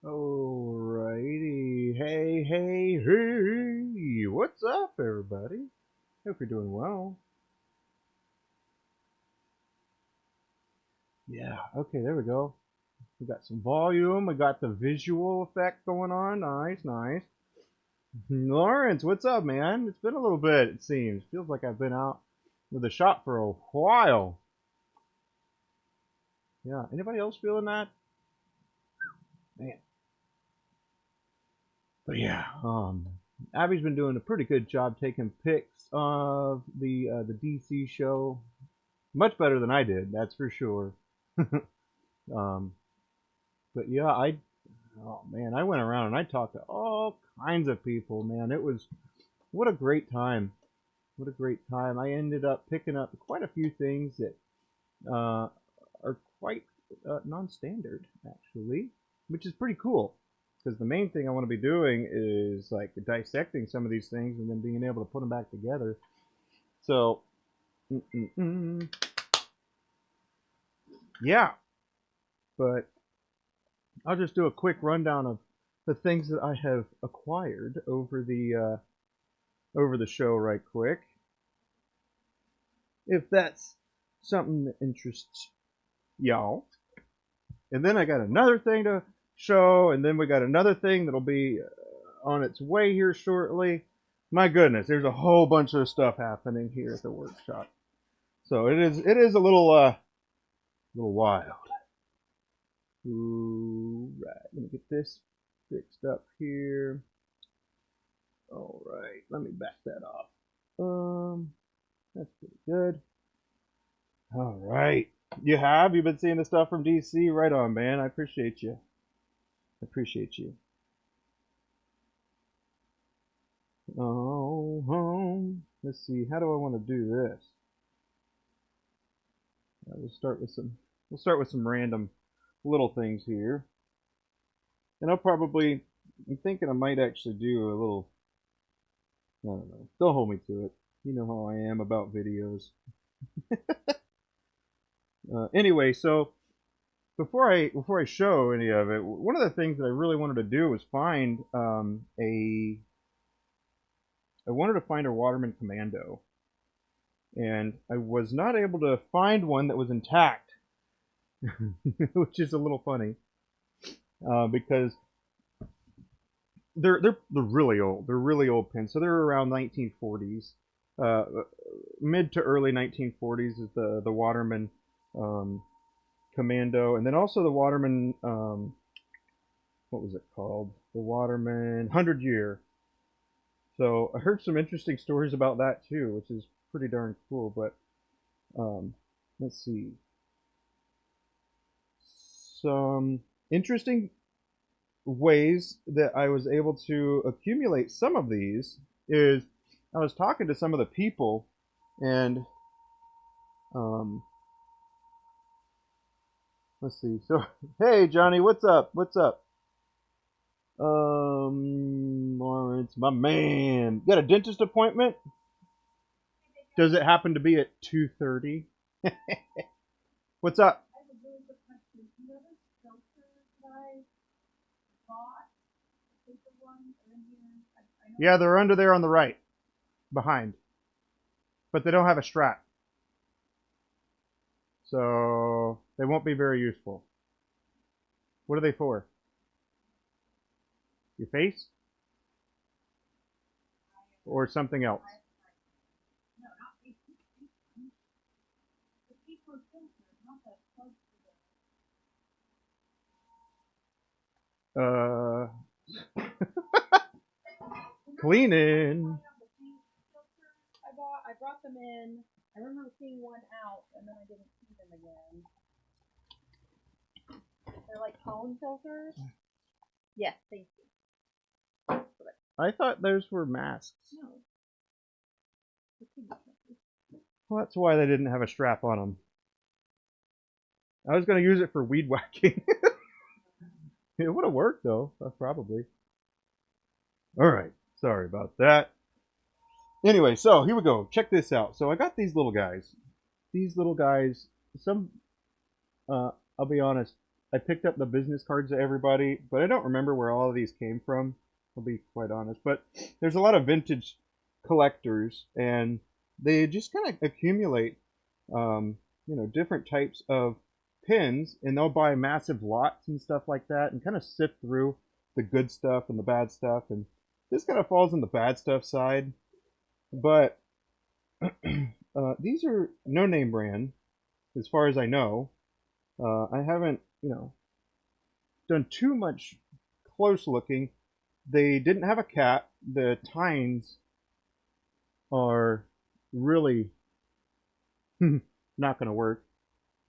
Alrighty, hey, what's up, everybody? Hope you're doing well. Yeah, okay, there we go. We got some volume, we got the visual effect going on. Nice. Lawrence, what's up, man? It's been a little bit, it seems. Feels like I've been out with the shop for a while. Yeah, anybody else feeling that? Man. But yeah, Abby's been doing a pretty good job taking pics of the DC show. Much better than I did, that's for sure. um, but yeah, oh man, I went around and I talked to all kinds of people, man. It was, what a great time. What a great time. I ended up picking up quite a few things that are quite non-standard, actually, which is pretty cool. Because the main thing I want to be doing is like dissecting some of these things and then being able to put them back together. So, yeah. But I'll just do a quick rundown of the things that I have acquired over the show right quick. If that's something that interests y'all. And then I got another thing to show, and then we got another thing that'll be on its way here shortly. My goodness, there's a whole bunch of stuff happening here at the workshop. So it is a little wild. Ooh, right. Let me get this fixed up here. All right, let me back that off. That's pretty good. All right. You've been seeing the stuff from DC? Right on, man. I appreciate you. Oh, let's see. How do I want to do this? We'll start with some random little things here. And I'm thinking I might actually do a little, I don't know. Don't hold me to it. You know how I am about videos. Anyway, so before I show any of it, one of the things that I really wanted to do was find I wanted to find a Waterman Commando, and I was not able to find one that was intact, which is a little funny because they're really old. They're really old pins, so they're around 1940s, mid to early 1940s is the Waterman Commando, and then also the Waterman what was it called? The Waterman 100 Year. So I heard some interesting stories about that too, which is pretty darn cool. But let's see. Some interesting ways that I was able to accumulate some of these is I was talking to some of the people, and let's see. So hey Johnny, what's up? Lawrence, my man, got a dentist appointment? Does it happen to be at 2:30? What's up? Yeah, they're under there on the right, behind, but they don't have a strap, so they won't be very useful. What are they for? Your face? Or something else? Uh, cleaning. I brought them in. I remember seeing one out, and then I didn't see them again. They're like cone filters. Yes, thank you. I thought those were masks. No. Well, that's why they didn't have a strap on them. I was going to use it for weed whacking. It would have worked, though, probably. All right. Sorry about that. Anyway, so here we go. Check this out. So I got these little guys. These little guys, I'll be honest, I picked up the business cards of everybody, but I don't remember where all of these came from. I'll be quite honest. But there's a lot of vintage collectors, and they just kind of accumulate, different types of pins, and they'll buy massive lots and stuff like that, and kind of sift through the good stuff and the bad stuff. And this kind of falls on the bad stuff side, but these are no name brand, as far as I know. I haven't, done too much close looking. They didn't have a cap. The tines are really not going to work,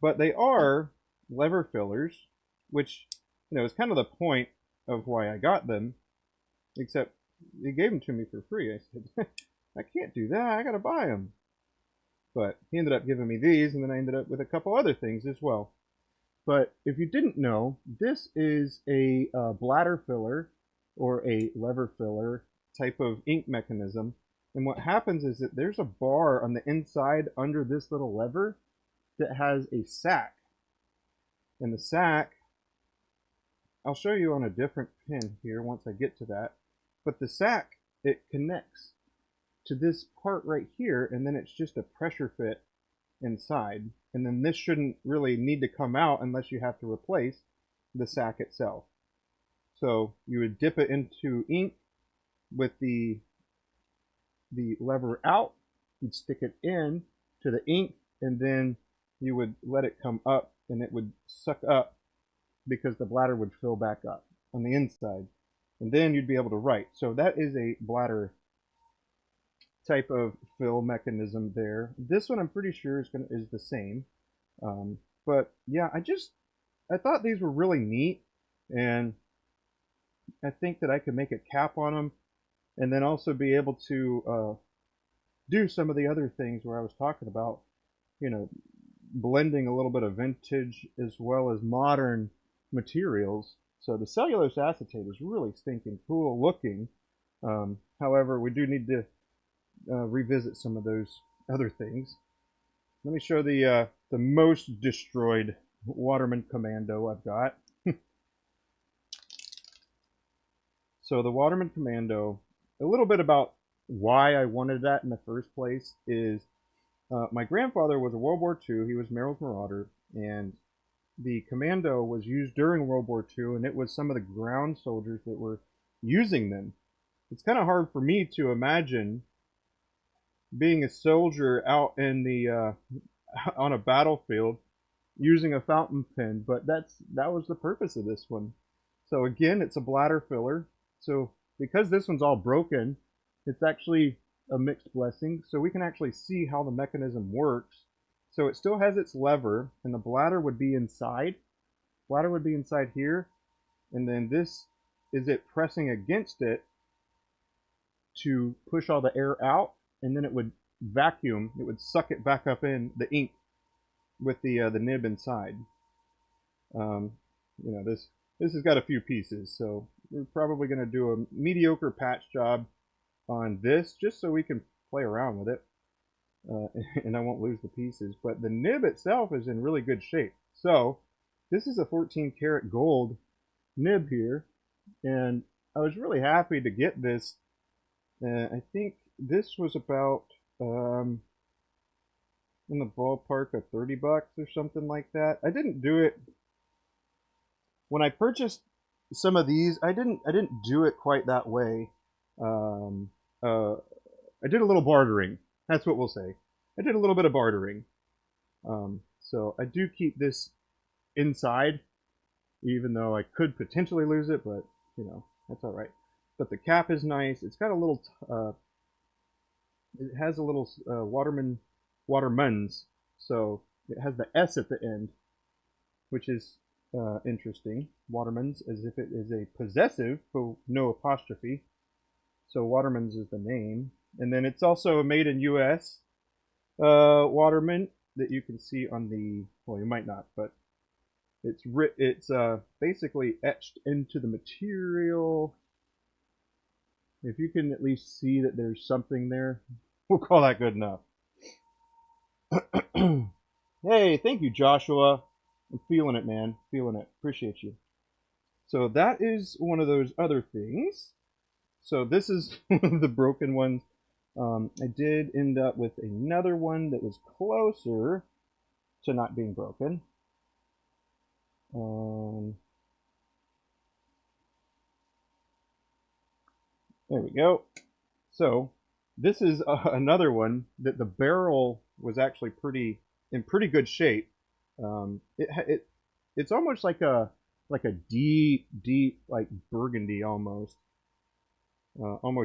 but they are lever fillers, which, is kind of the point of why I got them, except they gave them to me for free. I said, I can't do that. I got to buy them. But he ended up giving me these, and then I ended up with a couple other things as well. But if you didn't know, this is a bladder filler or a lever filler type of ink mechanism. And what happens is that there's a bar on the inside under this little lever that has a sack. And the sack, I'll show you on a different pin here once I get to that. But the sack, it connects to this part right here, and then it's just a pressure fit inside. And then this shouldn't really need to come out unless you have to replace the sack itself. So you would dip it into ink with the lever out, you'd stick it in to the ink, and then you would let it come up, and it would suck up because the bladder would fill back up on the inside, and then you'd be able to write. So that is a bladder type of fill mechanism there. This one I'm pretty sure is the same. But yeah, I thought these were really neat, and I think that I could make a cap on them, and then also be able to do some of the other things where I was talking about, blending a little bit of vintage as well as modern materials. So the cellulose acetate is really stinking cool looking. However, we do need to revisit some of those other things. Let me show the most destroyed Waterman Commando I've got. So the Waterman Commando, a little bit about why I wanted that in the first place is my grandfather was a World War II. He was Merrill's Marauder, and the Commando was used during World War II, and it was some of the ground soldiers that were using them. It's kind of hard for me to imagine being a soldier out in the on a battlefield using a fountain pen, but that was the purpose of this one. So again, it's a bladder filler. So because this one's all broken, it's actually a mixed blessing. So we can actually see how the mechanism works. So it still has its lever, and the bladder would be inside. Bladder would be inside here, and then this is it pressing against it to push all the air out, and then it would vacuum. It would suck it back up in the ink with the nib inside. This has got a few pieces, so we're probably going to do a mediocre patch job on this just so we can play around with it, and I won't lose the pieces. But the nib itself is in really good shape. So this is a 14 karat gold nib here, and I was really happy to get this. I think this was about in the ballpark of 30 bucks or something like that. I didn't do it when I purchased some of these. I didn't do it quite that way. Um, I did a little bartering. That's what we'll say. I did a little bit of bartering. So I do keep this inside, even though I could potentially lose it, but that's all right. But the cap is nice. It's got a little. It has a little Watermans, so it has the S at the end, which is interesting. Watermans, as if it is a possessive, but no apostrophe. So Watermans is the name, and then it's also made in U.S. Waterman that you can see on the. Well, you might not, but it's basically etched into the material. If you can at least see that there's something there, we'll call that good enough. Hey, thank you, Joshua. I'm feeling it, man. Feeling it. Appreciate you. So that is one of those other things. So this is one of the broken ones. I did end up with another one that was closer to not being broken. There we go. So this is another one that the barrel was actually in pretty good shape. It's almost like a deep like burgundy almost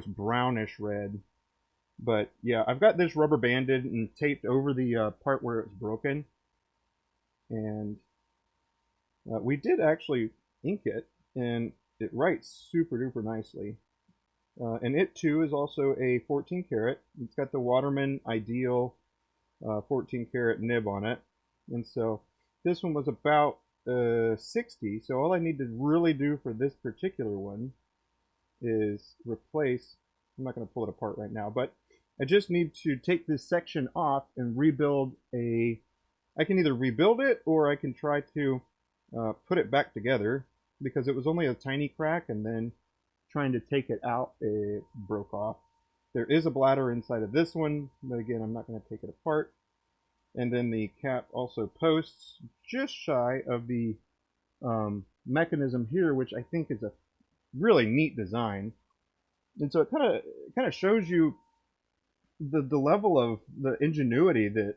brownish red. But yeah, I've got this rubber banded and taped over the part where it's broken, and we did actually ink it, and it writes super duper nicely. And it too is also a 14 karat. It's got the Waterman Ideal 14 karat nib on it, and so this one was about 60. So all I need to really do for this particular one is replace. I'm not going to pull it apart right now, but I just need to take this section off and rebuild a. I can either rebuild it or I can try to put it back together, because it was only a tiny crack, and then trying to take it out, it broke off. There is a bladder inside of this one, but again, I'm not going to take it apart. And then the cap also posts just shy of the mechanism here, which I think is a really neat design. And so it kind of shows you the level of the ingenuity that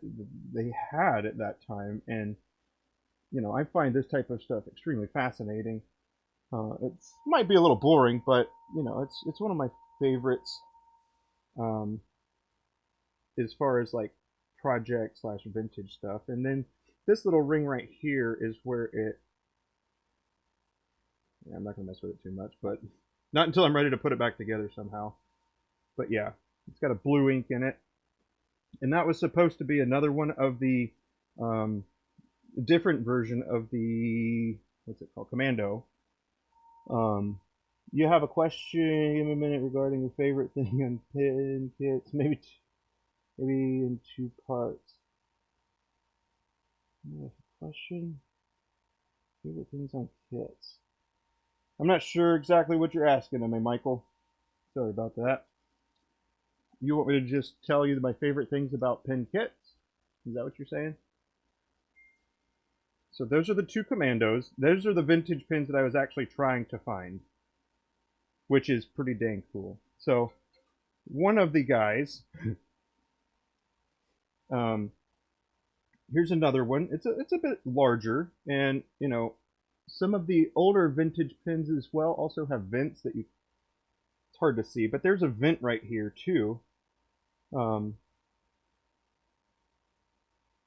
they had at that time. And I find this type of stuff extremely fascinating. It might be a little boring, but it's one of my favorites as far as like project slash vintage stuff. And then this little ring right here is where it. Yeah, I'm not gonna mess with it too much, but not until I'm ready to put it back together somehow. But yeah, it's got a blue ink in it, and that was supposed to be another one of the different version of the what's it called, Commando. You have a question? Give me a minute regarding your favorite thing on pin kits. Maybe in two parts. Question? Favorite things on kits. I'm not sure exactly what you're asking of me, Michael. Sorry about that. You want me to just tell you my favorite things about pin kits? Is that what you're saying? So those are the two Commandos. Those are the vintage pins that I was actually trying to find, which is pretty dang cool. So one of the guys, here's another one. It's a bit larger, and some of the older vintage pins as well also have vents that it's hard to see, but there's a vent right here too.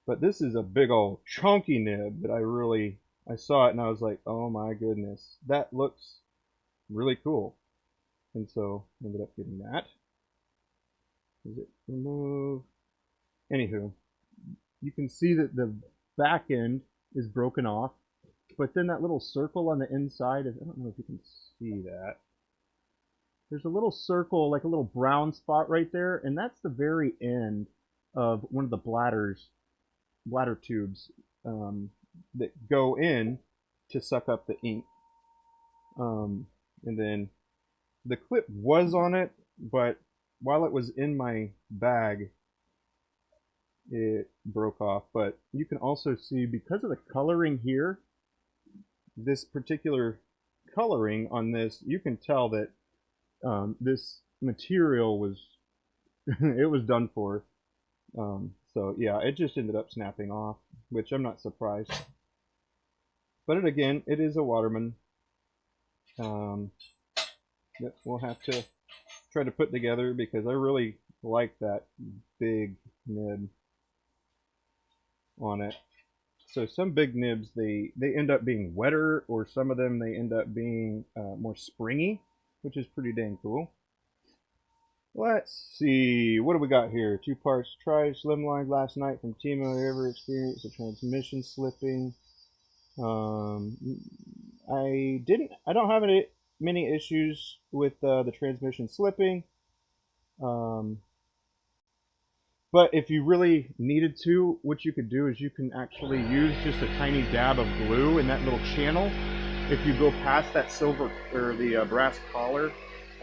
But this is a big old chunky nib that I saw it and I was like, oh my goodness, that looks really cool. And so I ended up getting that. Is it remove? Anywho, you can see that the back end is broken off, but then that little circle on the inside is, I don't know if you can see that. There's a little circle, like a little brown spot right there, and that's the very end of one of the bladder tubes that go in to suck up the ink. And then the clip was on it, but while it was in my bag, it broke off. But you can also see, because of the coloring here, this particular coloring on this, you can tell that this material was it was done for. So yeah, it just ended up snapping off, which I'm not surprised. But again, it is a Waterman. That we'll have to try to put together, because I really like that big nib on it. So some big nibs, they end up being wetter, or some of them they end up being more springy, which is pretty dang cool. Let's see, what do we got here? 2 parts. Tried Slimline last night from Timo. Ever experienced a transmission slipping? I don't have many issues with the transmission slipping. But if you really needed to, what you could do is you can actually use just a tiny dab of glue in that little channel. If you go past that silver or the brass collar,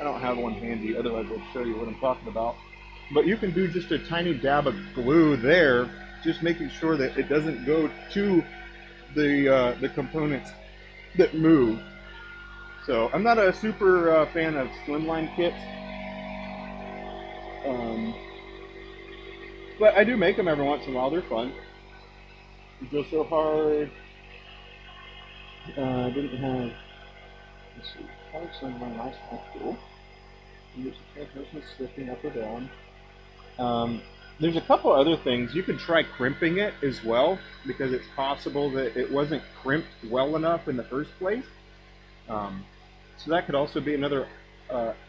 I don't have one handy, otherwise I'd show you what I'm talking about. But you can do just a tiny dab of glue there, just making sure that it doesn't go to the components that move. So I'm not a super fan of Slimline kits, but I do make them every once in a while. They're fun. Drill so hard. Didn't have. Let's see. Hard Slimline nice and cool. Use the transmission slipping up or down. There's a couple other things. You could try crimping it as well, because it's possible that it wasn't crimped well enough in the first place. So that could also be another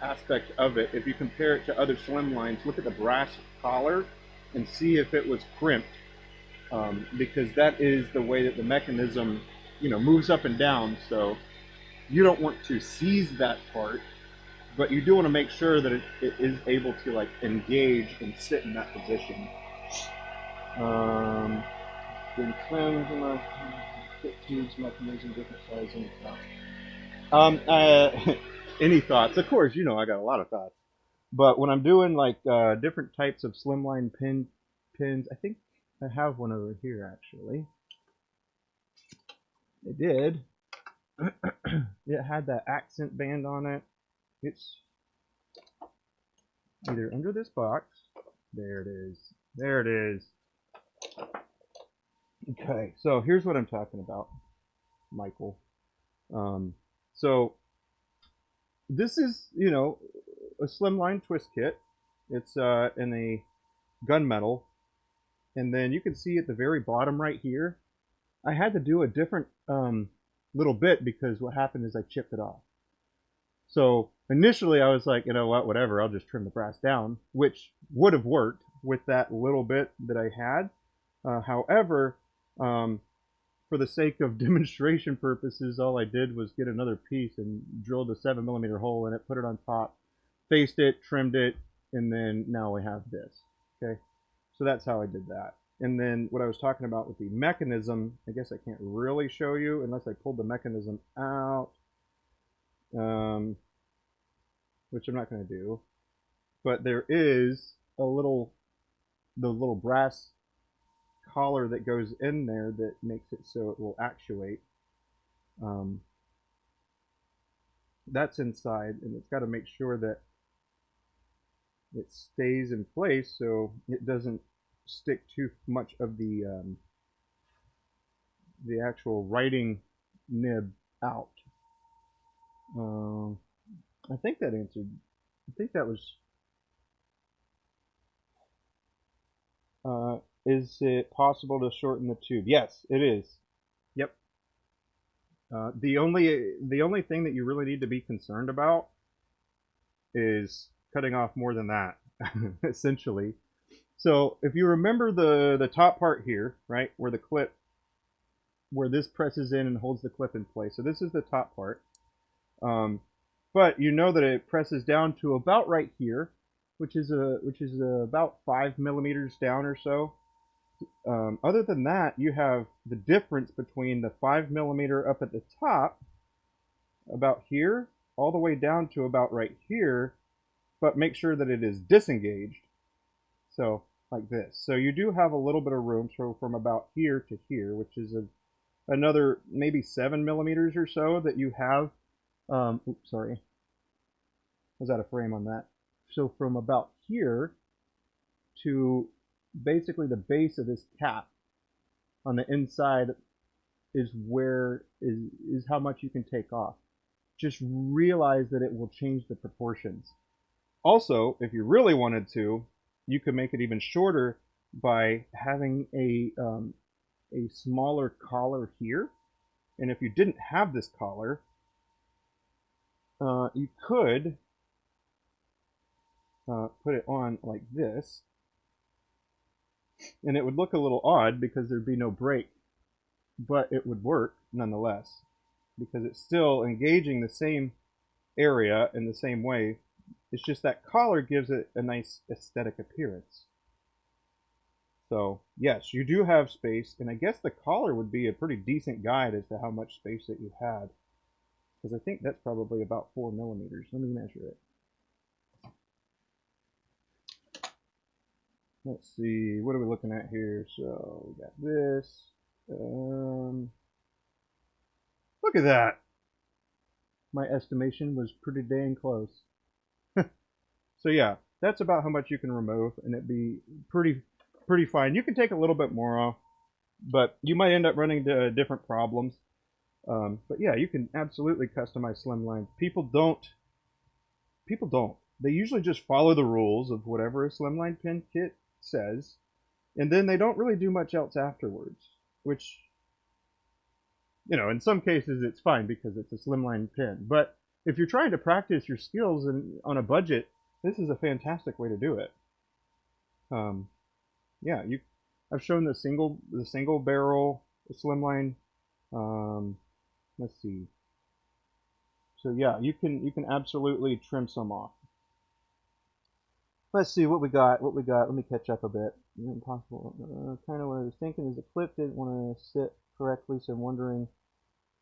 aspect of it. If you compare it to other Slimlines, look at the brass collar and see if it was crimped, because that is the way that the mechanism, moves up and down. So you don't want to seize that part, but you do want to make sure that it is able to engage and sit in that position. Been trimmed in my fit tubes mechanism, different sizing. Any thoughts? Of course, I got a lot of thoughts. But when I'm doing different types of Slimline pins, I think I have one over here actually. It did. It had that accent band on it. It's either under this box. There it is. There it is. Okay, so here's what I'm talking about, Michael. So this is, a Slimline twist kit. It's in a gunmetal, and then you can see at the very bottom right here, I had to do a different little bit, because what happened is I chipped it off. So initially I was like, you know what, whatever, I'll just trim the brass down, which would have worked with that little bit that I had. However, for the sake of demonstration purposes, all I did was get another piece and drilled a 7mm hole in it, put it on top, faced it, trimmed it, and then now we have this. Okay, so that's how I did that. And then what I was talking about with the mechanism, I guess I can't really show you unless I pulled the mechanism out, which I'm not going to do. But there is the little brass collar that goes in there that makes it so it will actuate. That's inside, and it's got to make sure that it stays in place so it doesn't stick too much of the actual writing nib out. I think that answered. I think that was. Is it possible to shorten the tube? Yes, it is. Yep. The only thing that you really need to be concerned about is cutting off more than that, essentially. So if you remember the top part here, right, where the clip, where this presses in and holds the clip in place. So this is the top part. But you know that it presses down to about right here, which is about 5mm down or so. Other than that, you have the difference between the 5mm up at the top, about here, all the way down to about right here, but make sure that it is disengaged. So like this. So you do have a little bit of room. So from about here to here, which is another maybe 7 millimeters or so that you have. Oops, sorry. I was out of frame on that. So from about here to basically the base of this cap on the inside is where is how much you can take off. Just realize that it will change the proportions. Also, if you really wanted to, you could make it even shorter by having a smaller collar here. And if you didn't have this collar, you could put it on like this, and it would look a little odd because there'd be no break, but it would work nonetheless because it's still engaging the same area in the same way. It's just that collar gives it a nice aesthetic appearance. So yes, you do have space, and I guess the collar would be a pretty decent guide as to how much space that you had, because I think that's probably about 4 millimeters. Let me measure it. Let's see, what are we looking at here? So we got this. Look at that. My estimation was pretty dang close. So yeah, that's about how much you can remove, and it'd be pretty fine. You can take a little bit more off, but you might end up running into different problems. But yeah, you can absolutely customize Slimline. People don't. They usually just follow the rules of whatever a Slimline pin kit says, and then they don't really do much else afterwards, which, you know, in some cases it's fine because it's a Slimline pin. But if you're trying to practice your skills and on a budget, this is a fantastic way to do it. Yeah, I've shown the single barrel Slimline. Let's see. So yeah, you can absolutely trim some off. Let's see what we got. Let me catch up a bit. Impossible. Kind of what I was thinking is the clip didn't want to sit correctly, so I'm wondering,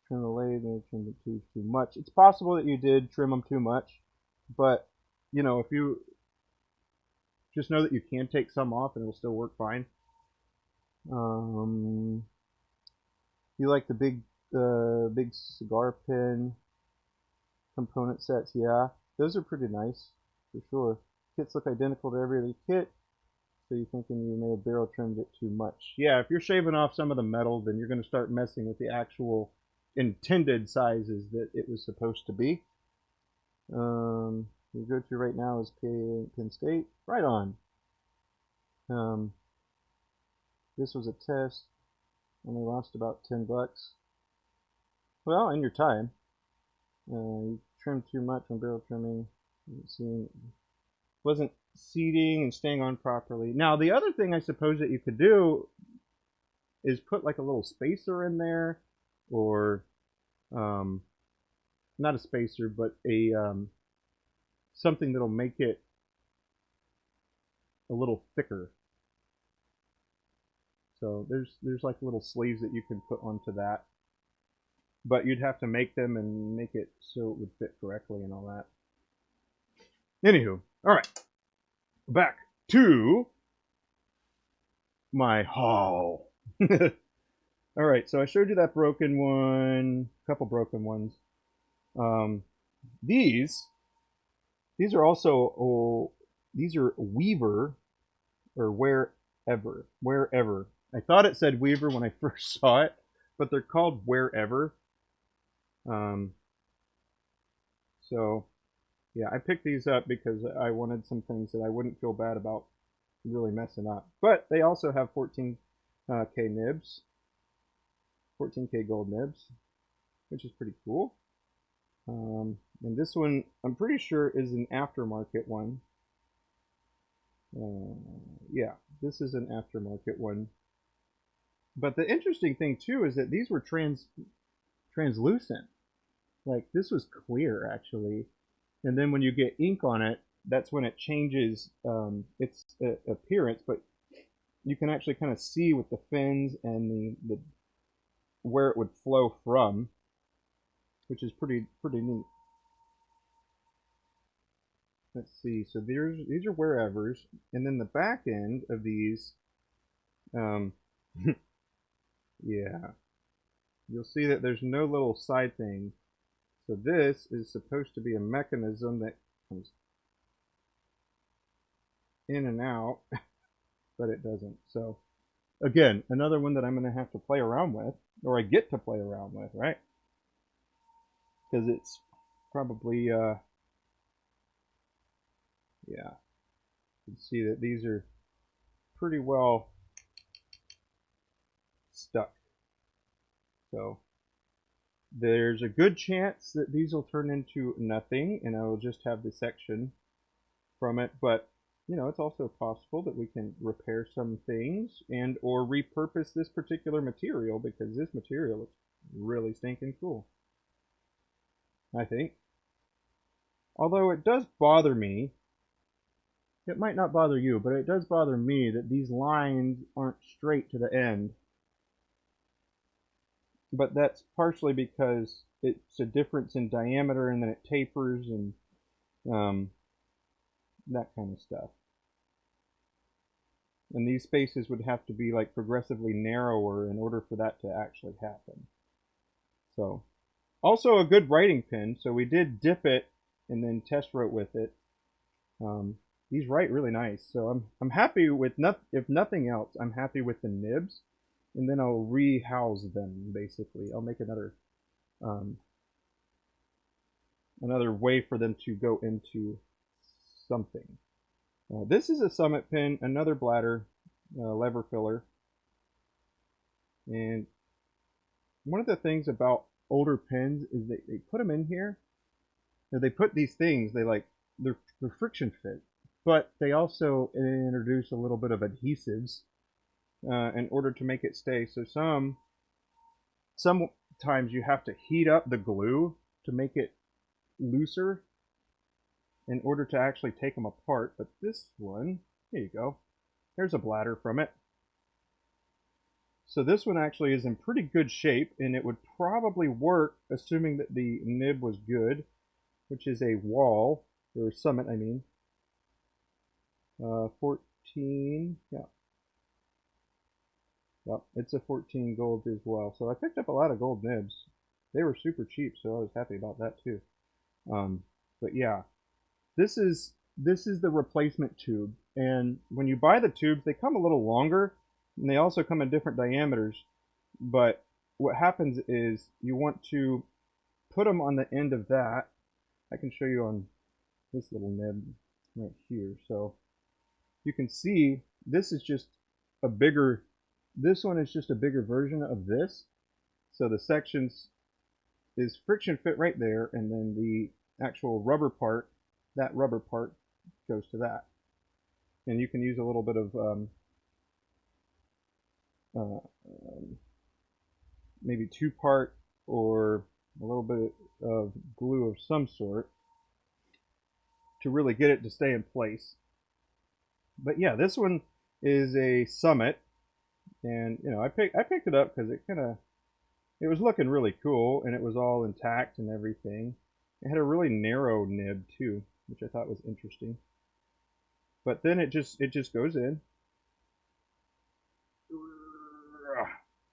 trim the lathe, maybe trim it too much. It's possible that you did trim them too much, but you know, if you just know that you can take some off and it'll still work fine. You like the big cigar pin component sets? Yeah, those are pretty nice for sure. Kits look identical to every other kit, so you're thinking you may have barrel trimmed it too much. Yeah, if you're shaving off some of the metal, then you're going to start messing with the actual intended sizes that it was supposed to be. Your go-to right now is Penn State. Right on. This was a test. Only lost about $10. Well, in your time. You trimmed too much when barrel trimming. Wasn't seating and staying on properly. Now, the other thing I suppose that you could do is put like a little spacer in there, or not a spacer, but a something that'll make it a little thicker. So there's like little sleeves that you can put onto that, but you'd have to make them and make it so it would fit correctly and all that. Anywho, all right, back to my haul. All right, so I showed you that broken one, a couple broken ones. These are also, these are Weaver, or wherever. I thought it said Weaver when I first saw it, but they're called Wherever. So yeah, I picked these up because I wanted some things that I wouldn't feel bad about really messing up. But they also have 14K nibs, 14K gold nibs, which is pretty cool. And this one, I'm pretty sure, is an aftermarket one. Yeah, this is an aftermarket one. But the interesting thing too is that these were translucent. Like, this was clear actually, and then when you get ink on it, that's when it changes its appearance. But you can actually kind of see with the fins and the where it would flow from, which is pretty neat. let's see. So these are wherevers, and then the back end of these, um, yeah, you'll see that there's no little side thing. So this is supposed to be a mechanism that comes in and out, but it doesn't. So again, another one that I'm going to have to play around with, or I get to play around with, right? Because it's probably, yeah, you can see that these are pretty well stuck. So there's a good chance that these will turn into nothing, and I will just have the section from it. But you know, it's also possible that we can repair some things and or repurpose this particular material, because this material looks really stinking cool, I think. Although it does bother me, it might not bother you, but it does bother me that these lines aren't straight to the end. But that's partially because it's a difference in diameter, and then it tapers, and um, that kind of stuff. And these spaces would have to be like progressively narrower in order for that to actually happen. So, also a good writing pen. So we did dip it and then test wrote with it. These write really nice. So I'm happy with, if nothing else, I'm happy with the nibs, and then I'll rehouse them basically. I'll make another way for them to go into something. This is a Summit pin, another bladder lever filler. And one of the things about older pins is they put them in here. They put these things, they're friction fit, but they also introduce a little bit of adhesives in order to make it stay. So sometimes you have to heat up the glue to make it looser in order to actually take them apart. But this one, here you go. There's a bladder from it. So this one actually is in pretty good shape, and it would probably work assuming that the nib was good, which is a wall, or Summit, I mean. 14, yeah. Yep, it's a 14 gold as well. So I picked up a lot of gold nibs. They were super cheap, so I was happy about that too. But yeah, this is the replacement tube, and when you buy the tubes, they come a little longer, and they also come in different diameters. But what happens is you want to put them on the end of that. I can show you on this little nib right here. So you can see this is just a bigger, this one is just a bigger version of this. So the sections is friction fit right there, and then the actual rubber part, that rubber part goes to that. And you can use a little bit of maybe 2-part or a little bit of glue of some sort to really get it to stay in place. But yeah, this one is a Summit, and you know, I picked it up because it was looking really cool, and it was all intact and everything. It had a really narrow nib too, which I thought was interesting. But then it just goes in,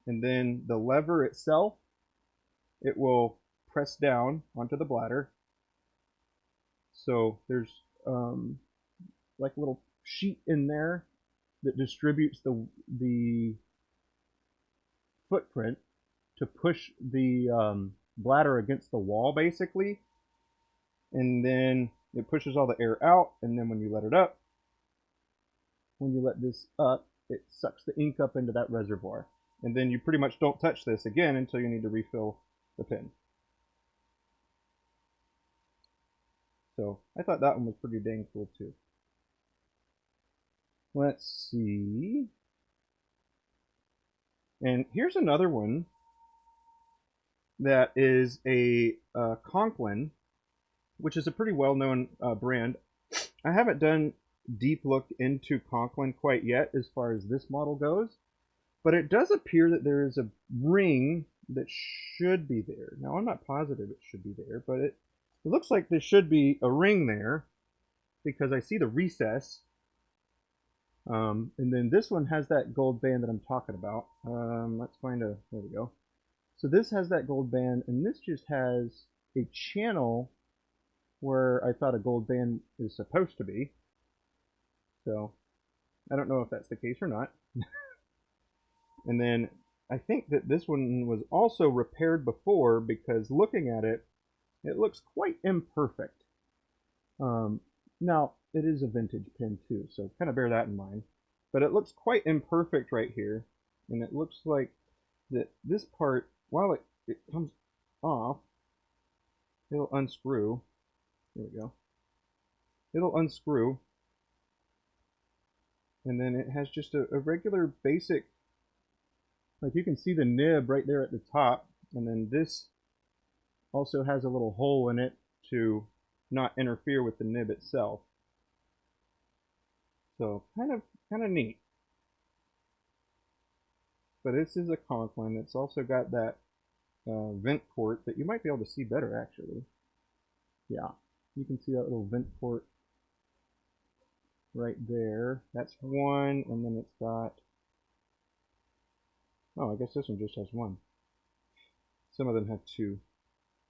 and then the lever itself, it will press down onto the bladder. So there's like a little sheet in there that distributes the footprint to push the bladder against the wall basically, and then it pushes all the air out, and then when you let this up, it sucks the ink up into that reservoir, and then you pretty much don't touch this again until you need to refill the pen. So I thought that one was pretty dang cool too. Let's see. And here's another one that is a Conklin, which is a pretty well-known brand. I haven't done deep look into Conklin quite yet as far as this model goes, but it does appear that there is a ring that should be there. Now, I'm not positive it should be there, but it looks like there should be a ring there. because I see the recess. And then this one has that gold band that I'm talking about. Let's find a, there we go. So this has that gold band, and this just has a channel where I thought a gold band is supposed to be. So I don't know if that's the case or not. And then I think that this one was also repaired before, because looking at it, it looks quite imperfect. Now, it is a vintage pin too, so kind of bear that in mind. But it looks quite imperfect right here, and it looks like that this part, while it comes off, it'll unscrew. There we go. It'll unscrew, and then it has just a regular basic, like you can see the nib right there at the top, and then this also has a little hole in it to not interfere with the nib itself. So kind of neat. But this is a Conklin. It's also got that vent port that you might be able to see better actually. Yeah, you can see that little vent port right there. That's one, and then it's got, oh, I guess this one just has one. Some of them have two.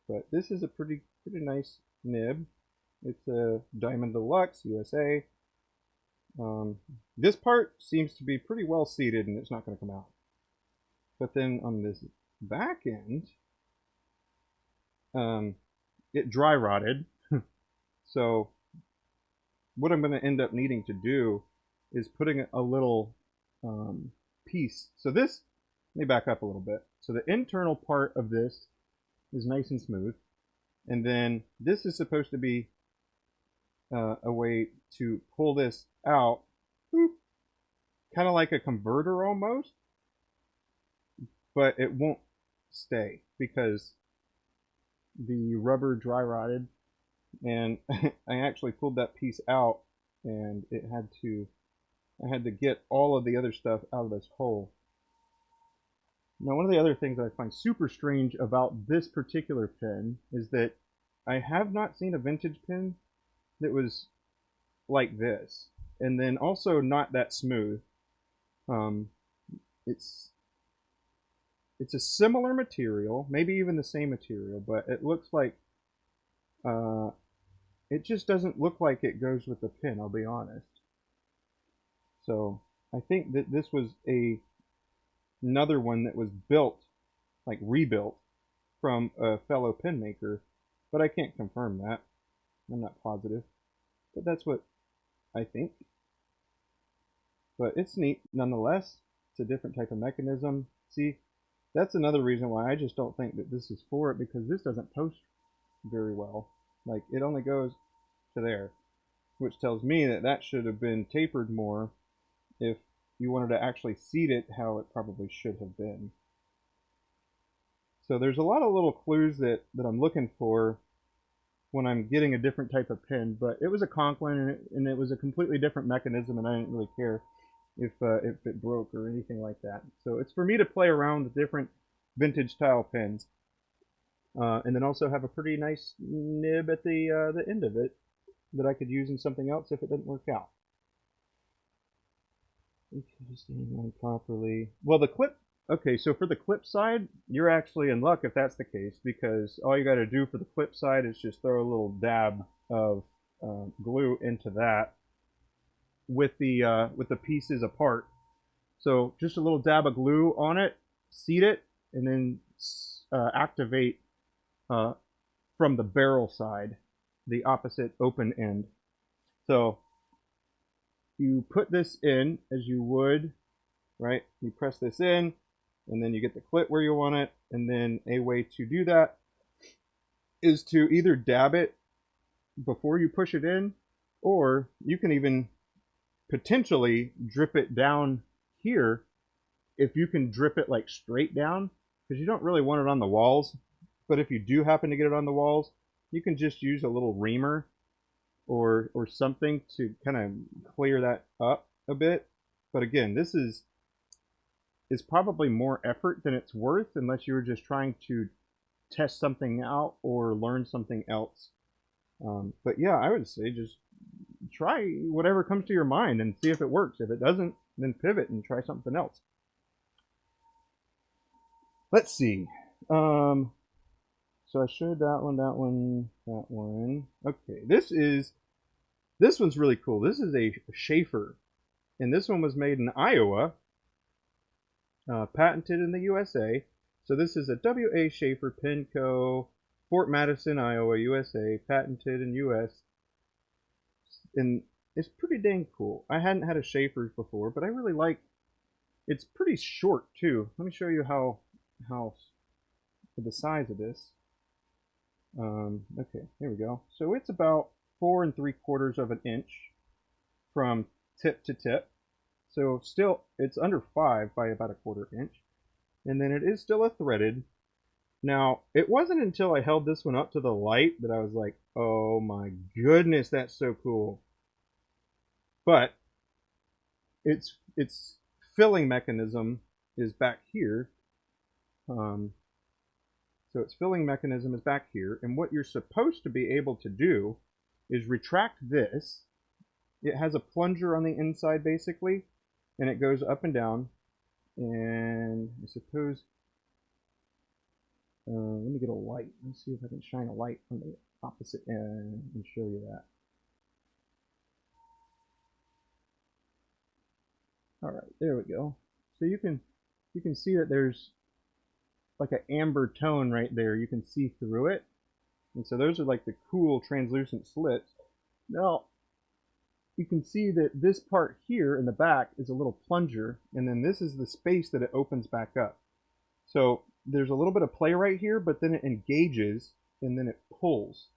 But this is a pretty nice nib. It's a Diamond Deluxe USA. This part seems to be pretty well seated, and it's not going to come out. But then on this back end, it dry rotted. So what I'm going to end up needing to do is putting a little piece. So this, let me back up a little bit. So the internal part of this is nice and smooth, and then this is supposed to be a way to pull this out, kind of like a converter almost, but it won't stay because the rubber dry rotted, and I actually pulled that piece out, and I had to get all of the other stuff out of this hole. Now, one of the other things I find super strange about this particular pin is that I have not seen a vintage pin that was like this, and then also not that smooth. It's a similar material, maybe even the same material, but it looks like it just doesn't look like it goes with the pin, I'll be honest. So I think that this was another one that was built, like rebuilt, from a fellow pin maker, but I can't confirm that. I'm not positive, but that's what I think. But it's neat nonetheless. It's a different type of mechanism. See, that's another reason why I just don't think that this is for it, because this doesn't post very well. Like, it only goes to there, which tells me that that should have been tapered more if you wanted to actually seat it how it probably should have been. So there's a lot of little clues that I'm looking for when I'm getting a different type of pin, but it was a Conklin, and it was a completely different mechanism, and I didn't really care if it broke or anything like that. So it's for me to play around with different vintage style pins, and then also have a pretty nice nib at the end of it that I could use in something else if it didn't work out. Okay, properly. Well, the clip. Okay, so for the clip side, you're actually in luck if that's the case, because all you got to do for the clip side is just throw a little dab of glue into that with the pieces apart. So just a little dab of glue on it, seat it, and then activate from the barrel side, the opposite open end. So you put this in as you would, right? You press this in, and then you get the clip where you want it, and then a way to do that is to either dab it before you push it in, or you can even potentially drip it down here if you can drip it like straight down, because you don't really want it on the walls. But if you do happen to get it on the walls, you can just use a little reamer or something to kind of clear that up a bit. But again, this is probably more effort than it's worth, unless you were just trying to test something out or learn something else. But yeah, I would say just try whatever comes to your mind and see if it works. If it doesn't, then pivot and try something else. Let's see. So I showed that one, that one, that one. Okay, this one's really cool. This is a Schaefer, and this one was made in Iowa, patented in the USA. So this is a W.A. Schaefer Pen Co., Fort Madison, Iowa, USA, patented in US. And it's pretty dang cool. I hadn't had a Schaefer's before, but I really like. It's pretty short too. Let me show you how the size of this. Okay, here we go. So it's about 4 3/4 of an inch from tip to tip. So still, it's under 5 by about 1/4 inch. And then it is still a threaded. Now, it wasn't until I held this one up to the light that I was like, oh my goodness, that's so cool. But its filling mechanism is back here. So its filling mechanism is back here, and what you're supposed to be able to do is retract this. It has a plunger on the inside basically, and it goes up and down. And I suppose, let me get a light. Let's see if I can shine a light from the opposite end and show you that. All right, there we go. So you can see that there's like an amber tone right there. You can see through it. And so those are like the cool translucent slits. Now, you can see that this part here in the back is a little plunger, and then this is the space that it opens back up. So there's a little bit of play right here, but then it engages and then it pulls.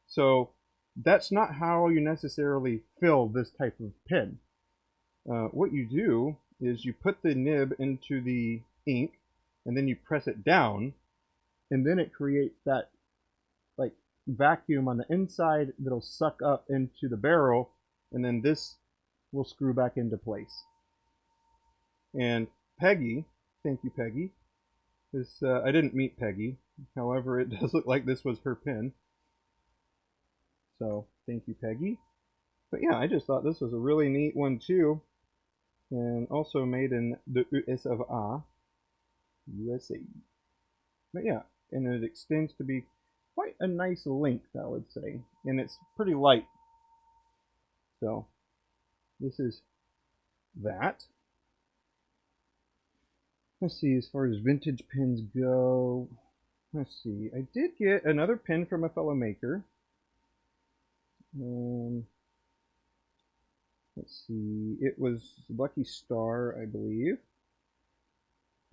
So that's not how you necessarily fill this type of pen. What you do is you put the nib into the ink, and then you press it down, and then it creates that like vacuum on the inside that'll suck up into the barrel, and then this will screw back into place. And Peggy, thank you Peggy, this I didn't meet Peggy, however it does look like this was her pen. So thank you Peggy. But yeah, I just thought this was a really neat one too, and also made in the US of A. USA. But yeah, and it extends to be quite a nice length, I would say, and it's pretty light. So this is that. Let's see, as far as vintage pens go, let's see, I did get another pen from a fellow maker. Let's see, it was Lucky Star, I believe.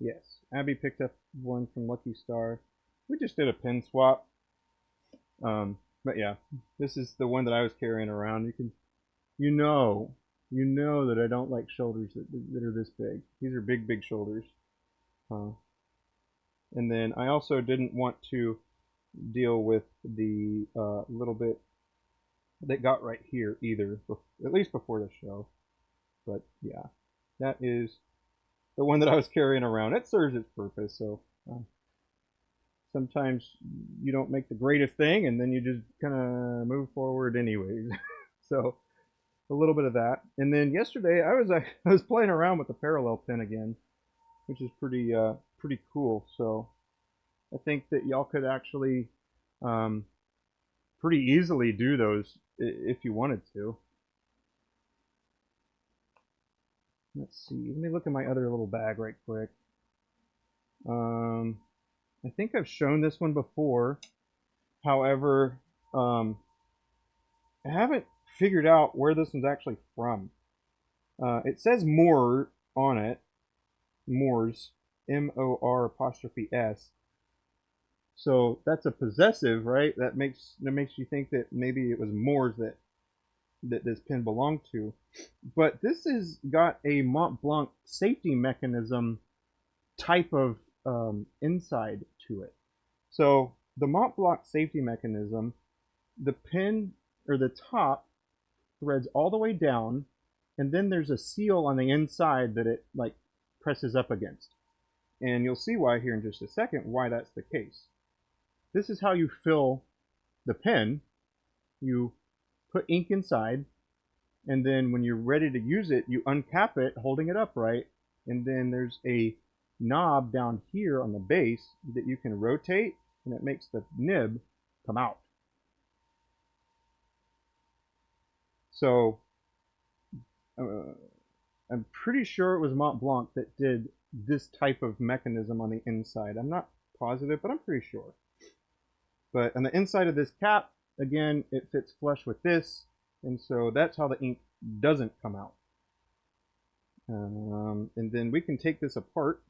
Yes, Abby picked up one from Lucky Star. We just did a pen swap. But yeah, this is the one that I was carrying around. You know that I don't like shoulders that are this big. These are big, big shoulders. And then I also didn't want to deal with the little bit that got right here either, at least before the show. But yeah, that is the one that I was carrying around. It serves its purpose, so sometimes you don't make the greatest thing, and then you just kind of move forward anyways. So a little bit of that. And then yesterday I was playing around with the parallel pen again, which is pretty cool. So I think that y'all could actually pretty easily do those if you wanted to. Let's see. Let me look at my other little bag right quick. I think I've shown this one before. However, I haven't figured out where this one's actually from. It says Moore on it. Moors. M-O-R''S. So that's a possessive, right? That makes you think that maybe it was Moors that this pen belonged to. But this has got a Mont Blanc safety mechanism type of inside to it. So the Mont Blanc safety mechanism, the pen or the top threads all the way down, and then there's a seal on the inside that it like presses up against. And you'll see why here in just a second, why that's the case. This is how you fill the pen. You put ink inside, and then when you're ready to use it, you uncap it, holding it upright, and then there's a knob down here on the base that you can rotate, and it makes the nib come out. So I'm pretty sure it was Mont Blanc that did this type of mechanism on the inside. I'm not positive, but I'm pretty sure. But on the inside of this cap, again, it fits flush with this, and so that's how the ink doesn't come out. And then we can take this apart.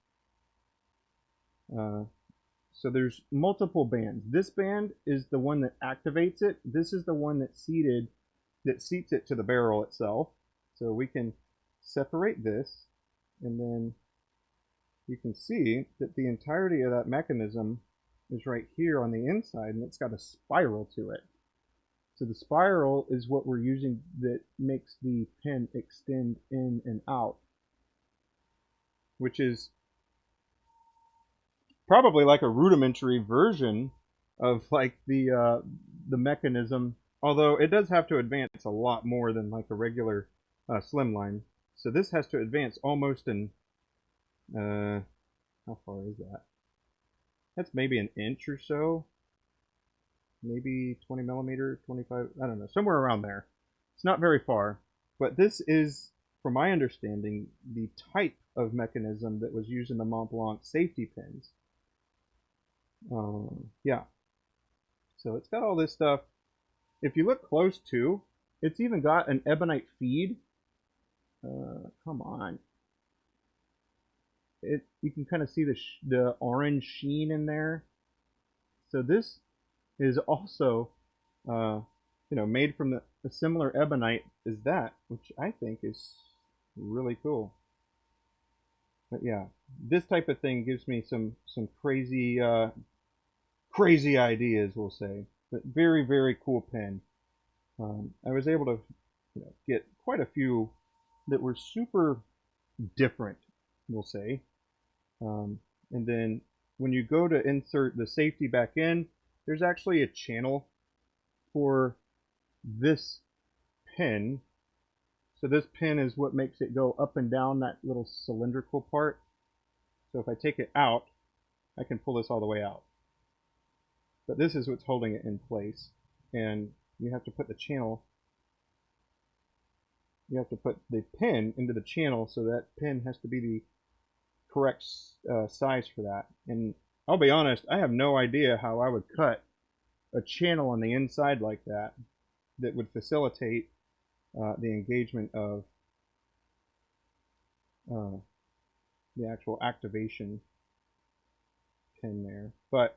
So there's multiple bands. This band is the one that activates it. This is the one that seats it to the barrel itself. So we can separate this, and then you can see that the entirety of that mechanism is right here on the inside, and it's got a spiral to it. So the spiral is what we're using that makes the pen extend in and out, which is probably like a rudimentary version of like the mechanism, although it does have to advance a lot more than like a regular Slimline. So this has to advance almost in, how far is that? That's maybe an inch or so. Maybe 20 millimeter, 25, I don't know, somewhere around there. It's not very far, but this is, from my understanding, the type of mechanism that was used in the Mont Blanc safety pens. Yeah. So it's got all this stuff. If you look close to, it's even got an ebonite feed. Come on. You can kind of see the orange sheen in there. So this is also, made from a similar ebonite as that, which I think is really cool. But yeah, this type of thing gives me some crazy ideas, we'll say. But very, very cool pen. I was able to get quite a few that were super different, we'll say. And then when you go to insert the safety back in, there's actually a channel for this pin. So this pin is what makes it go up and down that little cylindrical part. So if I take it out, I can pull this all the way out. But this is what's holding it in place. And you have to put the channel, you have to put the pin into the channel, so that pin has to be the correct size for that. And I'll be honest, I have no idea how I would cut a channel on the inside like that would facilitate the engagement of the actual activation pin there. But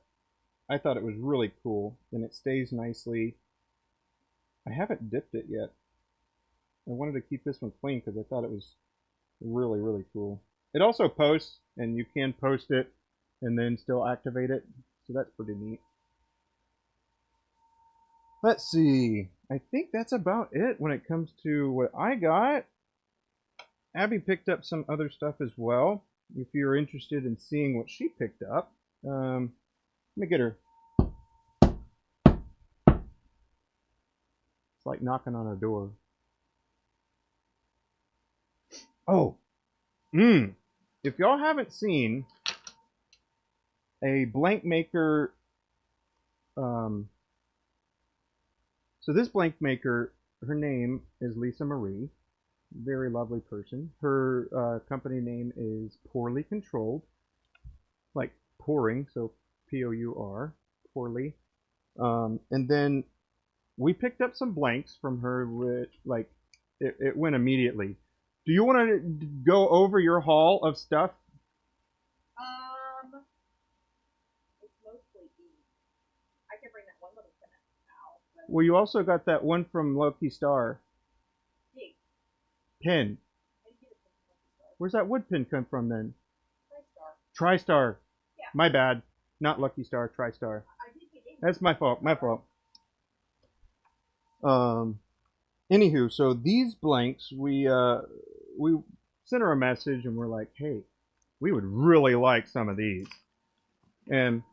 I thought it was really cool, and it stays nicely. I haven't dipped it yet. I wanted to keep this one clean because I thought it was really, really cool. It also posts, and you can post it and then still activate it, so that's pretty neat. Let's see. I think that's about it when it comes to what I got. Abby picked up some other stuff as well. If you're interested in seeing what she picked up, let me get her. It's like knocking on a door. Oh, if y'all haven't seen a blank maker, so this blank maker, her name is Lisa Marie, very lovely person. Her company name is Poorly Controlled, like pouring, so P-O-U-R, poorly. And then we picked up some blanks from her, which, like, it went immediately. Do you want to go over your haul of stuff? It's mostly beads. I can bring that one little pen out. Well, you also got that one from Lucky Star. Big. Pen. Where's that wood pen come from then? TriStar. TriStar. Yeah. My bad. Not Lucky Star, TriStar. That's my fault. My fault. Anywho, so these blanks, we sent her a message and we're like, hey, we would really like some of these. And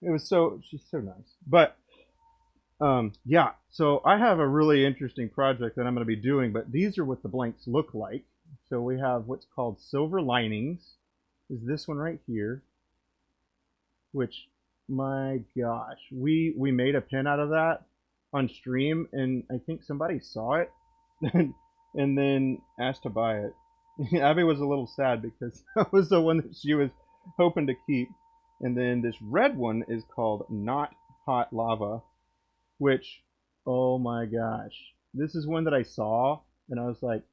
it was she's so nice. But Yeah, so I have a really interesting project that I'm going to be doing, but these are what the blanks look like. So we have what's called silver linings, is this one right here, which, my gosh, we made a pin out of that on stream, and I think somebody saw it and then asked to buy it. Abby was a little sad because that was the one that she was hoping to keep. And then this red one is called Not Hot Lava, which, oh my gosh, this is one that I saw, and I was like,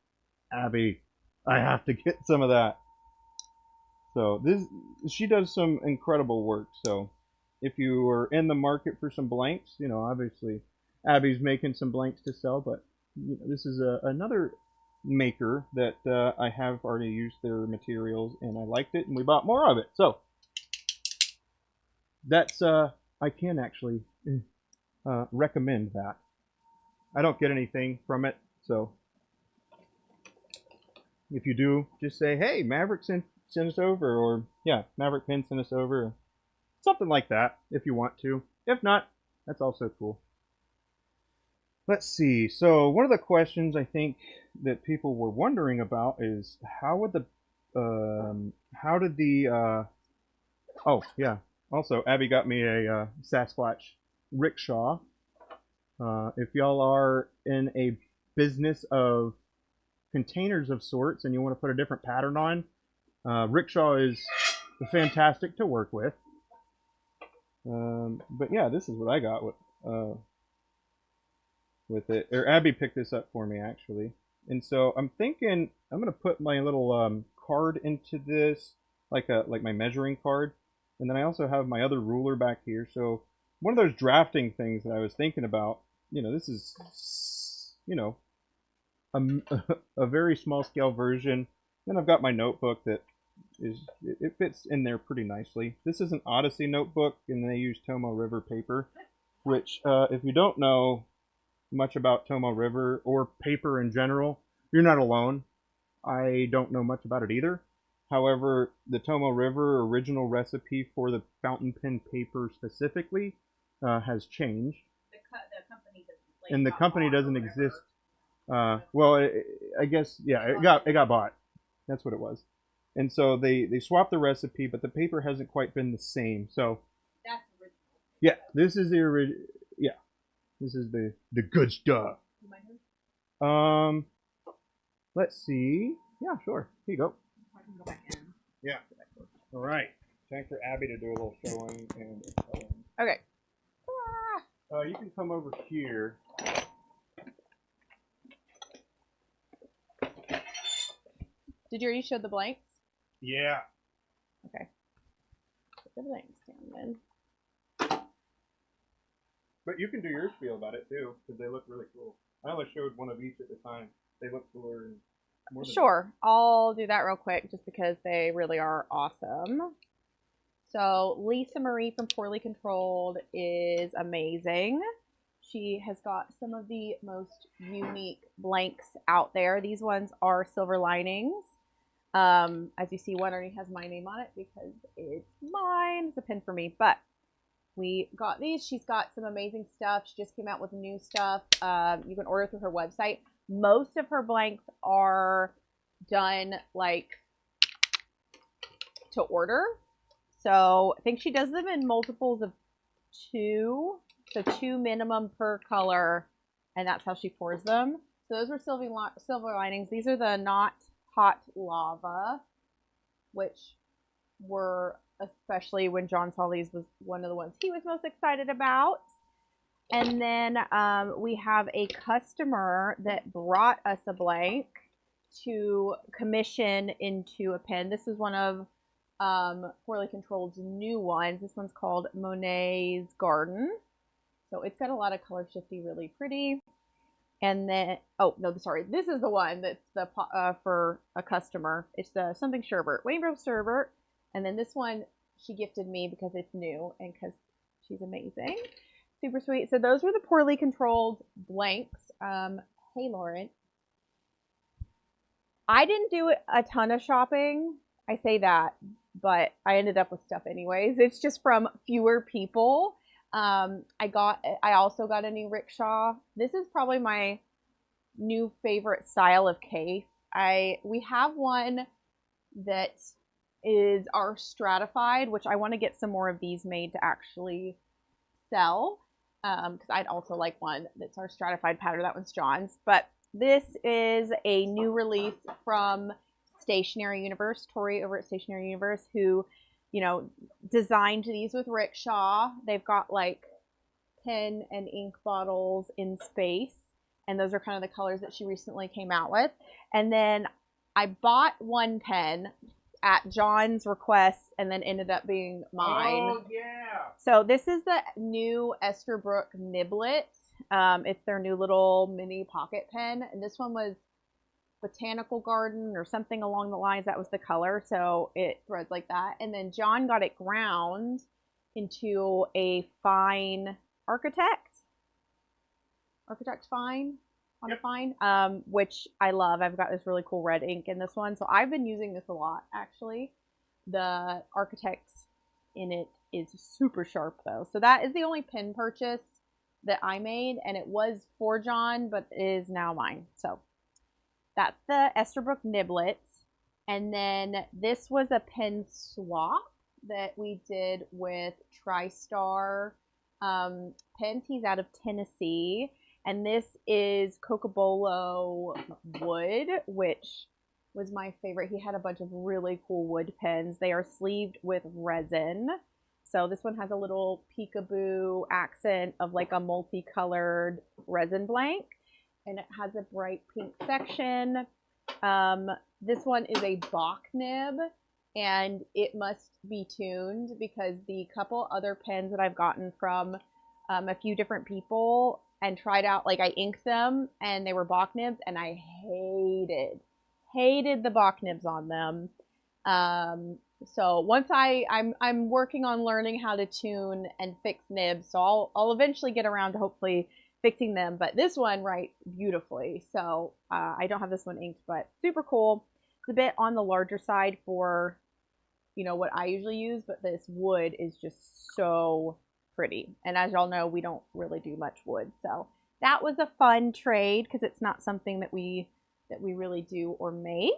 Abby, I have to get some of that. So this, she does some incredible work. So if you are in the market for some blanks, obviously Abby's making some blanks to sell, but this is another maker that I have already used their materials, and I liked it, and we bought more of it. So that's I can actually recommend that. I don't get anything from it, so if you do, just say, hey, Maverick sent us over, or yeah, Maverick Pin sent us over, something like that if you want to. If not, that's also cool. Let's see. So one of the questions I think that people were wondering about is how did the oh yeah, also Abby got me a Sasquatch rickshaw. If y'all are in a business of containers of sorts and you want to put a different pattern on, rickshaw is fantastic to work with. But yeah, this is what I got with it. Or Abby picked this up for me actually. And so I'm thinking I'm gonna put my little card into this, like my measuring card, and then I also have my other ruler back here. So one of those drafting things that I was thinking about, this is, a, a very small scale version. Then I've got my notebook that it fits in there pretty nicely. This is an Odyssey notebook, and they use Tomo River paper, which if you don't know much about Tomo River or paper in general, you're not alone. I don't know much about it either. However, the Tomo River original recipe for the fountain pen paper specifically has changed. The company doesn't, like, and the got company bought or doesn't whatever. exist. Well, I guess yeah, it got bought. That's what it was. And so they swapped the recipe, but the paper hasn't quite been the same. So That's original. yeah, this is the original. Yeah, this is the good stuff. You mind her? Let's see. Yeah, sure. Here you go. I can go back in. Yeah. All right. Time for Abby to do a little showing and telling. Okay. You can come over here. Did you already show the blanks? Yeah. Okay. Put the blanks down then. But you can do your spiel about it too, because they look really cool. I only showed one of each at a time. They look cooler. And more than Sure. I'll do that real quick just because they really are awesome. So Lisa Marie from Poorly Controlled is amazing. She has got some of the most unique blanks out there. These ones are silver linings. As you see, one already has my name on it because it's mine. It's a pin for me, but we got these. She's got some amazing stuff. She just came out with new stuff. You can order through her website. Most of her blanks are done like to order. So I think she does them in multiples of 2. So 2 minimum per color, and that's how she pours them. So those were silver linings. These are the Not Hot Lava, which were, especially when John saw these, was one of the ones he was most excited about. And then we have a customer that brought us a blank to commission into a pen. This is one of Poorly Controlled's new ones. This one's called Monet's Garden. So it's got a lot of color shifty, really pretty. And then, oh no, sorry, this is the one that's the for a customer. It's the something sherbet, rainbow sherbet. And then this one she gifted me because it's new and because she's amazing, super sweet. So those were the Poorly Controlled blanks. Hey Lauren, I didn't do a ton of shopping. I say that, but I ended up with stuff anyways. It's just from fewer people. I also got a new rickshaw. This is probably my new favorite style of case. We have one that is our stratified, which I want to get some more of these made to actually sell. Because I'd also like one that's our stratified powder. That one's John's. But this is a new release from Stationery Universe, Tori over at Stationery Universe, who, designed these with rickshaw. They've got like pen and ink bottles in space, and those are kind of the colors that she recently came out with. And then I bought one pen at John's request and then ended up being mine. Oh, yeah. So this is the new Esterbrook Niblet. It's their new little mini pocket pen. And this one was Botanical Garden or something along the lines. That was the color. So it threads like that. And then John got it ground into a fine architect fine on a fine, which I love. I've got this really cool red ink in this one. So I've been using this a lot, actually. The architect in it is super sharp, though. So that is the only pen purchase that I made, and it was for John, but is now mine. So that's the Esterbrook Niblet. And then this was a pen swap that we did with TriStar pens. He's out of Tennessee. And this is Cocobolo wood, which was my favorite. He had a bunch of really cool wood pens. They are sleeved with resin. So this one has a little peekaboo accent of like a multicolored resin blank. And it has a bright pink section. This one is a Bach nib, and it must be tuned because the couple other pens that I've gotten from a few different people and tried out, like I inked them and they were Bach nibs, and I hated the Bach nibs on them. So once I'm working on learning how to tune and fix nibs, so I'll eventually get around to hopefully fixing them. But this one writes beautifully, so I don't have this one inked, but super cool. It's a bit on the larger side for what I usually use, but this wood is just so pretty. And as y'all know, we don't really do much wood, so that was a fun trade because it's not something that we really do or make.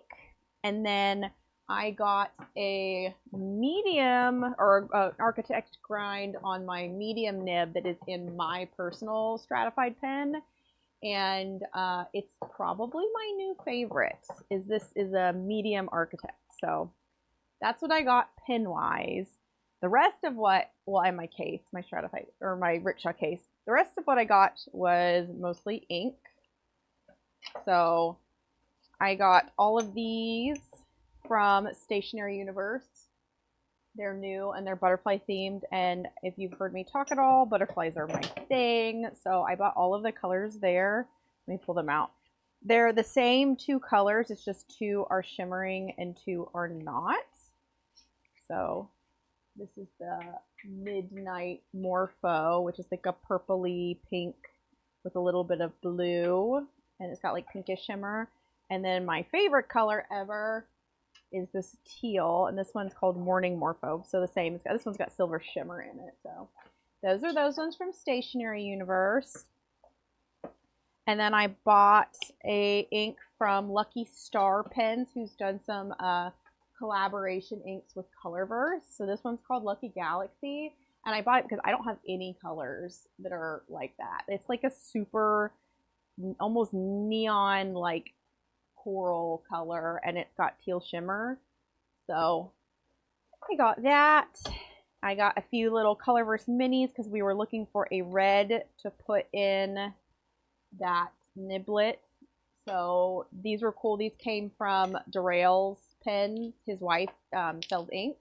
And then I got a medium or architect grind on my medium nib that is in my personal stratified pen, and it's probably my new favorite. This is a medium architect, so that's what I got pen wise. The rest of in my case, my stratified or my rickshaw case, the rest of what I got was mostly ink. So I got all of these from Stationery Universe. They're new and they're butterfly themed, and if you've heard me talk at all, butterflies are my thing. So I bought all of the colors there. Let me pull them out. They're the same two colors, it's just two are shimmering and two are not. So this is the Midnight Morpho, which is like a purpley pink with a little bit of blue, and it's got like pinkish shimmer. And then my favorite color ever is this teal, and this one's called Morning Morpho. So the same. This one's got silver shimmer in it. So those are those ones from Stationery Universe. And then I bought a ink from Lucky Star Pens, who's done some collaboration inks with Colorverse. So this one's called Lucky Galaxy, and I bought it because I don't have any colors that are like that. It's like a super almost neon like coral color, and it's got teal shimmer. So I got that. I got a few little Colorverse minis because we were looking for a red to put in that niblet. So these were cool. These came from Darrell's Pens. His wife sells ink.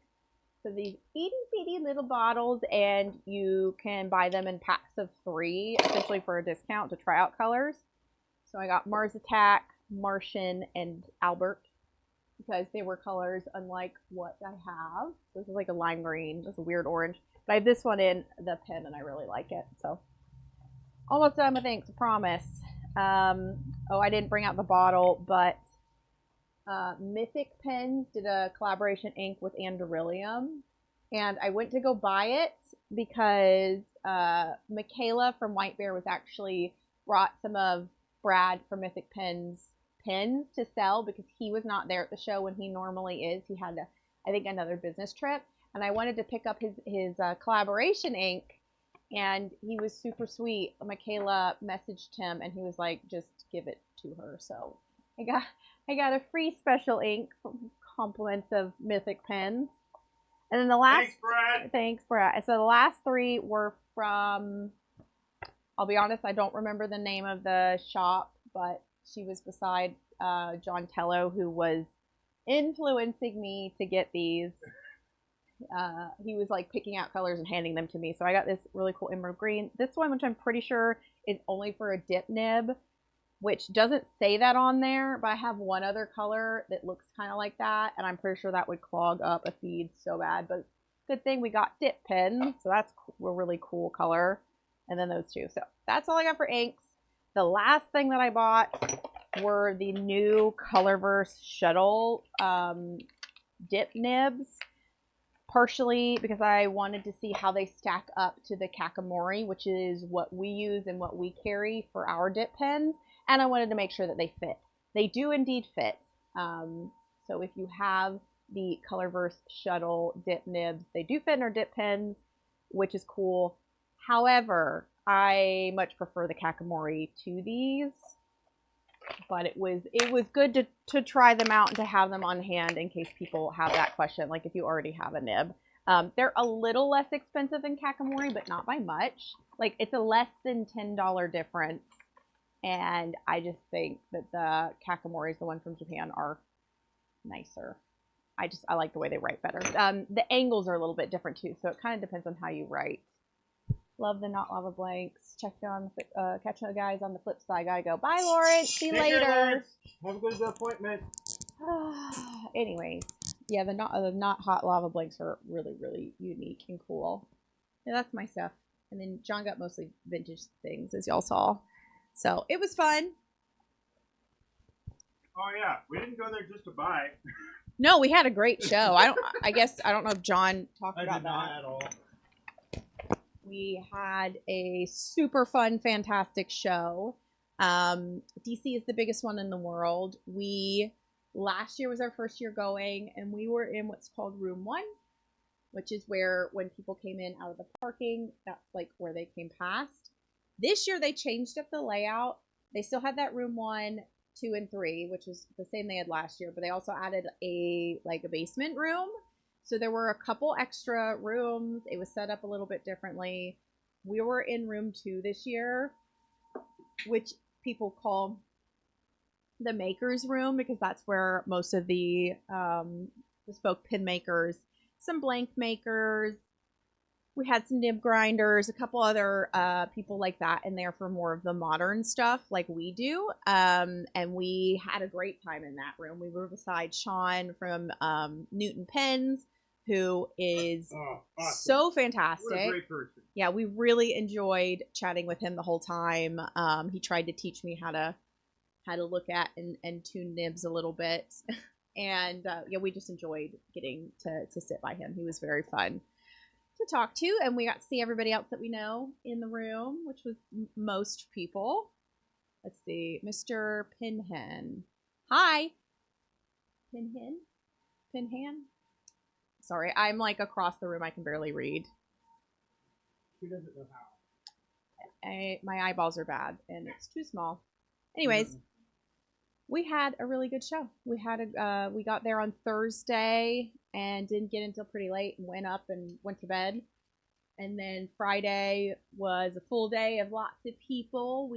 So these itty bitty little bottles, and you can buy them in packs of 3, essentially for a discount to try out colors. So I got Mars Attack, Martian, and Albert because they were colors unlike what I have. This is like a lime green, just a weird orange. But I have this one in the pen, and I really like it. So almost done with inks, I promise. Oh, I didn't bring out the bottle, but Mythic Pens did a collaboration ink with Anderillium, and I went to go buy it because Michaela from White Bear was actually brought some of Brad from Mythic Pens pins to sell because he was not there at the show when he normally is. He had, I think, another business trip, and I wanted to pick up his collaboration ink, and he was super sweet. Michaela messaged him, and he was like, "Just give it to her." So I got a free special ink from compliments of Mythic Pens. And then the last thanks, Brad. So the last three were from, I'll be honest, I don't remember the name of the shop, but she was beside John Tello, who was influencing me to get these. He was like picking out colors and handing them to me. So I got this really cool emerald green. This one, which I'm pretty sure is only for a dip nib, which doesn't say that on there, but I have one other color that looks kind of like that, and I'm pretty sure that would clog up a feed so bad, but good thing we got dip pens, so that's a really cool color, and then those two. So that's all I got for inks. The last thing that I bought were the new Colorverse Shuttle dip nibs, partially because I wanted to see how they stack up to the Kakamori, which is what we use and what we carry for our dip pens. And I wanted to make sure that they fit. They do indeed fit. So if you have the Colorverse Shuttle dip nibs, they do fit in our dip pens, which is cool. However, I much prefer the Kakamori to these. But it was good to try them out and to have them on hand in case people have that question, like if you already have a nib. They're a little less expensive than Kakamori, but not by much. Like, it's a less than $10 difference. And I just think that the Kakamoris, the one from Japan, are nicer. I like the way they write better. The angles are a little bit different too, so it kind of depends on how you write. Love the Not Lava Blanks. Catch you guys on the flip side. Gotta go. Bye, Lawrence. See you later. Have a good appointment. Anyways, yeah, the not hot lava blanks are really, really unique and cool. Yeah, that's my stuff. And then John got mostly vintage things, as y'all saw. So it was fun. Oh yeah, we didn't go there just to buy. No, we had a great show. I don't know if John talked about that. Not at all. We had a super fun, fantastic show. DC is the biggest one in the world. Last year was our first year going, and we were in what's called Room 1, which is where when people came in out of the parking, that's like where they came past. This year they changed up the layout. They still had that Room 1, 2, and 3, which is the same they had last year, but they also added a basement room. So there were a couple extra rooms. It was set up a little bit differently. We were in Room 2 this year, which people call the maker's room because that's where most of the bespoke pin makers, some blank makers, we had some nib grinders, a couple other people like that in there for more of the modern stuff like we do. And we had a great time in that room. We were beside Sean from Newton Pens, who is awesome. So fantastic. What a great person. Yeah, we really enjoyed chatting with him the whole time. He tried to teach me how to look at and tune nibs a little bit. And yeah, we just enjoyed getting to sit by him. He was very fun to talk to, and we got to see everybody else that we know in the room, which was most people. Let's see, Mr. Pinhen. Hi. Pinhan? Sorry, I'm like across the room. I can barely read. She doesn't know how. My eyeballs are bad, and it's too small. Anyways, we had a really good show. We got there on Thursday and didn't get until pretty late and went up and went to bed. And then Friday was a full day of lots of people.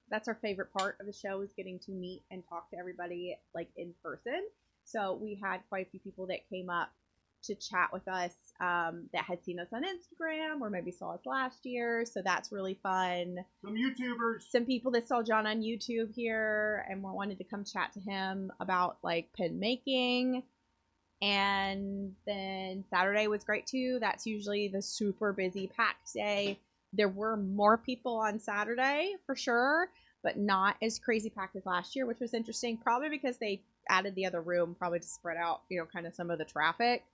That's our favorite part of the show, is getting to meet and talk to everybody like in person. So we had quite a few people that came up to chat with us that had seen us on Instagram or maybe saw us last year. So that's really fun. Some YouTubers. Some people that saw John on YouTube here and wanted to come chat to him about like pin making. And then Saturday was great too. That's usually the super busy packed day. There were more people on Saturday for sure, but not as crazy packed as last year, which was interesting. Probably because they added the other room, probably to spread out, kind of some of the traffic.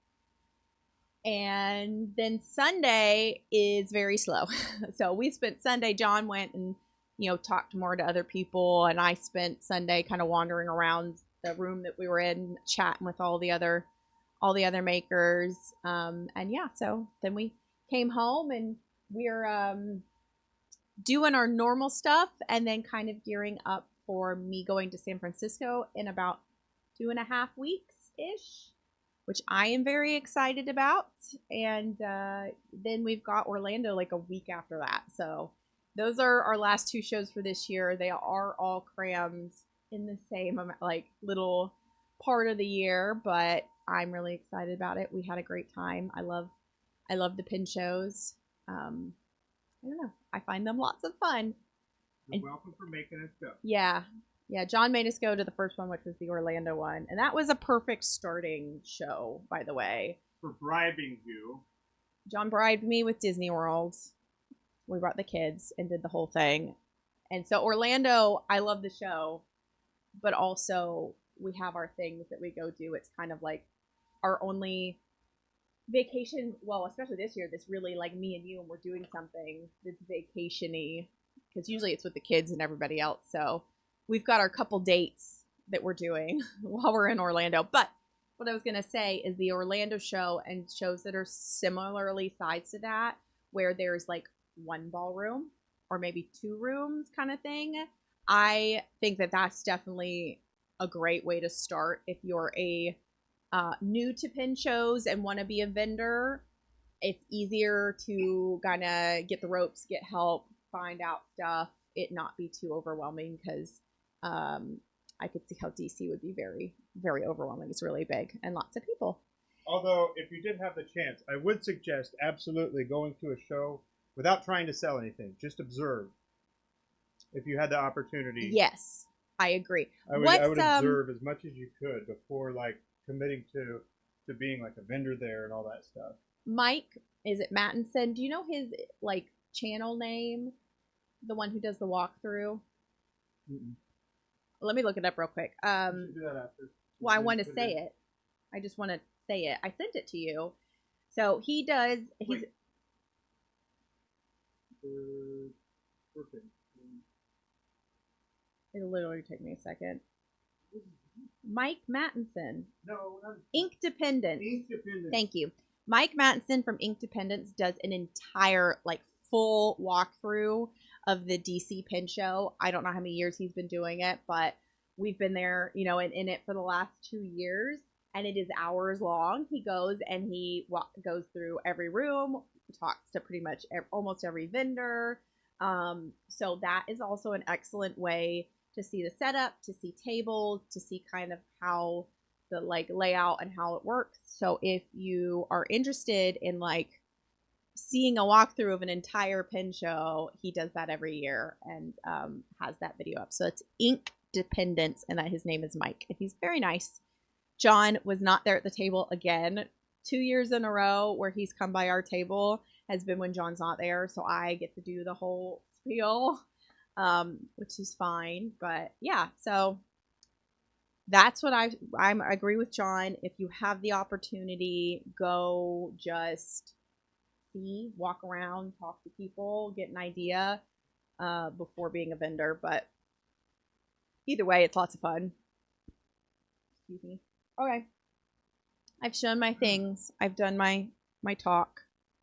And then Sunday is very slow. So we spent Sunday, John went and, talked more to other people. And I spent Sunday kind of wandering around the room that we were in, chatting with all the other makers. And yeah, so then we came home and we're doing our normal stuff and then kind of gearing up for me going to San Francisco in about 2.5 weeks ish, which I am very excited about. And then we've got Orlando like a week after that. So those are our last two shows for this year. They are all crammed in the same like little part of the year, but I'm really excited about it. We had a great time. I love the pin shows. I don't know. I find them lots of fun. You're welcome for making us go. Yeah. Yeah, John made us go to the first one, which was the Orlando one. And that was a perfect starting show, by the way. For bribing you. John bribed me with Disney World. We brought the kids and did the whole thing. And so Orlando, I love the show, but also we have our things that we go do. It's kind of like our only vacation, well, especially this year, this really like me and you, and we're doing something that's vacation-y, because usually it's with the kids and everybody else. So we've got our couple dates that we're doing while we're in Orlando. But what I was going to say is the Orlando show and shows that are similarly sized to that, where there's like one ballroom or maybe two rooms kind of thing. I think that that's definitely a great way to start if you're a new to pin shows and want to be a vendor. It's easier to kind of get the ropes, get help, find out stuff, it not be too overwhelming, because I could see how DC would be very, very overwhelming. It's really big and lots of people. Although, if you did have the chance, I would suggest absolutely going to a show without trying to sell anything. Just observe. If you had the opportunity. Yes, I agree. I would observe as much as you could before like committing to being like a vendor there and all that stuff. Mike, is it Mattinson? Do you know his like channel name? The one who does the walkthrough? Mm-mm. Let me look it up real quick. Do that after. Well, I want to say it. I just want to say it. I sent it to you. So he does. He's. It'll literally take me a second. Mike Mattinson. No, not Ink Dependence. Ink Dependence. Thank you. Mike Mattinson from Ink Dependence does an entire like full walkthrough of the DC pin show. I don't know how many years he's been doing it, but we've been there, in it for the last 2 years, and it is hours long. He goes and he goes through every room, talks to pretty much almost every vendor. So that is also an excellent way to see the setup, to see tables, to see kind of how the like layout and how it works. So if you are interested in like seeing a walkthrough of an entire pin show, he does that every year and has that video up. So it's Ink Dependence, and that his name is Mike, and he's very nice. John was not there at the table again. 2 years in a row where he's come by our table has been when John's not there, so I get to do the whole spiel, which is fine. But yeah, so that's what I agree with John. If you have the opportunity, go just see, walk around, talk to people, get an idea before being a vendor. But either way, it's lots of fun. Excuse me. Okay. I've shown my things. I've done my talk.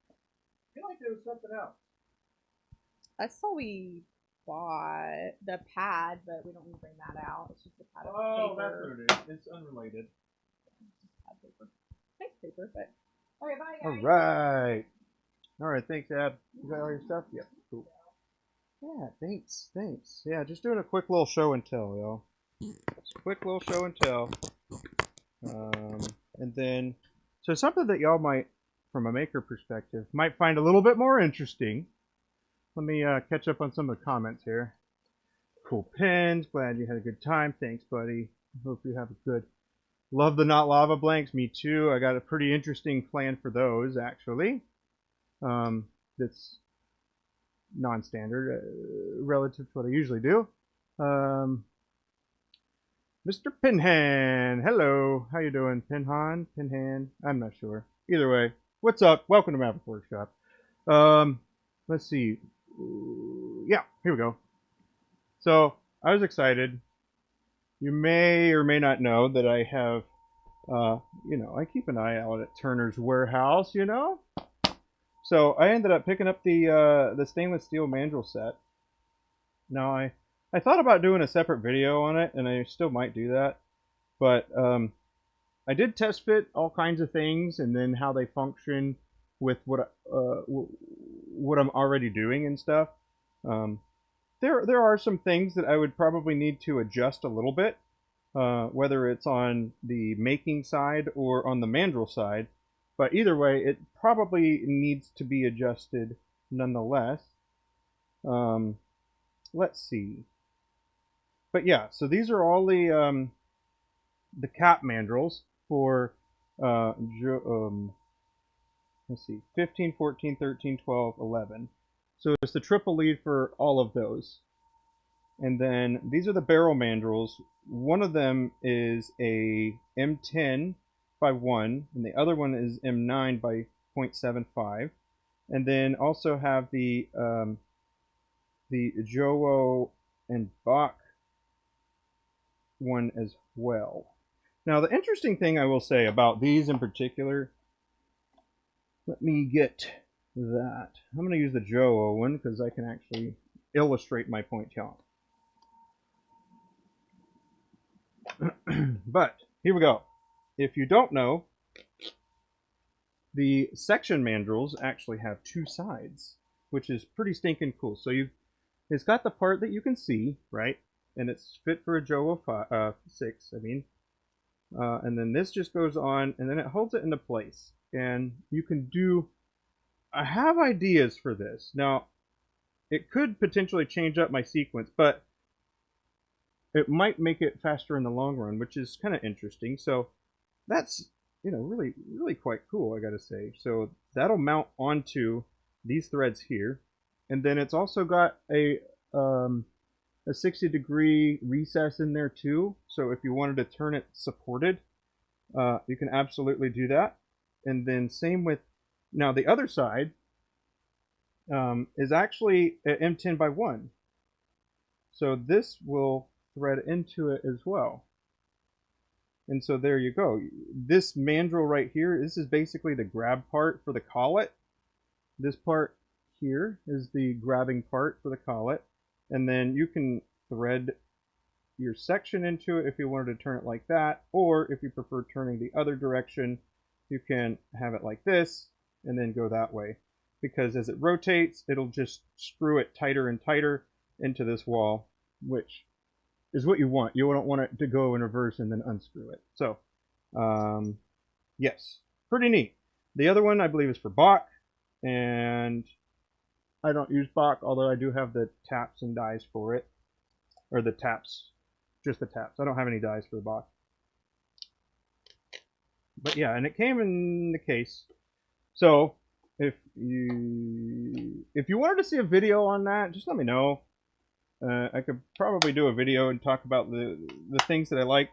I feel like there was something else. I saw we bought the pad, but we don't need to bring that out. It's just a pad of paper. Oh, that's what it is. It's unrelated. Pad paper. Nice paper, but okay, bye guys. All right. All right, thanks, Ab. You got all your stuff? Yep, cool. Yeah, thanks. Yeah, just doing a quick little show and tell, y'all. Quick little show and tell. And then, so something that y'all might, from a maker perspective, might find a little bit more interesting. Let me catch up on some of the comments here. Cool pins. Glad you had a good time. Thanks, buddy. Hope you have a good. Love the not lava blanks. Me too. I got a pretty interesting plan for those, actually. That's non-standard relative to what I usually do. Mr. Pinhan, hello. How you doing, Pinhan? I'm not sure. Either way, What's up? Welcome to Maverick Workshop. Um, let's see. Yeah, here we go. So I was excited. You may or may not know that I have, I keep an eye out at Turner's Warehouse. So I ended up picking up the stainless steel mandrel set. Now I thought about doing a separate video on it, and I still might do that. But I did test fit all kinds of things, and then how they function with what I'm already doing and stuff. Um, there are some things that I would probably need to adjust a little bit, whether it's on the making side or on the mandrel side. But either way, it probably needs to be adjusted nonetheless. Let's see. But yeah, so these are all the cap mandrels for let's see, 15, 14, 13, 12, 11. So it's the triple lead for all of those. And then these are the barrel mandrels. One of them is a M10 by 1, and the other one is M9 by 0.75. And then also have the Jowo and Bach one as well. Now, the interesting thing I will say about these in particular, let me get that. I'm going to use the Jowo one because I can actually illustrate my point here. But here we go. If you don't know, the section mandrels actually have two sides, which is pretty stinking cool. So it's got the part that you can see, right? And it's fit for a Jowo 6, and then this just goes on, and then it holds it into place. And you can do, I have ideas for this. Now, it could potentially change up my sequence, but it might make it faster in the long run, which is kind of interesting. So that's, really, really quite cool, I gotta say. So that'll mount onto these threads here. And then it's also got a 60-degree recess in there too. So if you wanted to turn it supported, you can absolutely do that. And then same with, now the other side is actually an M10 by 1. So this will thread into it as well. And so there you go. This mandrel right here, this is basically the grab part for the collet. This part here is the grabbing part for the collet. And then you can thread your section into it if you wanted to turn it like that, or if you prefer turning the other direction, you can have it like this and then go that way. Because as it rotates, it'll just screw it tighter and tighter into this wall, which is what you want. You don't want it to go in reverse and then unscrew it. So, yes, pretty neat. The other one I believe is for Bach, and I don't use Bach, although I do have the taps and dies for it. Or the taps, just the taps. I don't have any dies for the Bach. But yeah, and it came in the case. So if you wanted to see a video on that, just let me know. I could probably do a video and talk about the things that I like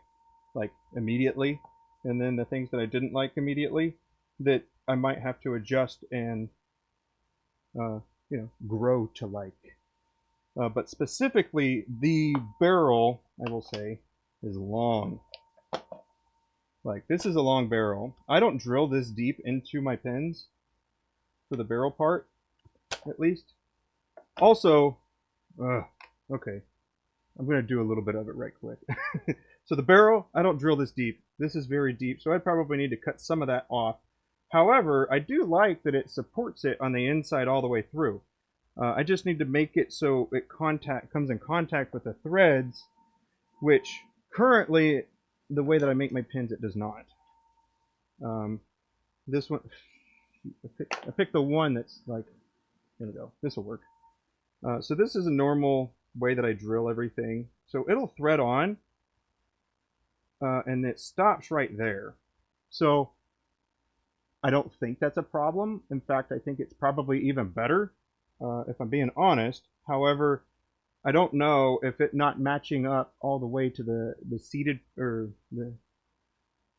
immediately, and then the things that I didn't like immediately that I might have to adjust and grow to like. But specifically, the barrel, I will say, is long. Like, this is a long barrel. I don't drill this deep into my pins for the barrel part, at least. Also, okay, I'm going to do a little bit of it right quick. So the barrel, I don't drill this deep. This is very deep, so I'd probably need to cut some of that off. However, I do like that it supports it on the inside all the way through. I just need to make it so it comes in contact with the threads, which currently, the way that I make my pins, it does not. This one, I picked the one that's like, there we go, this will work. So this is a normal way that I drill everything. So it'll thread on, and it stops right there. So I don't think that's a problem. In fact, I think it's probably even better. If I'm being honest. However, I don't know if it not matching up all the way to the seated or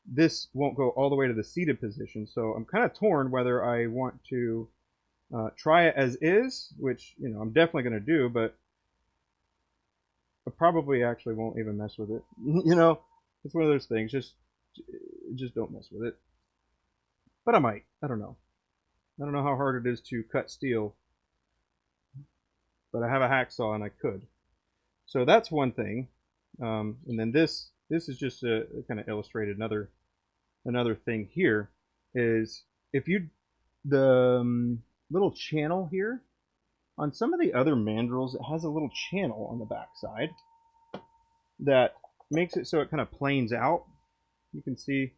this won't go all the way to the seated position. So I'm kind of torn whether I want to try it as is, which, you know, I'm definitely going to do, but I probably actually won't even mess with it. You know, it's one of those things. Just don't mess with it. But I might. I don't know. I don't know how hard it is to cut steel, but I have a hacksaw and I could. So that's one thing. And then this is just a kind of illustrated another thing here is if you the little channel here on some of the other mandrels, it has a little channel on the back side that makes it so it kind of planes out. You can see.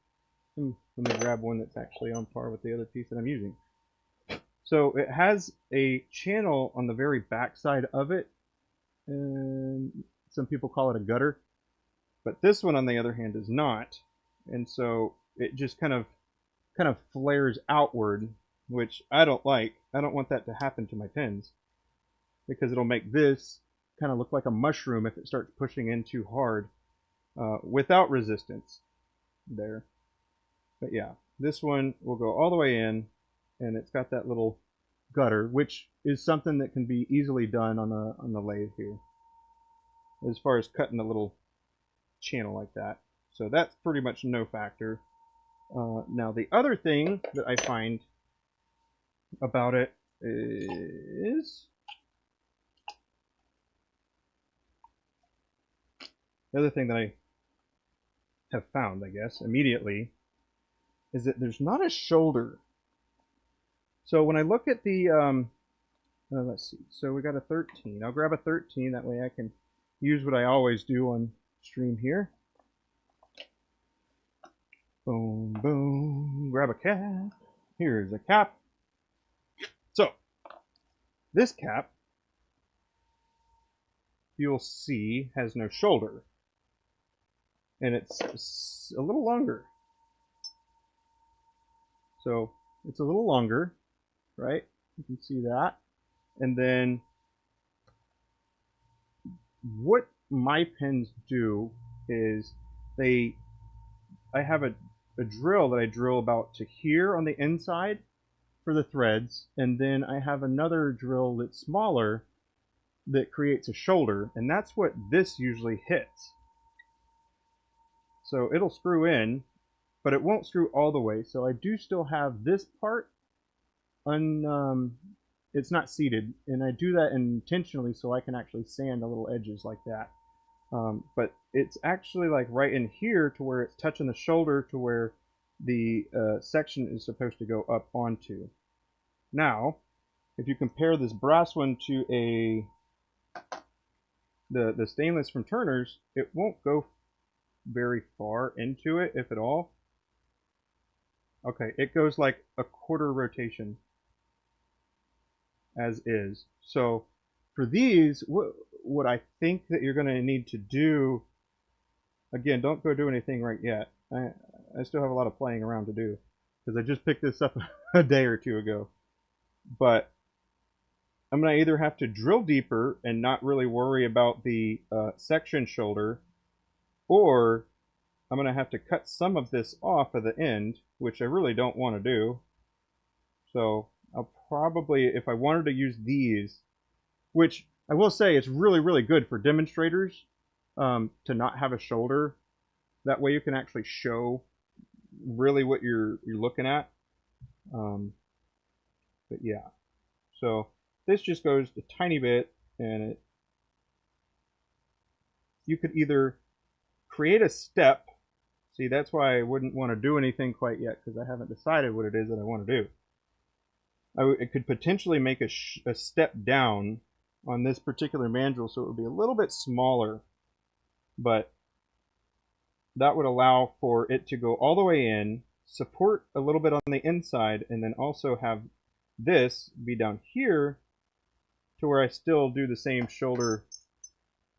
Let me grab one that's actually on par with the other piece that I'm using. So it has a channel on the very back side of it, and some people call it a gutter, but this one on the other hand is not, and so it just kind of flares outward, which I don't like. I don't want that to happen to my pins because it'll make this kind of look like a mushroom if it starts pushing in too hard without resistance there. But yeah, this one will go all the way in, and it's got that little gutter, which is something that can be easily done on the lathe here, as far as cutting a little channel like that. So that's pretty much no factor. Now the other thing that I find about it is the other thing that I have found, I guess, immediately, is that there's not a shoulder. So when I look at the, let's see, so we got a 13. I'll grab a 13, that way I can use what I always do on stream here. Boom, boom, grab a cap. Here's a cap. So, this cap, you'll see, has no shoulder. And it's a little longer. So it's a little longer, right? You can see that. And then what my pins do is I have a drill that I drill about to here on the inside for the threads, and then I have another drill that's smaller that creates a shoulder, and that's what this usually hits. So it'll screw in, but it won't screw all the way. So I do still have this part it's not seated, and I do that intentionally so I can actually sand the little edges like that. But it's actually like right in here to where it's touching the shoulder to where the section is supposed to go up onto. Now, if you compare this brass one to the stainless from Turner's, it won't go very far into it, if at all. Okay, it goes like a quarter rotation as is. So for these, what I think that you're going to need to do, again, don't go do anything right yet. I still have a lot of playing around to do because I just picked this up a day or two ago. But I'm going to either have to drill deeper and not really worry about the section shoulder, or I'm going to have to cut some of this off at the end, which I really don't want to do. So I'll probably, if I wanted to use these, which I will say it's really, really good for demonstrators to not have a shoulder. That way you can actually show really what you're looking at. But yeah, so this just goes a tiny bit, and you could either create a step. See, that's why I wouldn't want to do anything quite yet, because I haven't decided what it is that I want to do. It could potentially make a step down on this particular mandrel, so it would be a little bit smaller, but that would allow for it to go all the way in, support a little bit on the inside, and then also have this be down here to where I still do the same shoulder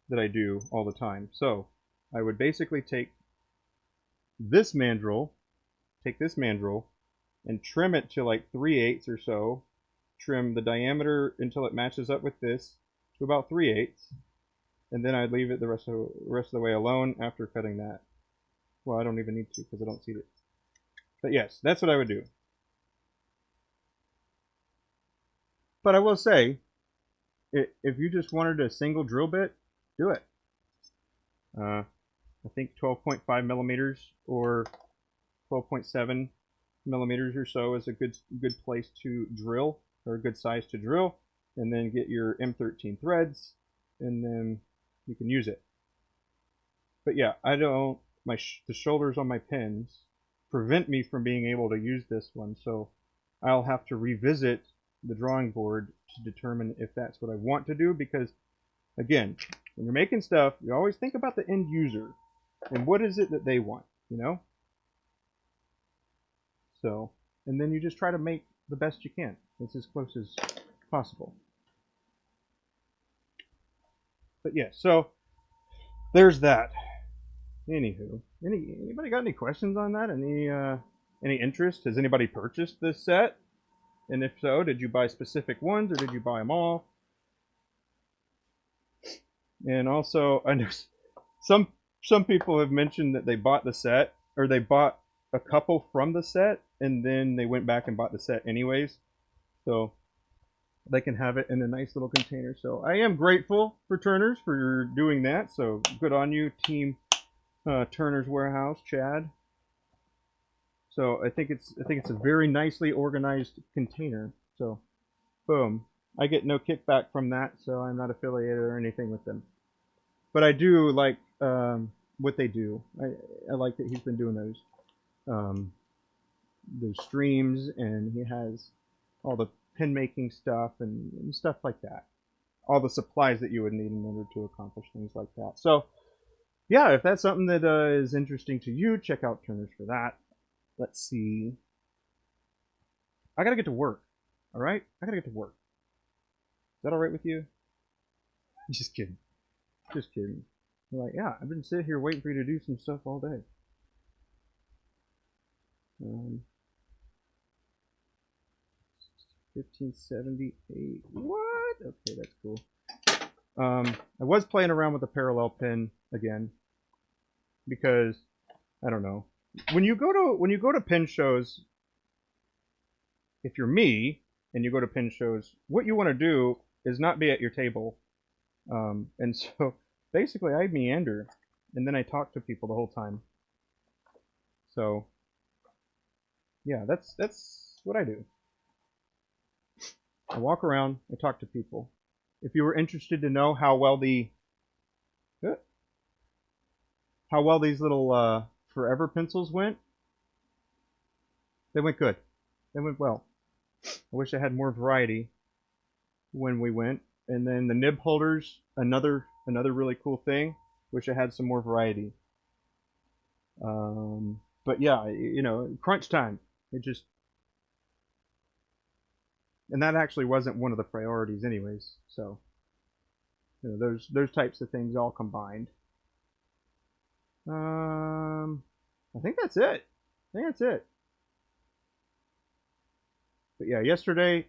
that I do all the time. So I would basically take this mandrel, and trim it to like 3/8 or so. Trim the diameter until it matches up with this to about 3/8, and then I'd leave it the rest of the way alone after cutting that. Well, I don't even need to because I don't see it. But yes, that's what I would do. But I will say, if you just wanted a single drill bit, do it. I think 12.5 millimeters or 12.7 millimeters or so is a good place to drill, or a good size to drill, and then get your M13 threads, and then you can use it. But yeah, I don't, the shoulders on my pins prevent me from being able to use this one, so I'll have to revisit the drawing board to determine if that's what I want to do, because again, when you're making stuff, you always think about the end user and what is it that they want, you know? So, and then you just try to make the best you can. It's as close as possible. But yeah, so there's that. Anywho, anybody got any questions on that? Any interest? Has anybody purchased this set? And if so, did you buy specific ones or did you buy them all? And also, I know some people have mentioned that they bought the set, or they bought a couple from the set, and then they went back and bought the set anyways. So they can have it in a nice little container. So I am grateful for Turner's for doing that. So good on you, Team Turner's Warehouse, Chad. So I think it's a very nicely organized container. So boom, I get no kickback from that, so I'm not affiliated or anything with them. But I do like what they do. I like that he's been doing those streams, and he has all the pin making stuff and stuff like that. All the supplies that you would need in order to accomplish things like that. So yeah, if that's something that is interesting to you, check out Turner's for that. Let's see. I gotta get to work. All right, I gotta get to work. Is that all right with you? Just kidding. Just kidding. You're like, yeah, I've been sitting here waiting for you to do some stuff all day. 1578. What? Okay, that's cool. I was playing around with the parallel pin again because I don't know. When you go to pin shows, if you're me and you go to pin shows, what you want to do is not be at your table. And so basically I meander and then I talk to people the whole time. So yeah, that's what I do. I walk around, I talk to people. If you were interested to know how well these little forever pencils went, they went good. They went well. I wish I had more variety when we went. And then the nib holders, another really cool thing. Wish I had some more variety. But yeah, you know, crunch time. It just, and that actually wasn't one of the priorities, anyways. So, you know, those types of things all combined. I think that's it. But yeah, yesterday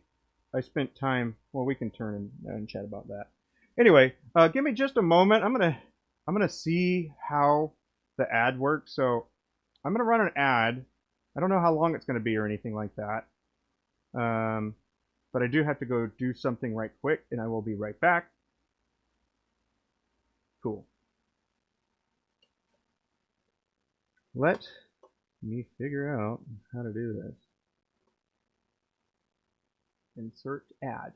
I spent time. Well, we can turn and chat about that. Anyway, give me just a moment. I'm gonna see how the ad works. So I'm gonna run an ad. I don't know how long it's gonna be or anything like that. But I do have to go do something right quick, and I will be right back. Cool. Let me figure out how to do this. Insert ad.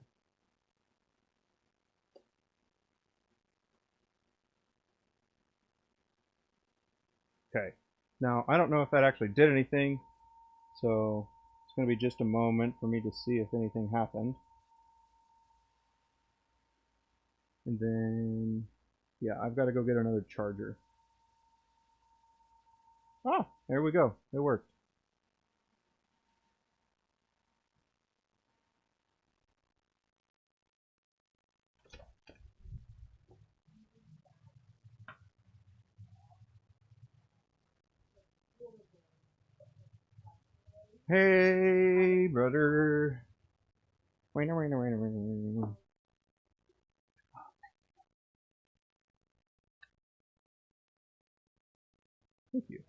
Okay. Now, I don't know if that actually did anything, so it's going to be just a moment for me to see if anything happened. And then, yeah, I've got to go get another charger. Ah, there we go. It worked. Hey, brother. Thank you.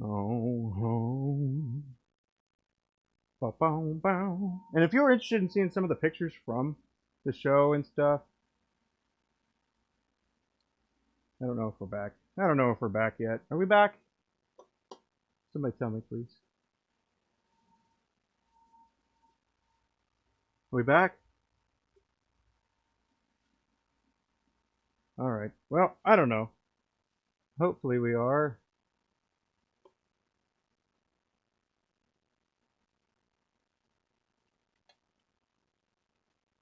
Oh, home. Ba-bow, bow. And if you're interested in seeing some of the pictures from the show and stuff, I don't know if we're back. I don't know if we're back yet. Are we back? Somebody tell me, please. Are we back? All right. Well, I don't know. Hopefully we are.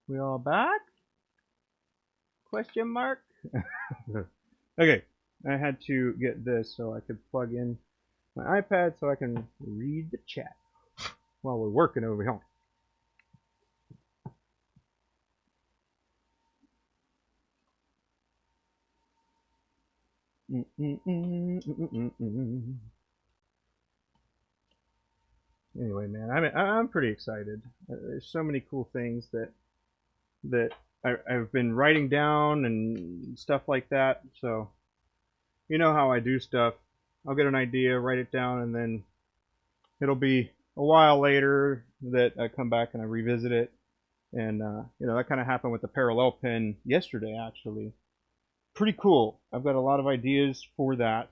We all back? Question mark? Okay. I had to get this so I could plug in my iPad so I can read the chat while we're working over here. Anyway, man, I'm pretty excited. There's so many cool things that I've been writing down and stuff like that. So you know how I do stuff. I'll get an idea, write it down, and then it'll be a while later that I come back and I revisit it. And that kind of happened with the parallel pen yesterday, actually. Pretty cool. I've got a lot of ideas for that,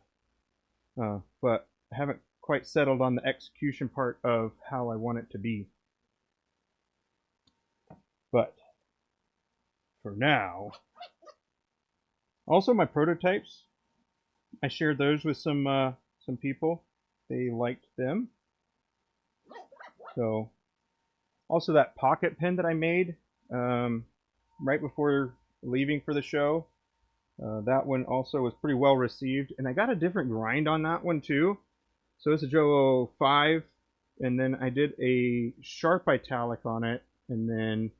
but I haven't quite settled on the execution part of how I want it to be. But for now, also my prototypes, I shared those with some people. They liked them. So also that pocket pen that I made right before leaving for the show. That one also was pretty well received, and I got a different grind on that one too. So it's a Joe 5, and then I did a sharp italic on it, and then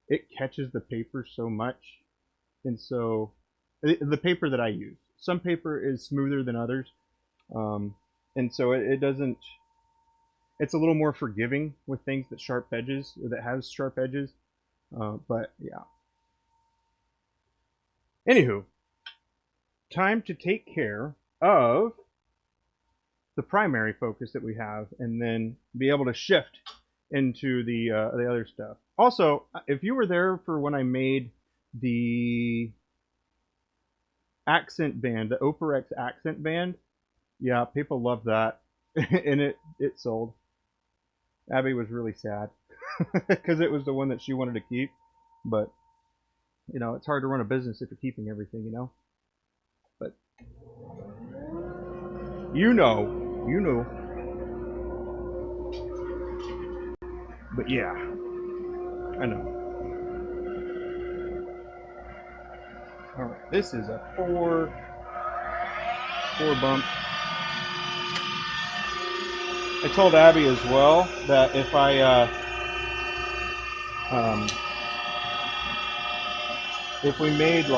it catches the paper so much. And so the paper that I use, some paper is smoother than others, and so it doesn't. It's a little more forgiving with things that has sharp edges. But yeah. Anywho, time to take care of the primary focus that we have, and then be able to shift into the other stuff. Also, if you were there for when I made the accent band, the Operex accent band, yeah, people loved that, and it sold. Abby was really sad because it was the one that she wanted to keep, but it's hard to run a business if you're keeping everything, But you know. But yeah, I know. All right, this is a four bump. I told Abby as well that if if we made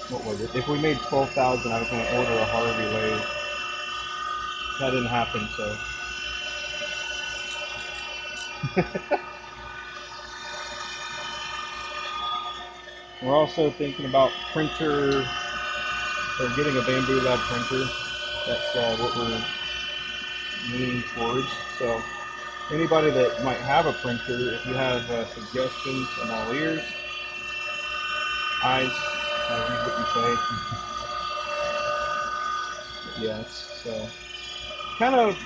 what was it? If we made 12,000, I was going to order a Harvey lathe. That didn't happen, so. We're also thinking about printer, or getting a Bamboo Lab printer. That's what we're leaning towards. So anybody that might have a printer, if you have suggestions, I'm all ears. Eyes, I read what you say. Yes, so kind of,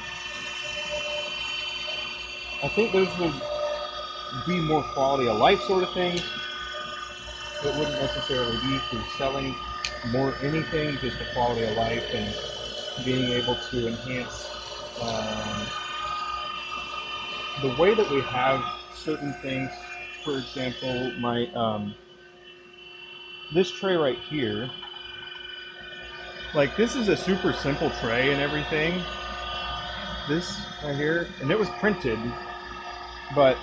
I think those would be more quality of life sort of things. It wouldn't necessarily be for selling more anything, just the quality of life and being able to enhance the way that we have certain things. For example, my this tray right here, this is a super simple tray and everything. This right here, and it was printed, but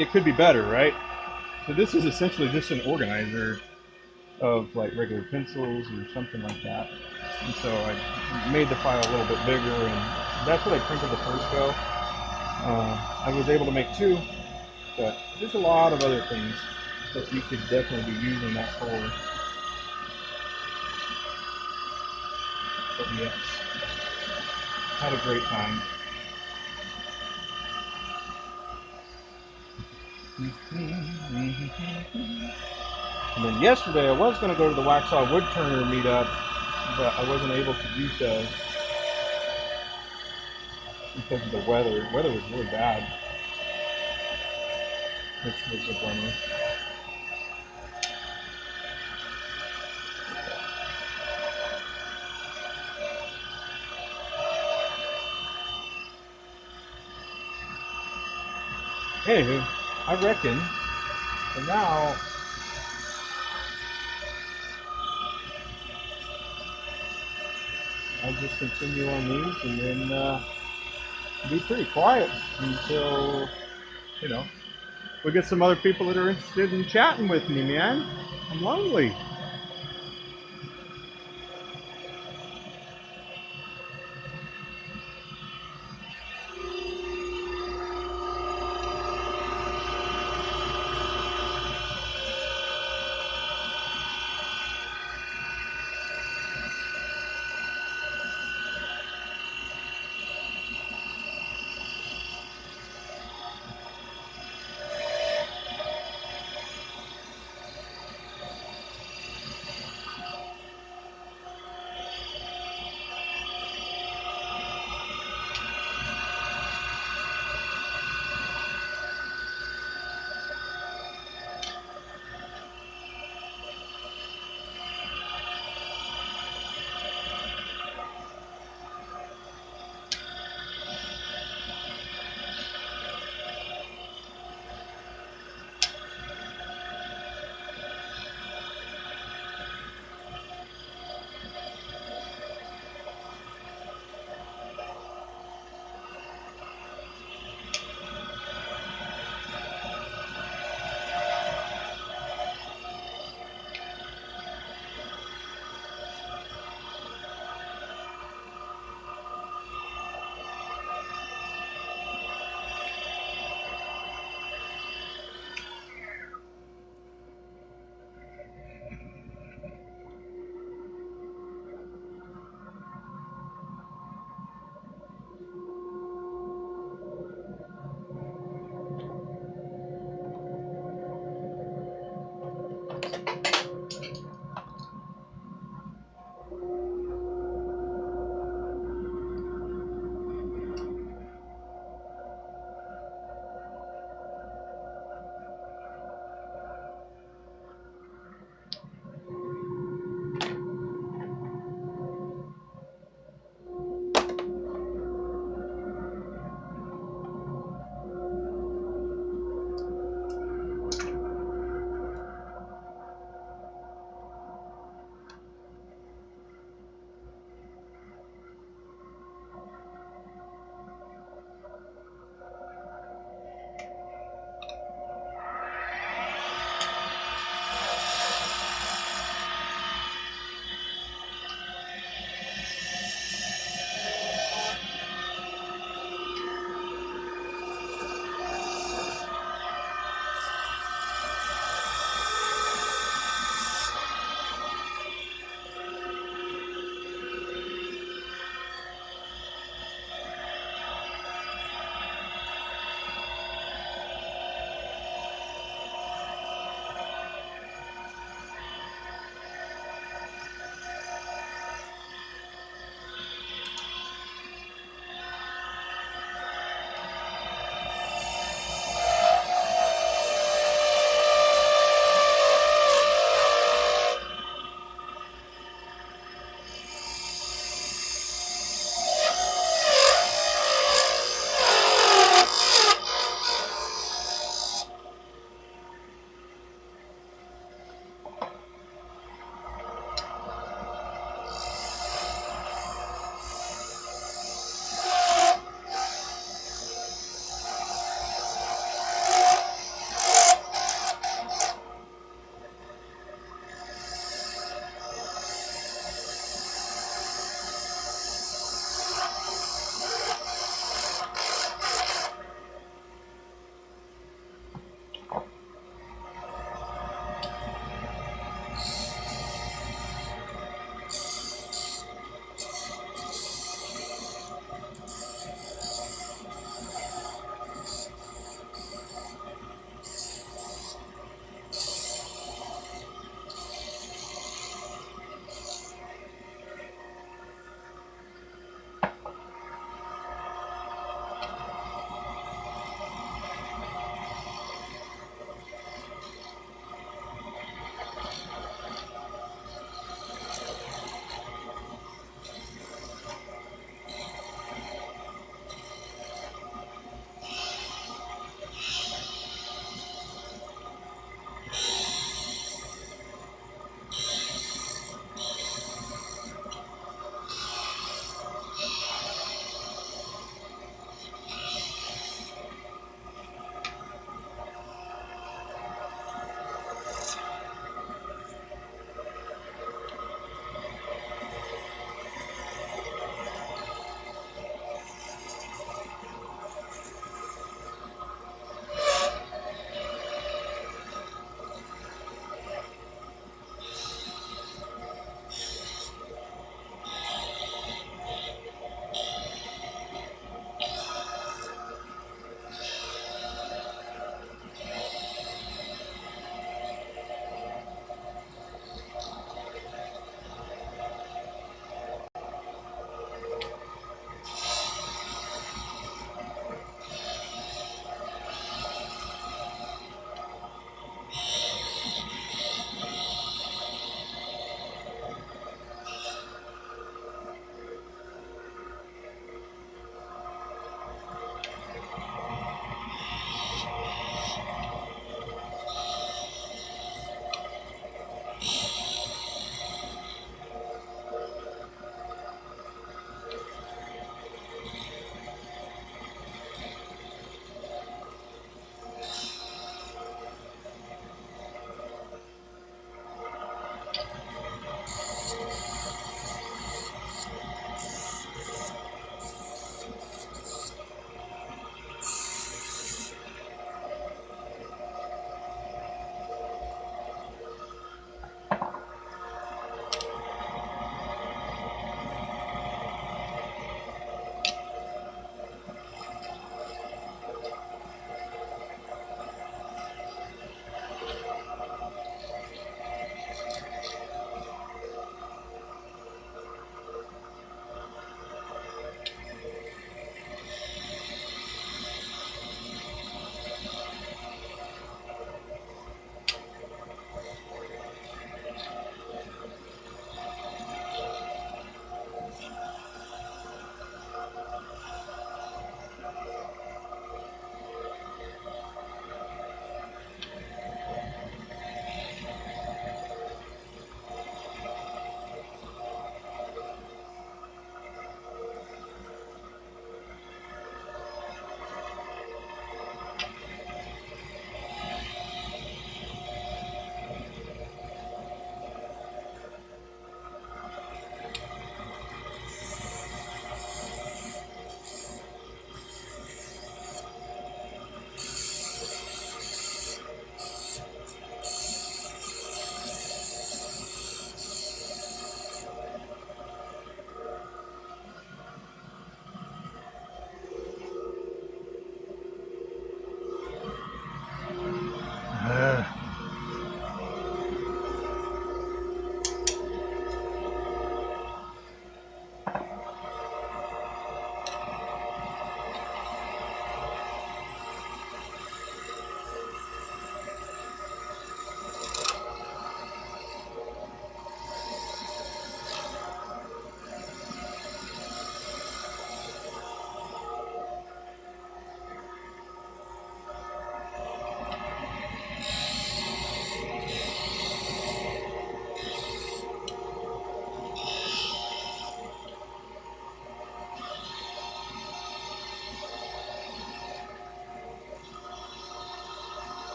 it could be better, right? So this is essentially just an organizer of regular pencils or something like that. And so I made the file a little bit bigger, and that's what I printed the first go. I was able to make 2, but there's a lot of other things that you could definitely be using that for. But yes, had a great time. And then yesterday I was going to go to the Waxhaw Woodturner meetup, but I wasn't able to do so because of the weather. The weather was really bad, which was a bummer. Anywho, I reckon for now I'll just continue on these and then be pretty quiet until, you know, we get some other people that are interested in chatting with me, man. I'm lonely.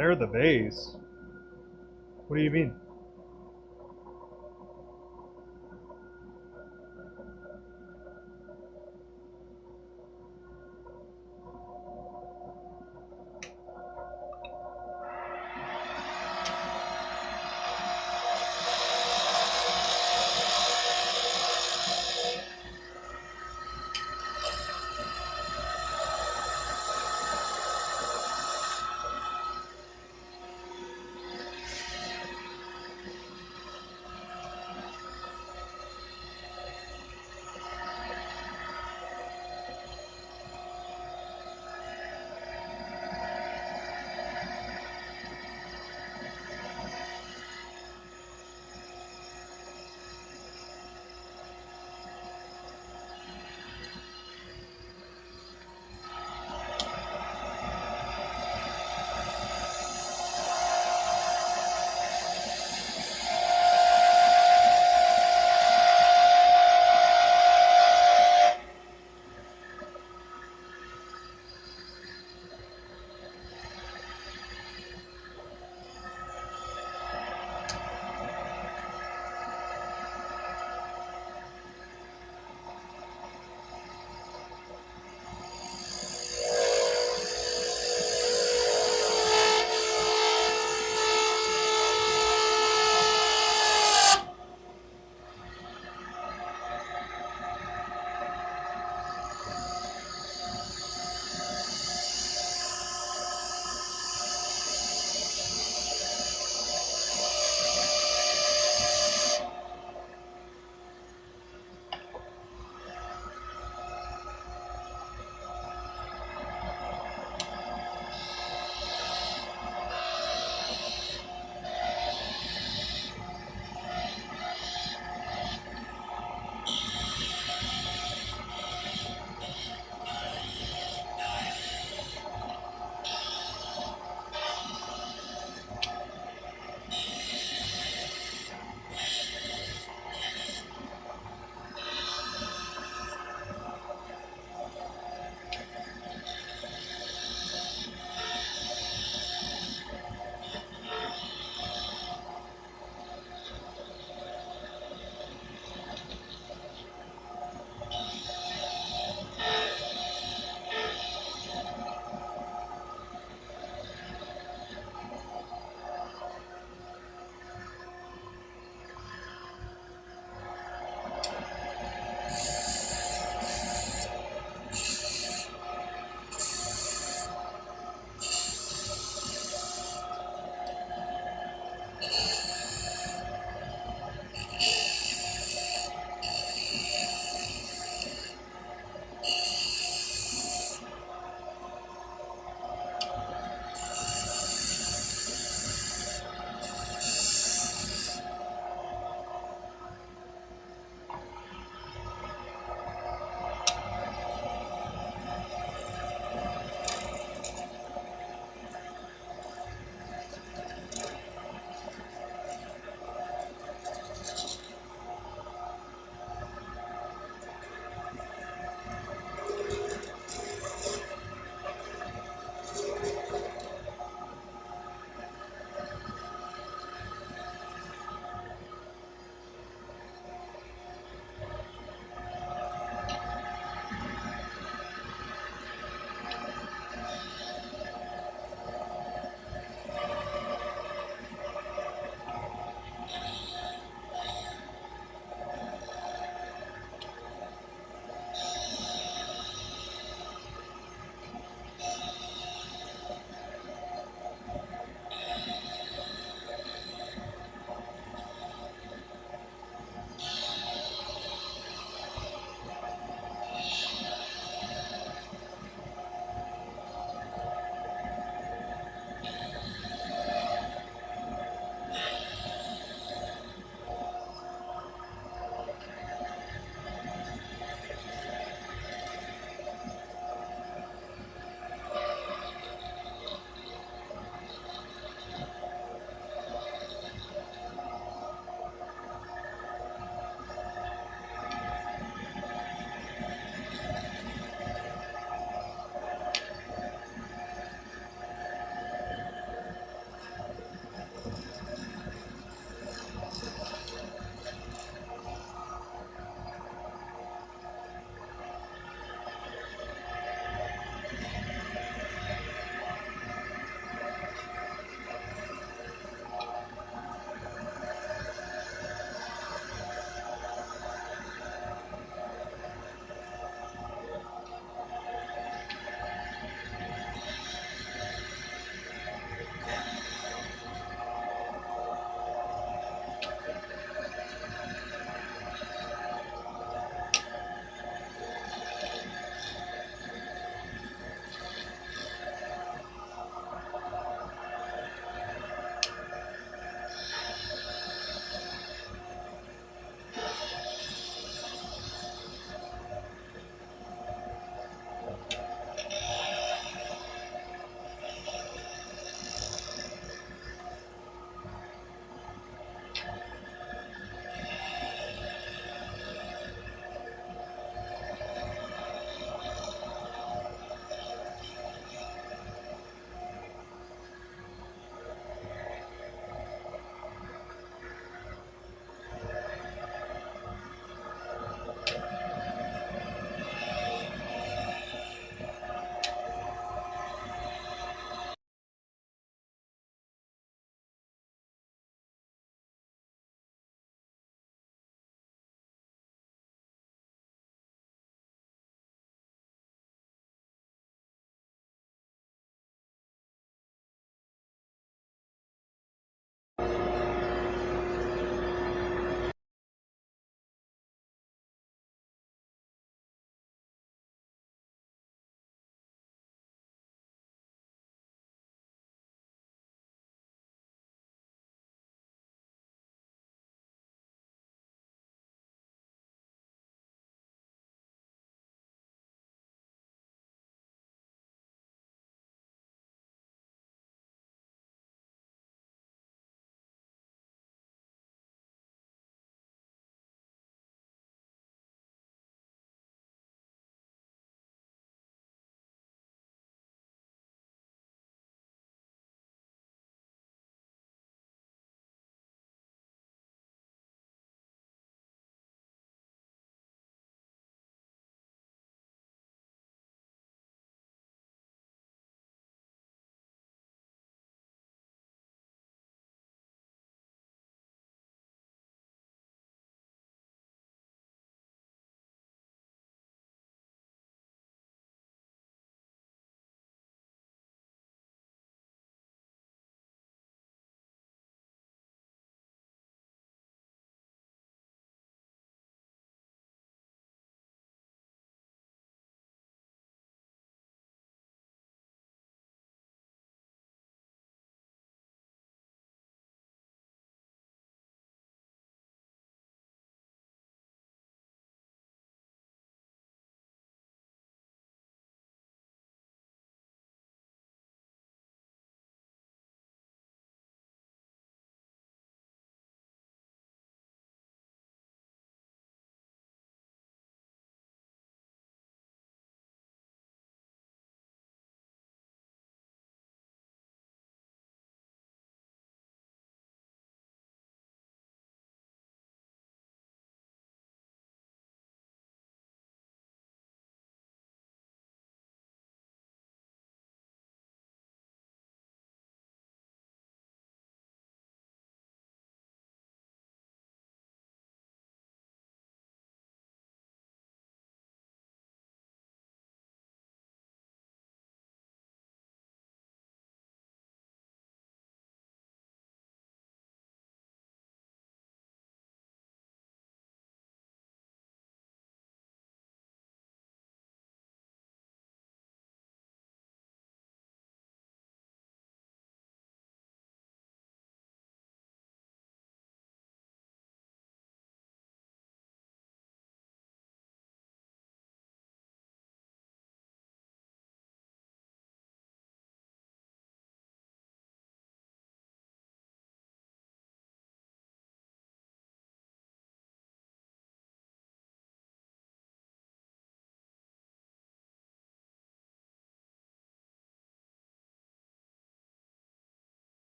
Flare the base? What do you mean?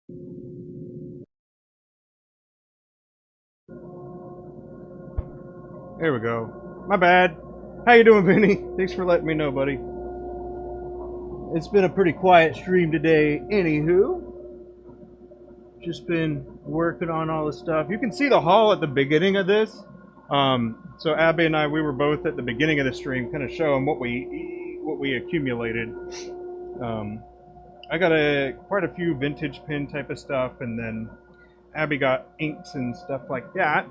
There we go. My bad. How you doing, Vinny? Thanks for letting me know, buddy. It's been a pretty quiet stream today, anywho. Just been working on all the stuff. You can see the haul at the beginning of this. So Abby and I, we were both at the beginning of the stream, kind of showing what we accumulated. I got quite a few vintage pin type of stuff, and then Abby got inks and stuff like that.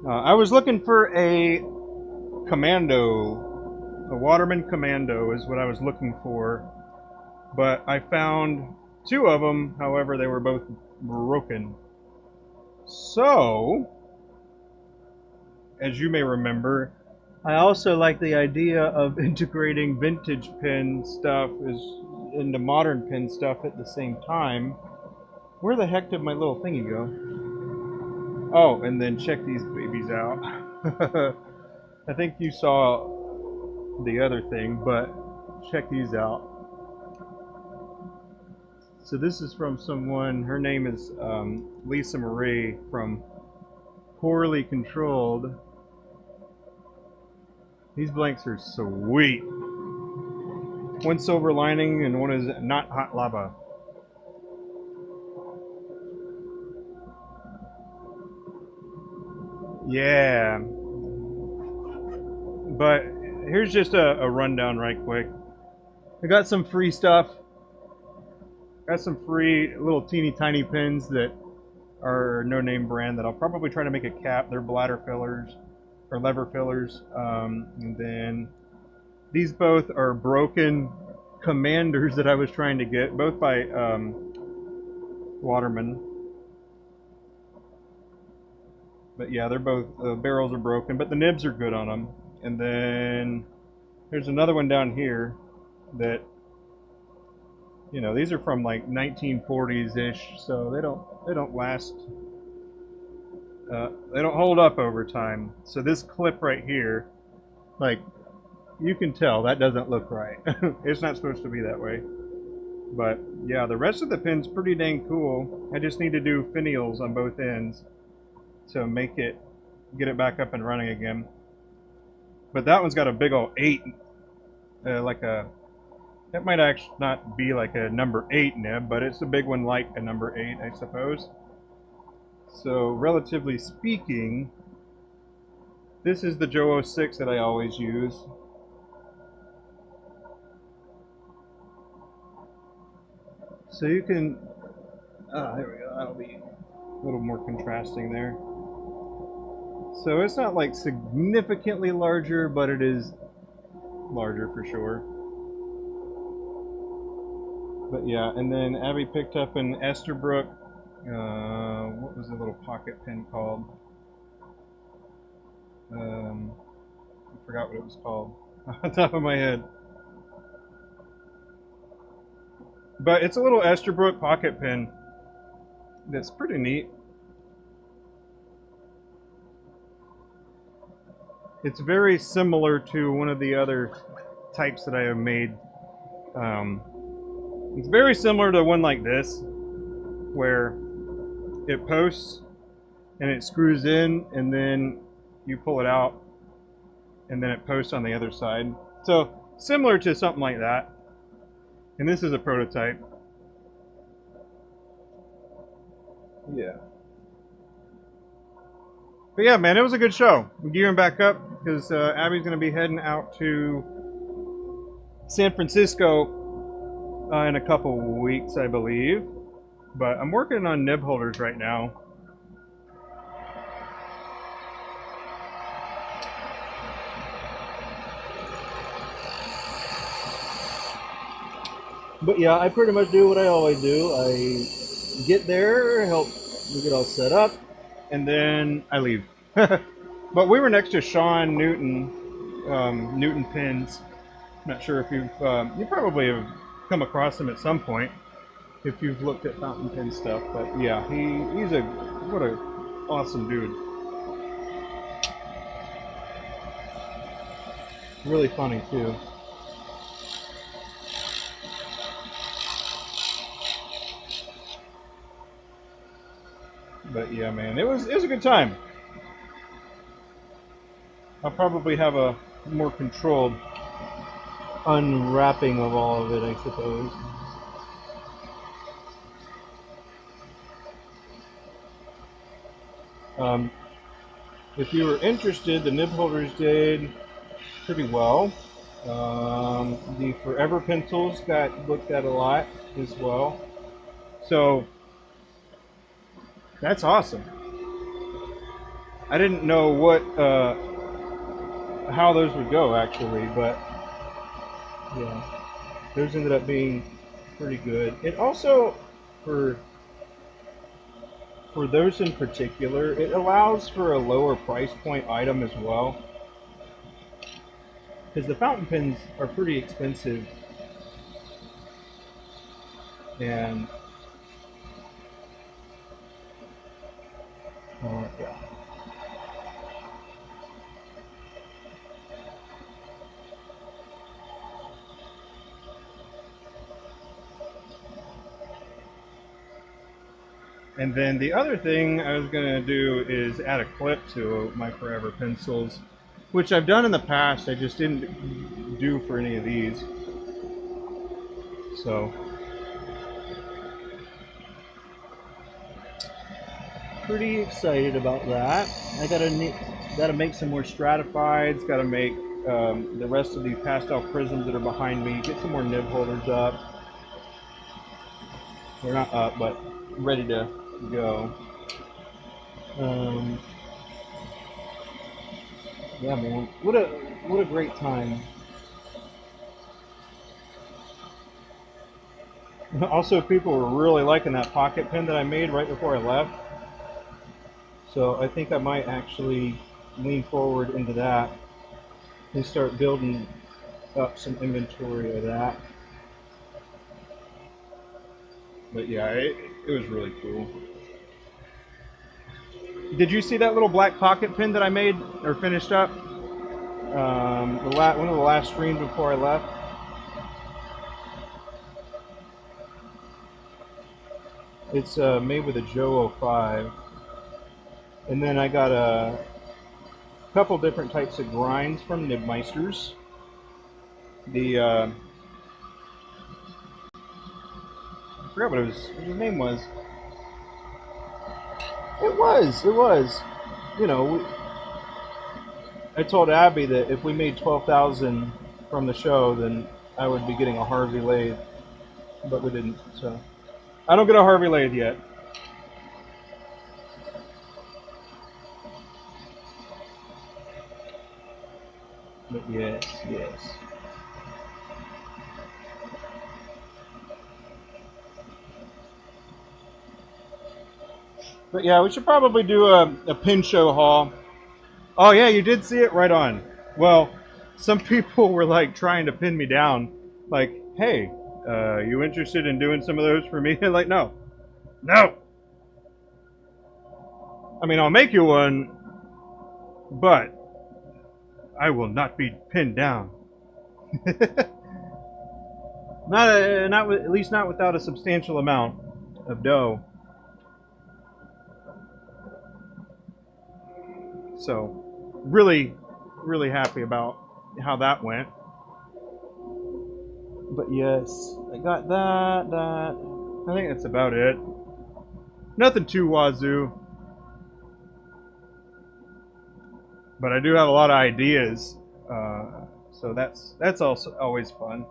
I was looking for a commando, a Waterman commando is what I was looking for, but I found two of them. However, they were both broken. So, as you may remember, I also like the idea of integrating vintage pin stuff into modern pin stuff at the same time. Where the heck did my little thingy go? Oh, and then check these babies out. I think you saw the other thing, but check these out. So this is from someone, her name is Lisa Marie from Poorly Controlled. These blanks are sweet. One silver lining and one is not hot lava. Yeah. But here's just a rundown right quick. I got some free stuff. Got some free little teeny tiny pins that are no name brand that I'll probably try to make a cap. They're bladder fillers or lever fillers. And then these both are broken commanders that I was trying to get, both by Waterman. But yeah, they're both, the barrels are broken, but the nibs are good on them. And then there's another one down here that, you know, these are from like 1940s-ish, so they don't last, they don't hold up over time. So this clip right here, like, you can tell that doesn't look right. It's not supposed to be that way. But yeah, the rest of the pin's pretty dang cool. I just need to do finials on both ends to make it, get it back up and running again. But that one's got a big old 8, like a, that might actually not be like a number 8 nib, but it's a big one like a number 8, I suppose. So relatively speaking, this is the Joe 06 that I always use. So you can, there we go, that'll be a little more contrasting there. So it's not like significantly larger, but it is larger for sure. But yeah, and then Abby picked up an Esterbrook, what was the little pocket pin called? I forgot what it was called off the top of my head. But it's a little Esterbrook pocket pin that's pretty neat. It's very similar to one of the other types that I have made. It's very similar to one like this, where it posts and it screws in, and then you pull it out, and then it posts on the other side. So similar to something like that. And this is a prototype. Yeah. But yeah, man, it was a good show. I'm gearing back up because Abby's going to be heading out to San Francisco in a couple weeks, I believe. But I'm working on nib holders right now. But yeah, I pretty much do what I always do. I get there, help me get all set up, and then I leave. But we were next to Sean Newton, Newton Pins. I'm not sure if you've, you probably have come across him at some point if you've looked at fountain pen stuff. But yeah, he's a, what a awesome dude. Really funny too. But yeah, man, it was a good time. I'll probably have a more controlled unwrapping of all of it, I suppose. Um, if you were interested, the nib holders did pretty well. The Forever pencils got looked at a lot as well. So that's awesome. I didn't know what how those would go actually, but yeah, those ended up being pretty good. It also for those in particular, it allows for a lower price point item as well. Because the fountain pens are pretty expensive, and yeah. And then the other thing I was gonna do is add a clip to my Forever pencils, which I've done in the past. I just didn't do for any of these. So pretty excited about that. I gotta make some more stratifieds. Gotta make the rest of these pastel prisms that are behind me. Get some more nib holders up. They're not up, but ready to go. Yeah, man, what a great time. Also, people were really liking that pocket pen that I made right before I left. So I think I might actually lean forward into that and start building up some inventory of that. But yeah, it was really cool. Did you see that little black pocket pen that I made or finished up? One of the last streams before I left. It's made with a Joe 05. And then I got a couple different types of grinds from Nibmeisters. The I forgot what his name was. It was. You know, I told Abby that if we made 12,000 from the show, then I would be getting a Harvey lathe, but we didn't. So I don't get a Harvey lathe yet. But yes, yes. But yeah, we should probably do a pin show haul. Oh yeah, you did see it right on. Well, some people were like trying to pin me down, like, "Hey, you interested in doing some of those for me?" And like, no, no. I mean, I'll make you one, but I will not be pinned down. At least not without a substantial amount of dough. So, really, really happy about how that went. But yes, I got that. I think that's about it. Nothing too wazoo. But I do have a lot of ideas, so that's also always fun.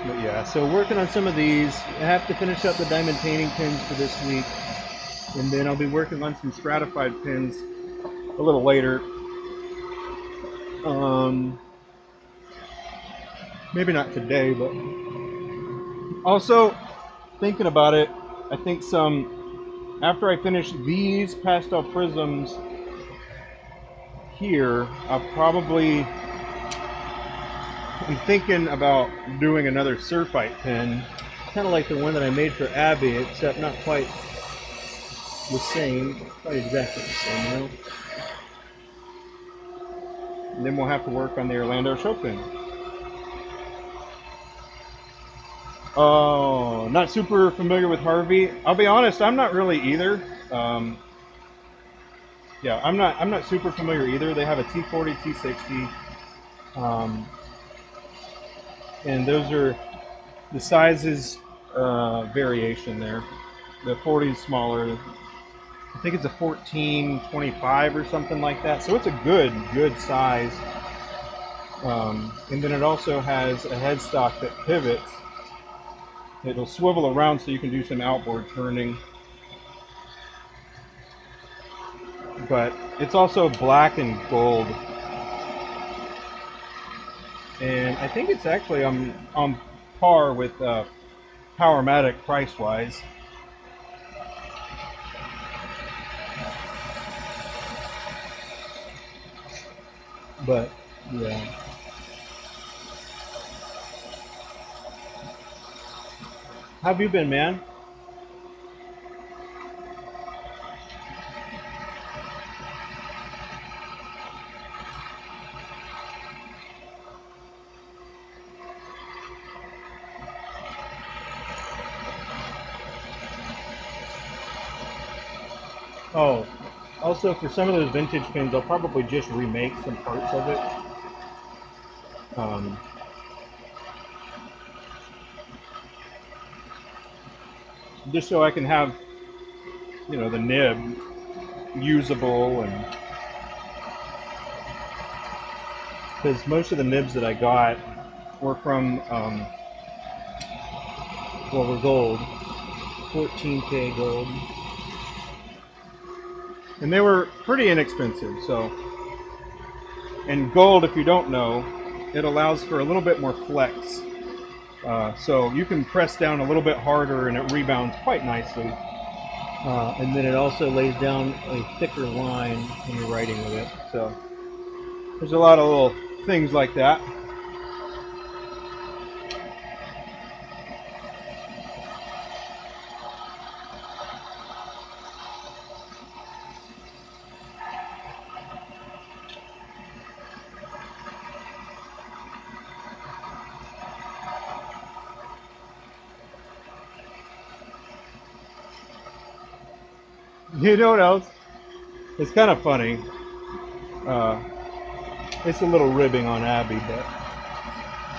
But yeah, so working on some of these. I have to finish up the diamond painting pins for this week, and then I'll be working on some stratified pins a little later. Maybe not today, but also thinking about it, I think after I finish these pastel prisms here, I'm thinking about doing another surfite pen, kind of like the one that I made for Abby, except not quite the same, quite exactly the same, you know? And then we'll have to work on the Orlando show pen. Oh, not super familiar with Harvey. I'll be honest, I'm not really either. Um, yeah, I'm not super familiar either. They have a T40, T60, um, and those are the sizes variation there. The 40 is smaller. I think it's a 1425 or something like that. So it's a good size. And then it also has a headstock that pivots. It'll swivel around so you can do some outboard turning. But it's also black and gold. And I think it's actually on par with Powermatic price-wise. But, yeah. How have you been, man? Oh, also for some of those vintage pins, I'll probably just remake some parts of it. Um, just so I can have, the nib usable, and because most of the nibs that I got were from, were gold, 14K gold, and they were pretty inexpensive. So, and gold, if you don't know, it allows for a little bit more flex. So you can press down a little bit harder and it rebounds quite nicely. And then it also lays down a thicker line when you're writing with it. So there's a lot of little things like that. You know what else? It's kind of funny. Uh, it's a little ribbing on Abby, but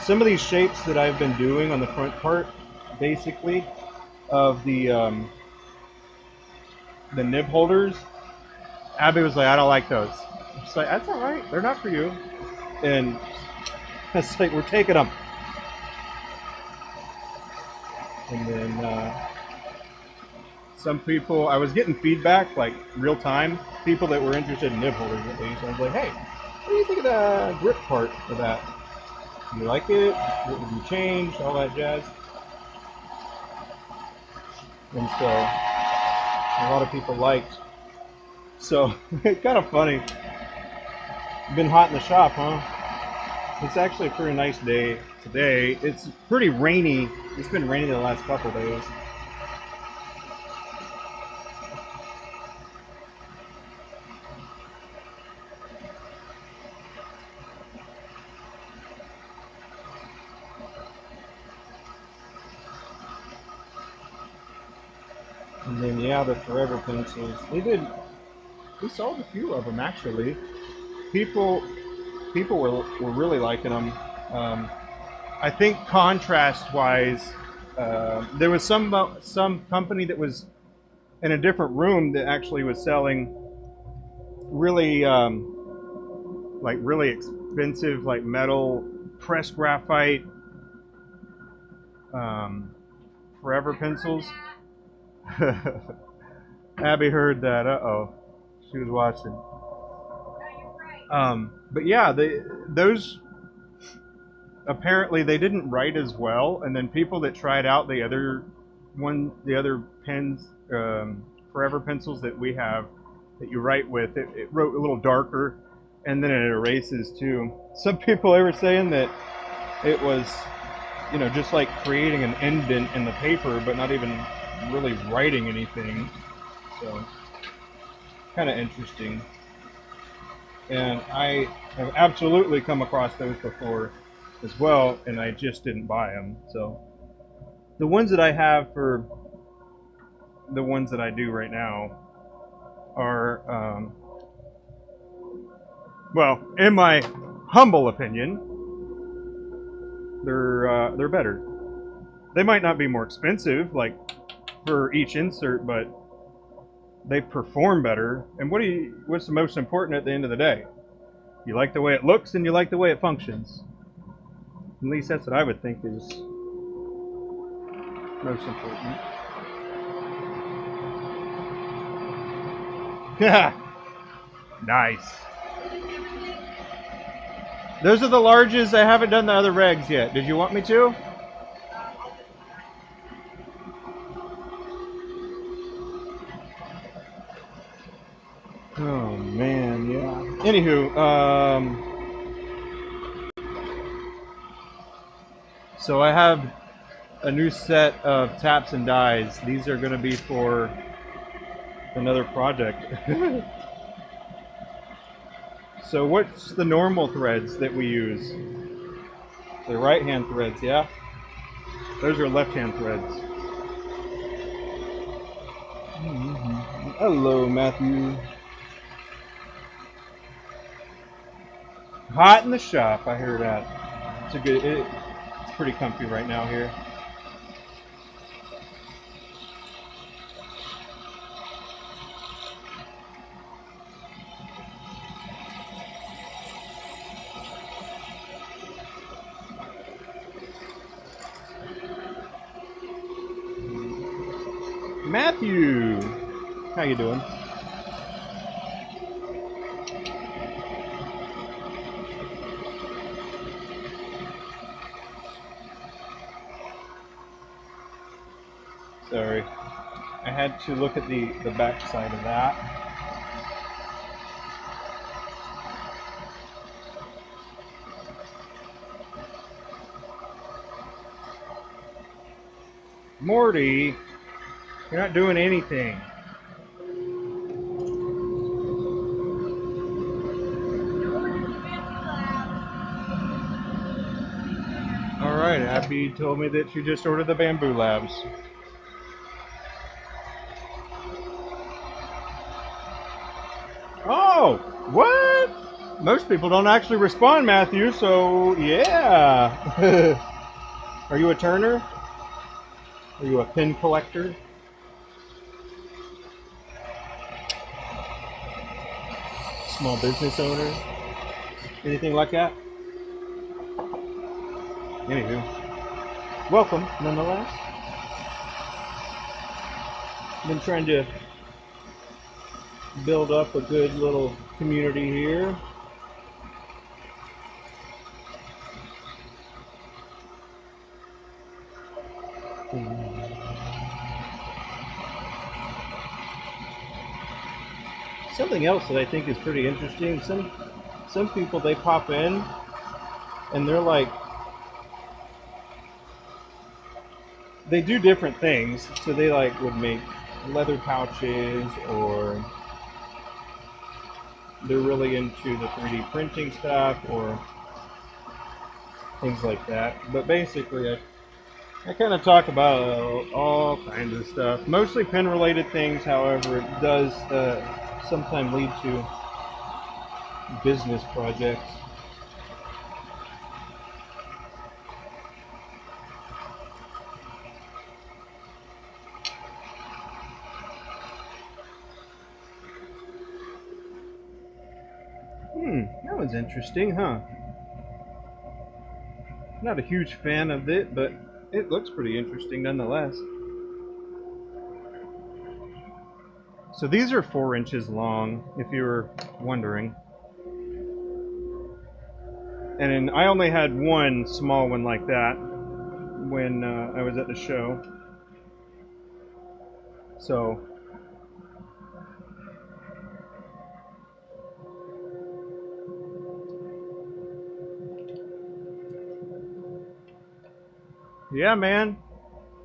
some of these shapes that I've been doing on the front part, basically, of the nib holders, Abby was like, I don't like those. It's like, that's all right. They're not for you. And it's like, we're taking them. And then some people, I was getting feedback, like real time, people that were interested in nib holders at least. I was like, hey, what do you think of the grip part of that? Do you like it? What would you change? All that jazz. And so a lot of people liked. So it's kind of funny. Been hot in the shop, huh? It's actually a pretty nice day today. It's pretty rainy. It's been rainy the last couple days. And then yeah, the Forever pencils. We sold a few of them actually. People were really liking them. I think contrast wise, there was some company that was in a different room that actually was selling really really expensive like metal pressed graphite Forever pencils. Abby heard that. Uh-oh, she was watching. But yeah, those apparently they didn't write as well, and then people that tried out the other pens, Forever pencils that we have that you write with, it wrote a little darker, and then it erases too. Some people they were saying that it was, just like creating an indent in the paper, but not even really writing anything. So kind of interesting. And I have absolutely come across those before as well, and I just didn't buy them. So the ones that I have for the ones that I do right now are, well, in my humble opinion, they're better. They might not be more expensive, like for each insert, but they perform better. And what's the most important at the end of the day? You like the way it looks and you like the way it functions. At least that's what I would think is most important. Yeah, nice. Those are the larges. I haven't done the other regs yet. Did you want me to? Oh man, yeah. Anywho, so I have a new set of taps and dies. These are going to be for another project. So what's the normal threads that we use? The right hand threads, yeah? Those are left hand threads. Mm-hmm. Hello, Matthew. Hot in the shop, I hear that. It's pretty comfy right now here. Matthew, how you doing? Sorry, I had to look at the back side of that. Morty, you're not doing anything. Alright, Abby told me that she just ordered the Bamboo Labs. Oh, what? Most people don't actually respond, Matthew, so yeah. Are you a turner? Are you a pin collector? Small business owner? Anything like that? Anywho, welcome nonetheless. Been trying to build up a good little community here. Something else that I think is pretty interesting, some people, they pop in and they're like, they do different things. So they like would make leather pouches, or they're really into the 3D printing stuff or things like that. But basically I kind of talk about all kinds of stuff, mostly pin related things. However, it does sometimes lead to business projects. That was interesting, huh? Not a huge fan of it, but it looks pretty interesting nonetheless. So these are 4 inches long, if you were wondering. And I only had one small one like that when I was at the show. So yeah, man,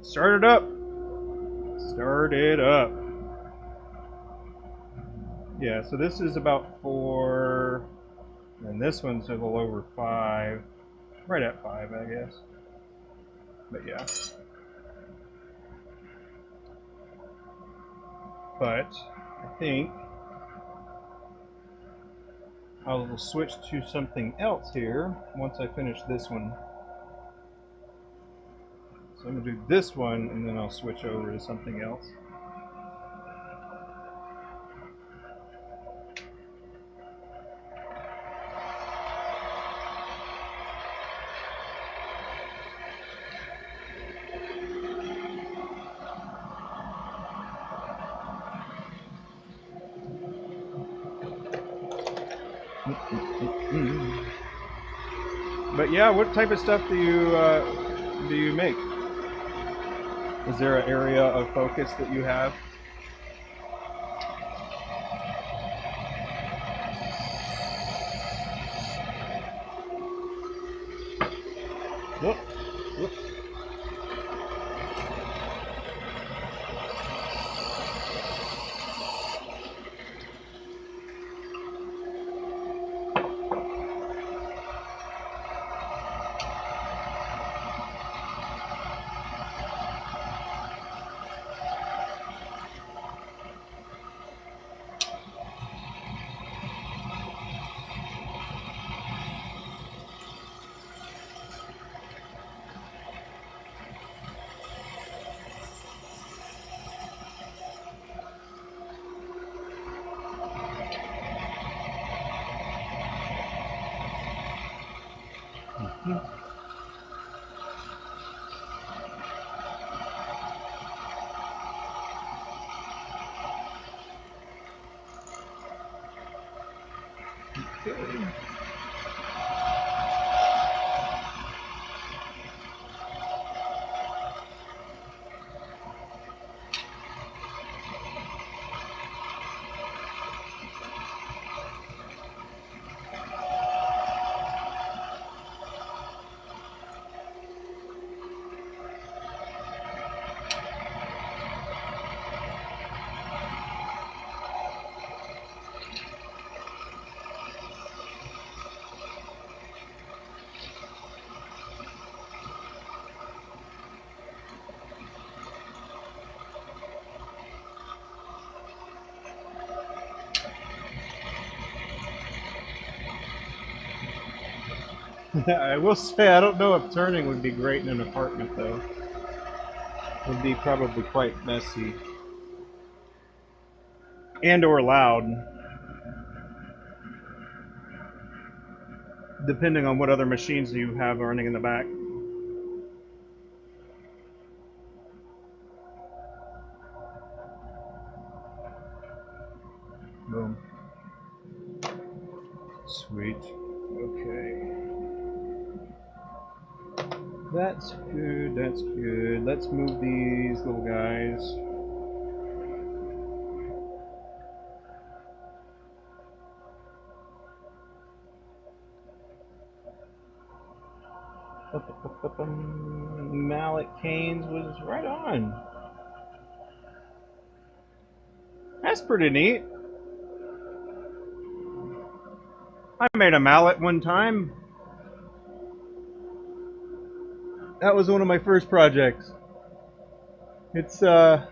start it up. Start it up. Yeah, so this is about 4, and this one's a little over 5, right at 5, I guess. But yeah. but I think I'll switch to something else here once I finish this one. So I'm going to do this one and then I'll switch over to something else. But yeah, what type of stuff do you make? Is there an area of focus that you have? Whoop, whoop. Okay. I will say I don't know if turning would be great in an apartment though. It would be probably quite messy and or loud, depending on what other machines you have running in the back. Boom. Sweet. Okay. That's good, that's good. Let's move these little guys. Mallet canes was right on. That's pretty neat. I made a mallet one time. That was one of my first projects. It's well,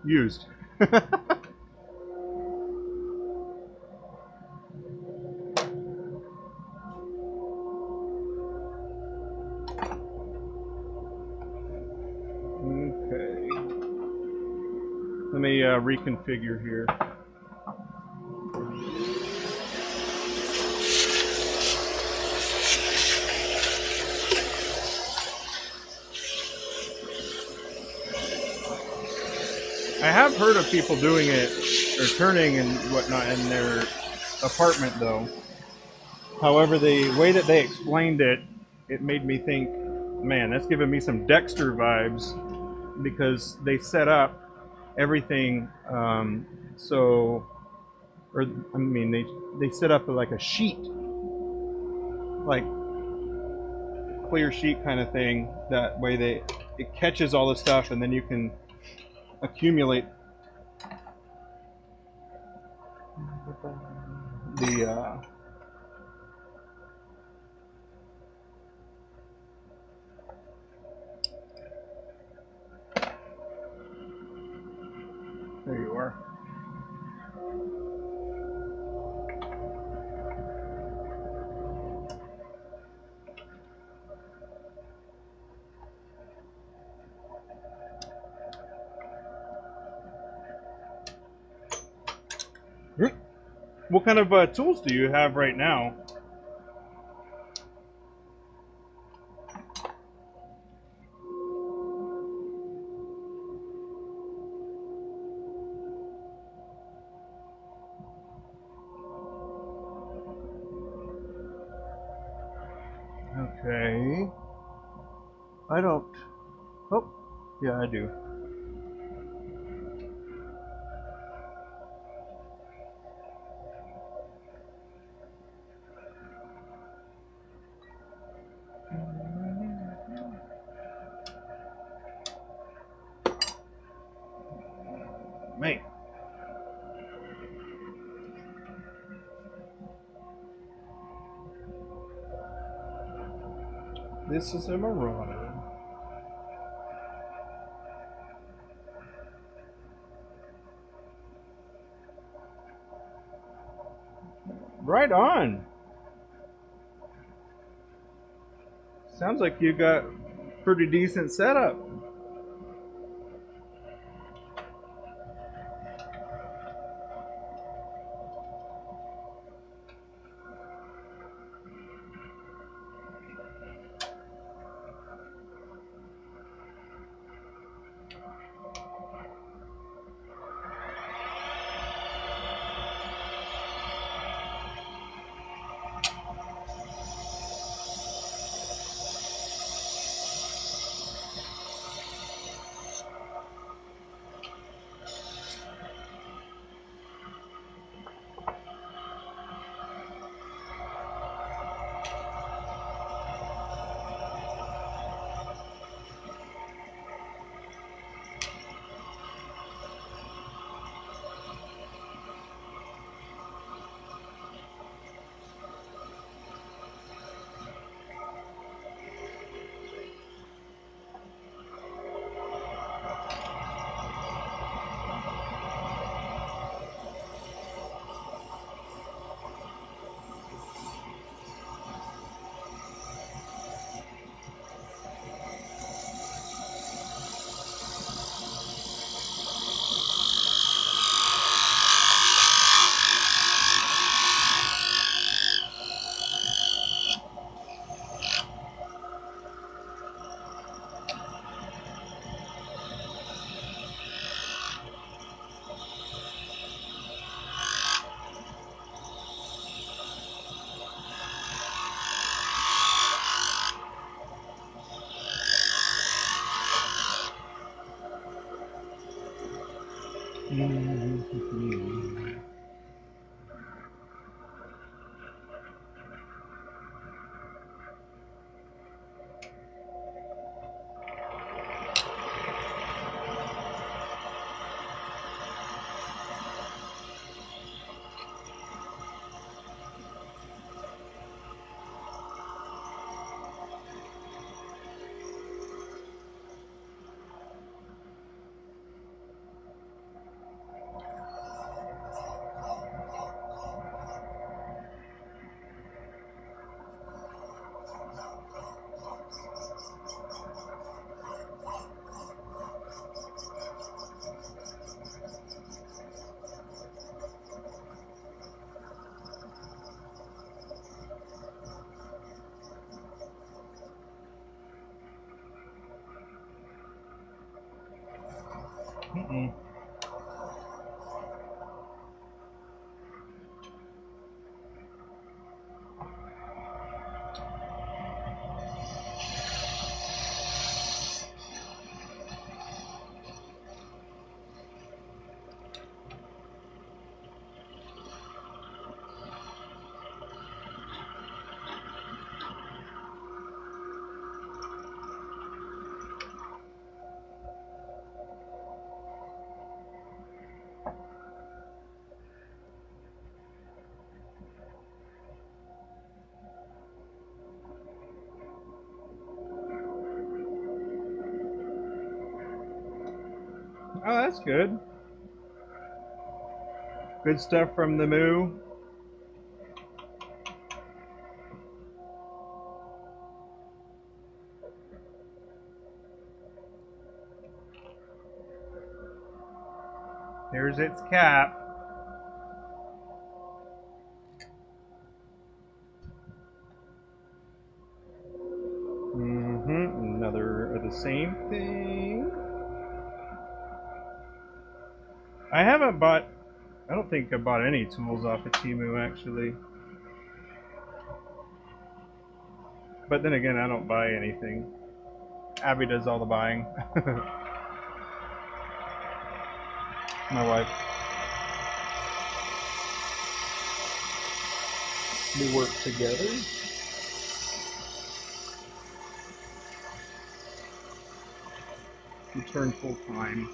used. Okay. Let me reconfigure here. I have heard of people doing it or turning and whatnot in their apartment though. However, the way that they explained it, it made me think, man, that's giving me some Dexter vibes because they set up everything so, or I mean, they set up like a sheet, like clear sheet kind of thing. That way it catches all the stuff and then you can accumulate the door. What kind of tools do you have right now? Okay. I don't. Oh, yeah, I do. Man. This is a Marauder. Right on. Sounds like you got pretty decent setup. Mm-mm. Oh, that's good. Good stuff from the moo. Here's its cap. Another of the same thing. I don't think I bought any tools off of Temu actually. But then again, I don't buy anything. Abby does all the buying. My wife. We work together. We turn full time.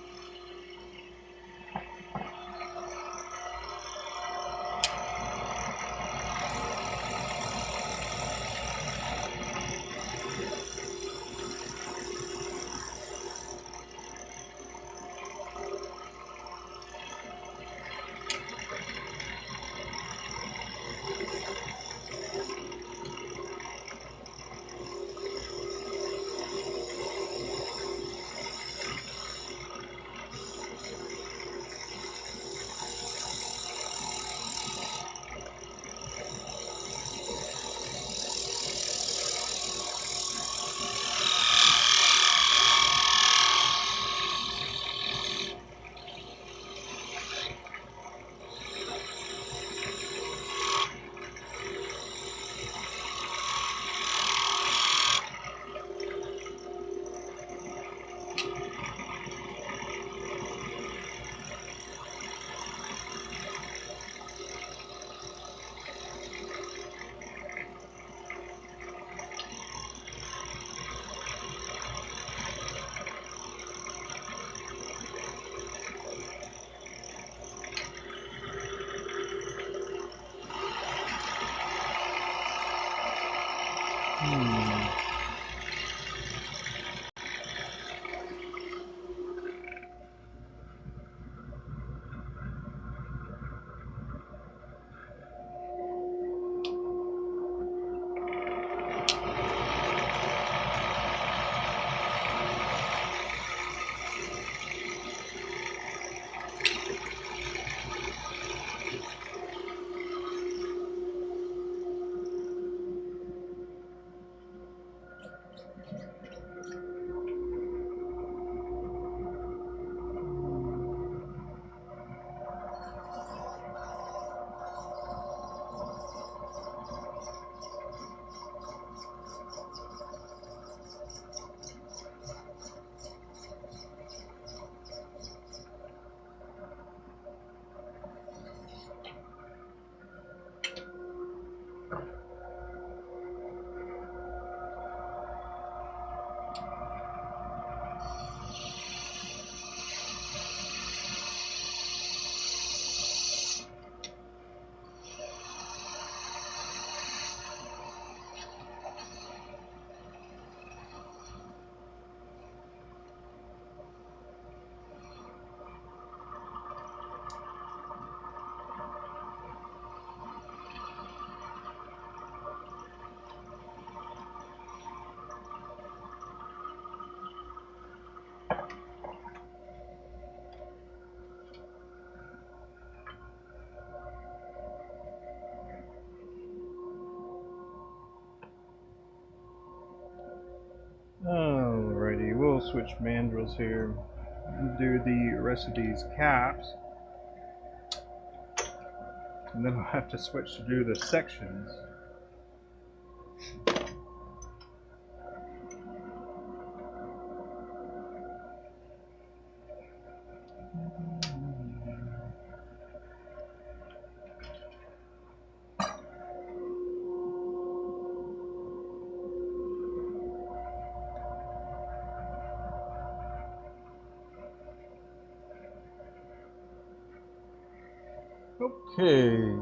Alrighty, we'll switch mandrels here and do the rest of these caps. And then I'll have to switch to do the sections. Okay.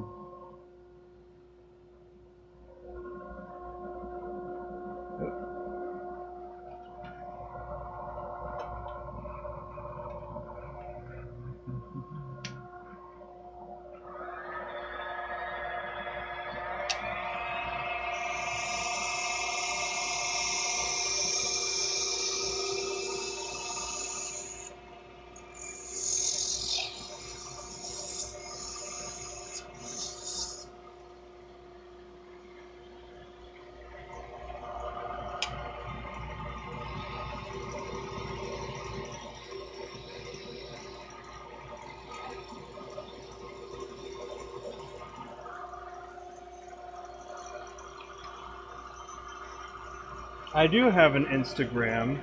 I do have an Instagram.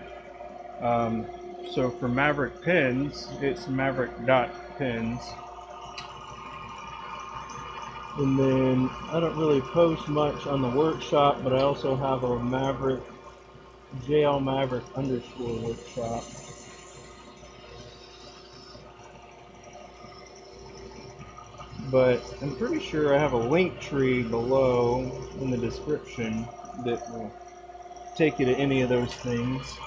So for Maverick Pins, it's maverick.pins. And then I don't really post much on the workshop, but I also have a Maverick, JL Maverick _ workshop. But I'm pretty sure I have a link tree below in the description that will take you to any of those things.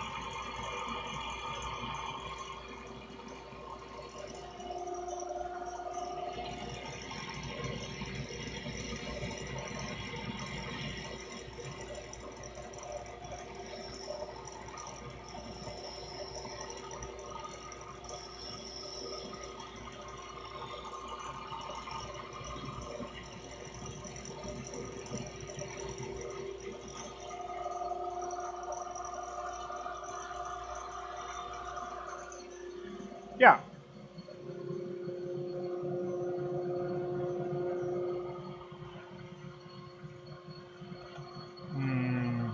Yeah. Hmm.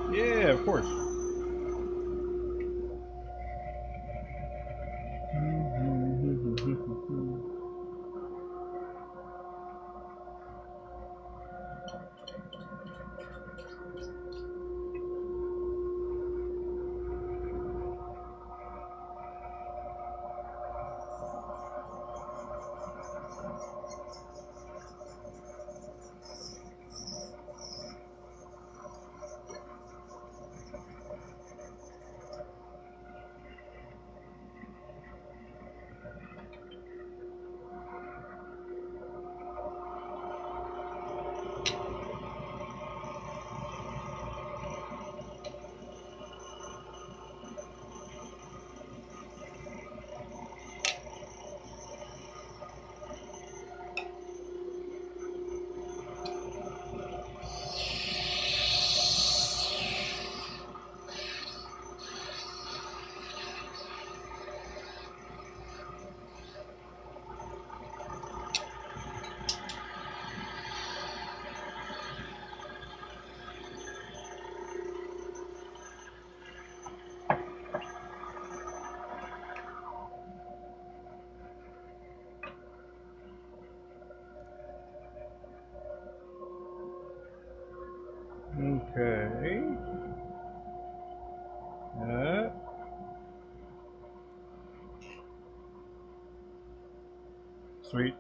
Yeah, of course. Okay. Sweet.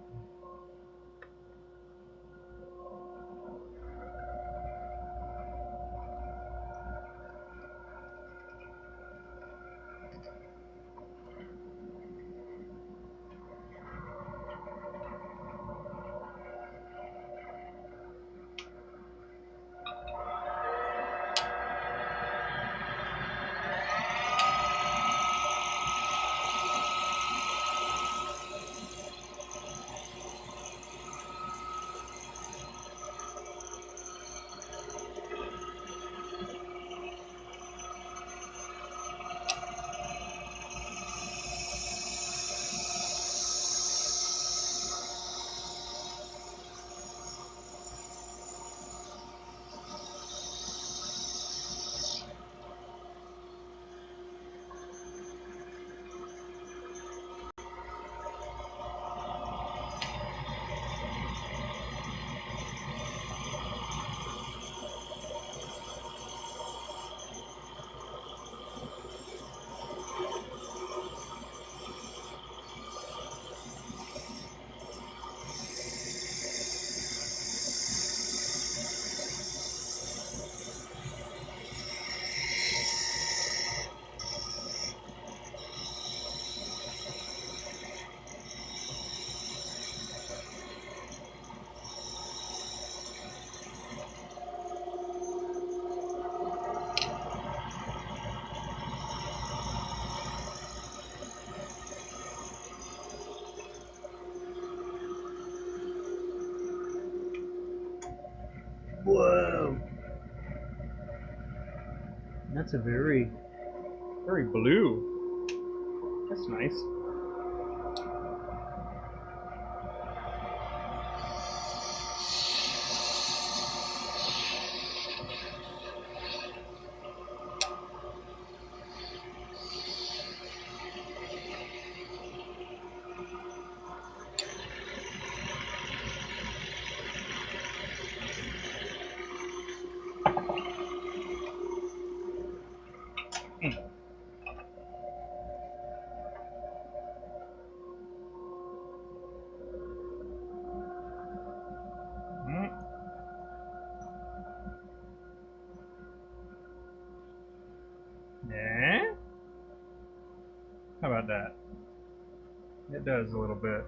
that's a very, very blue. That's nice. Yeah. How about that? It does a little bit.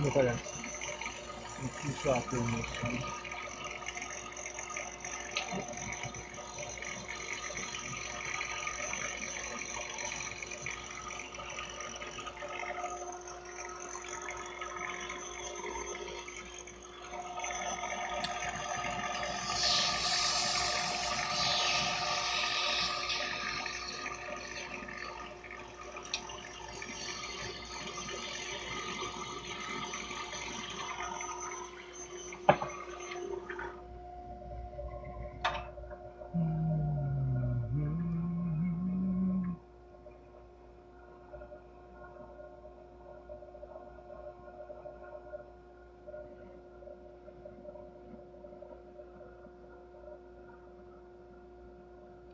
Look at that. It's too soft in this one.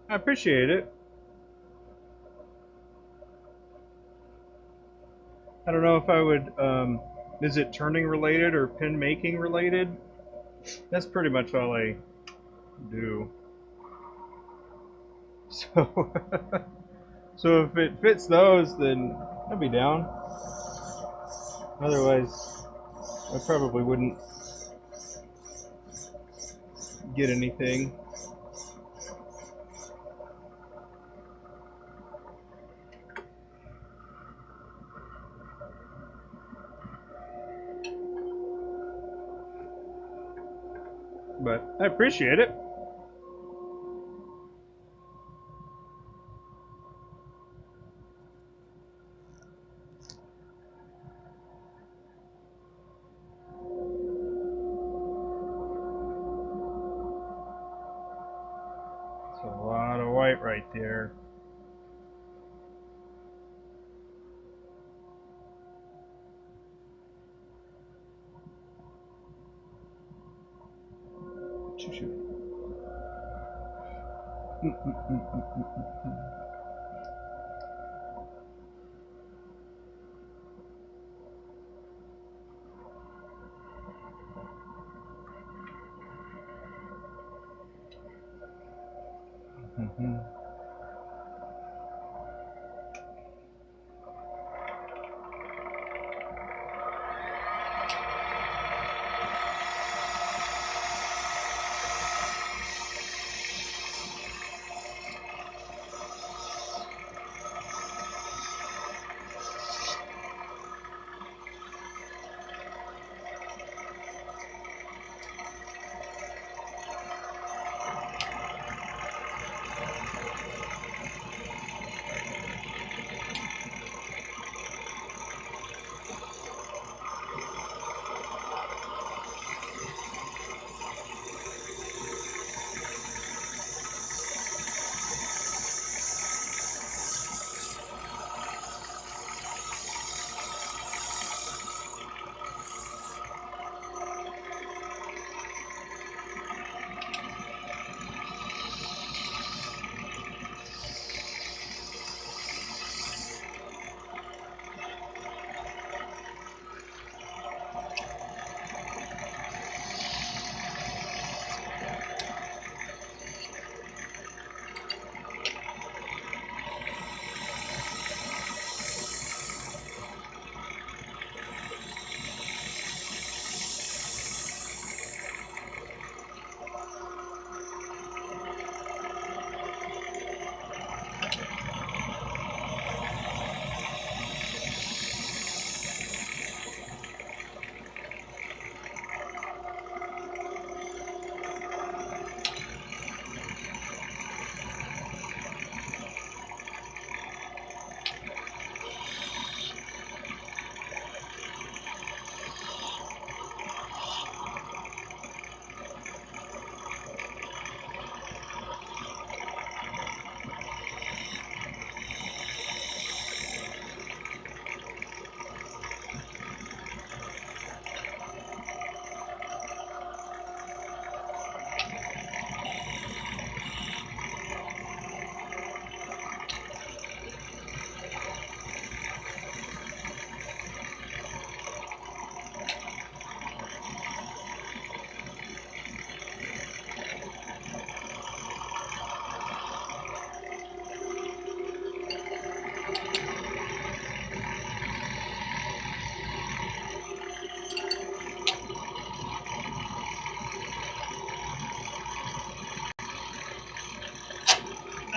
I appreciate it. I don't know if I would, is it turning related or pin making related? That's pretty much all I do. So, so if it fits those, then I'd be down. Otherwise, I probably wouldn't get anything. But I appreciate it. It's a lot of white right there. Shoot. Mm-hmm.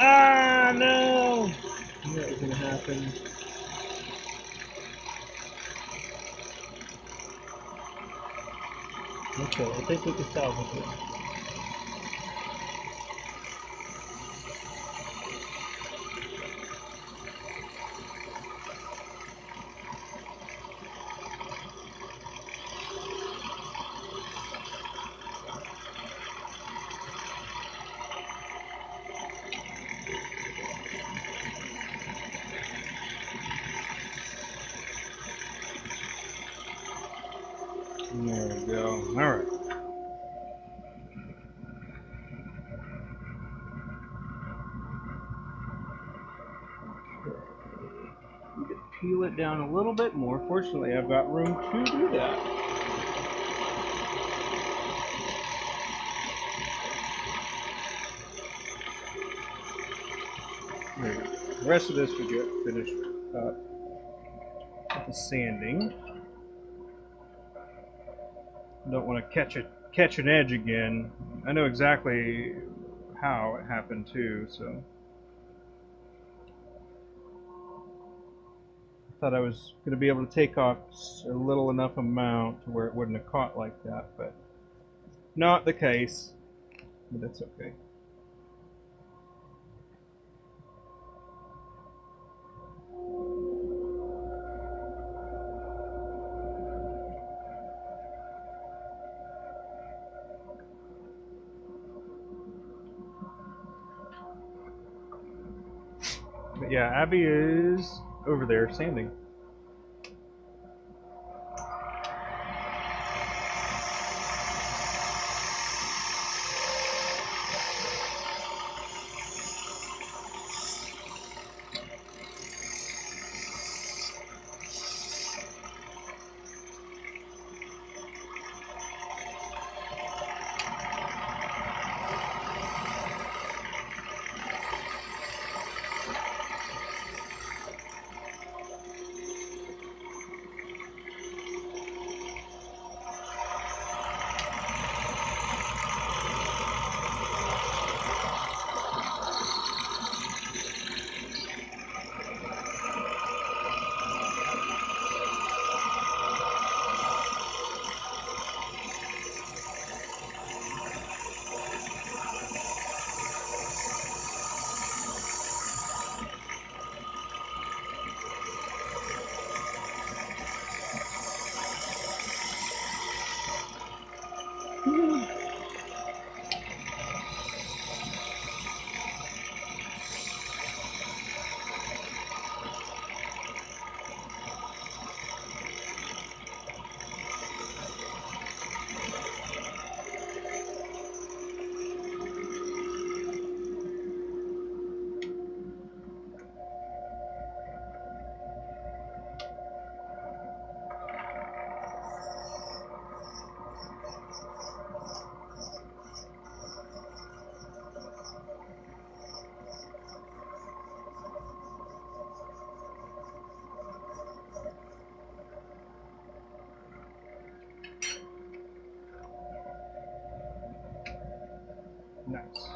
Ah, no! I knew that was gonna happen. Okay, I think we can salvage it. There we go. Alright. We can peel it down a little bit more. Fortunately, I've got room to do that. There we go. The rest of this we get finished up with the sanding. Don't want to catch an edge again. I know exactly how it happened too, so I thought I was going to be able to take off a little enough amount to where it wouldn't have caught like that, but not the case. But that's okay. But yeah, Abby is over there sanding. Nice.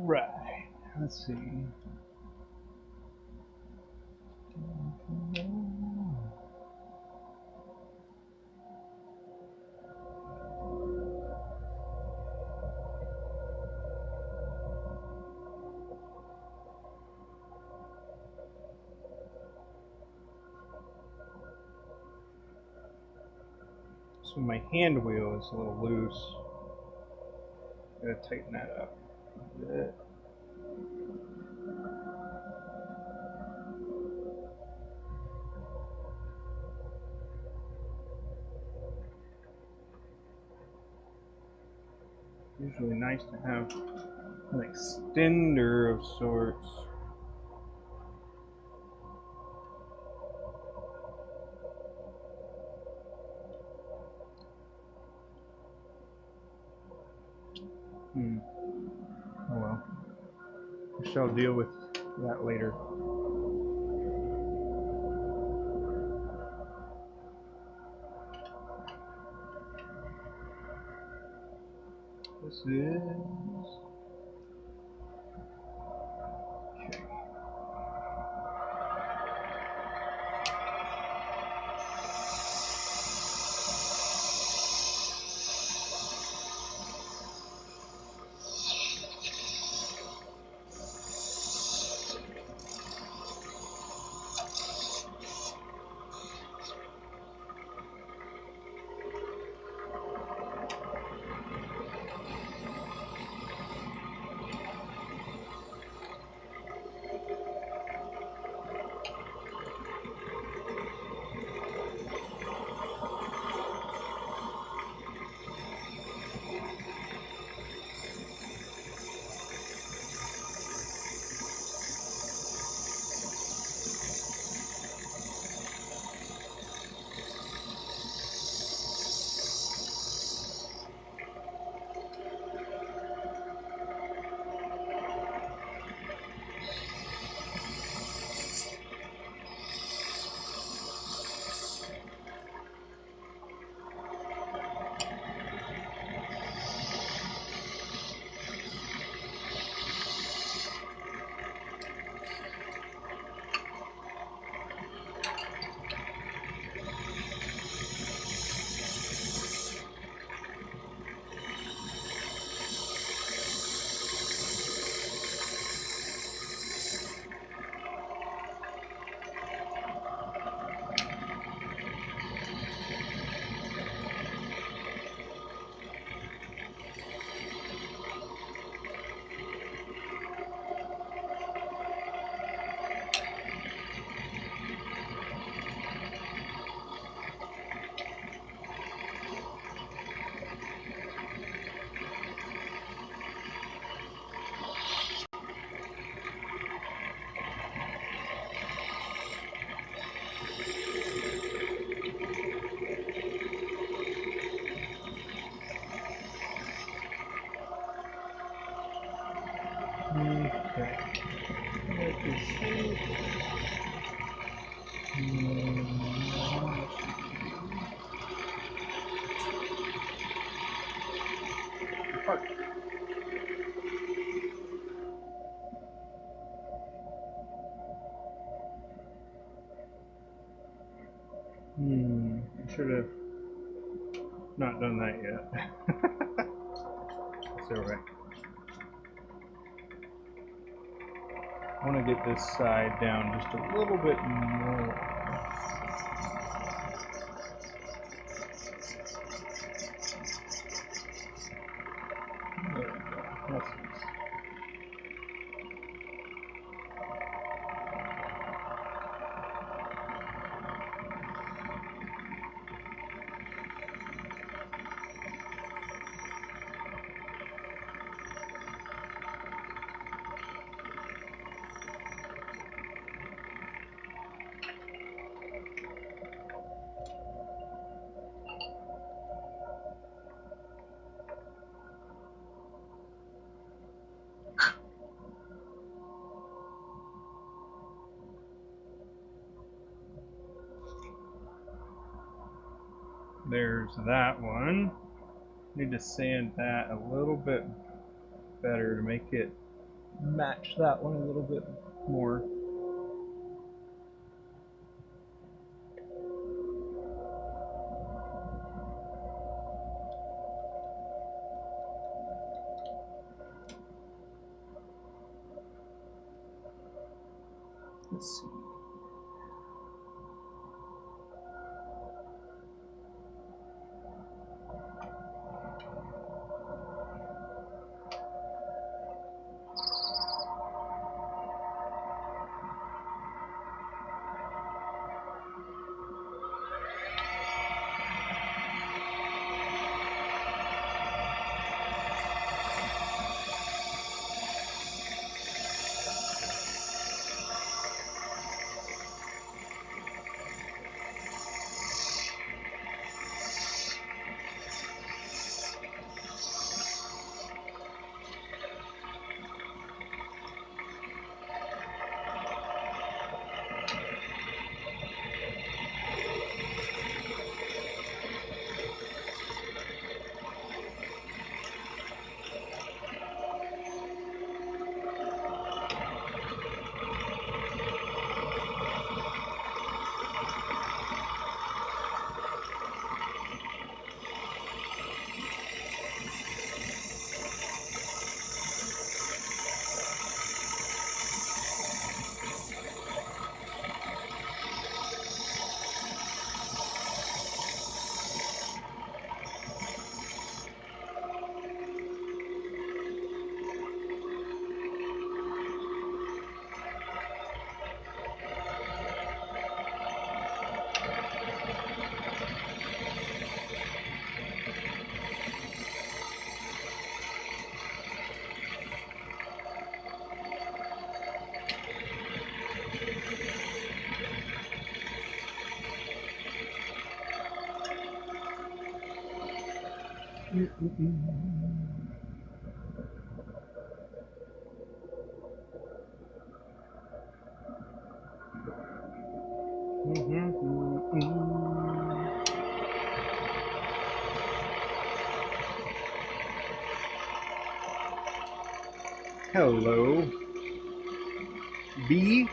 Right. Let's see. So my hand wheel is a little loose. Gotta tighten that up a bit. Usually nice to have an extender of sorts. Oh well. I shall deal with that later. This is... Okay. Okay. Let me see. Apart. not done that yet. That's alright. I want to get this side down just a little bit more. There we go. That's nice. There's that one. Need to sand that a little bit better to make it match that one a little bit more. Let's see. Hello, B.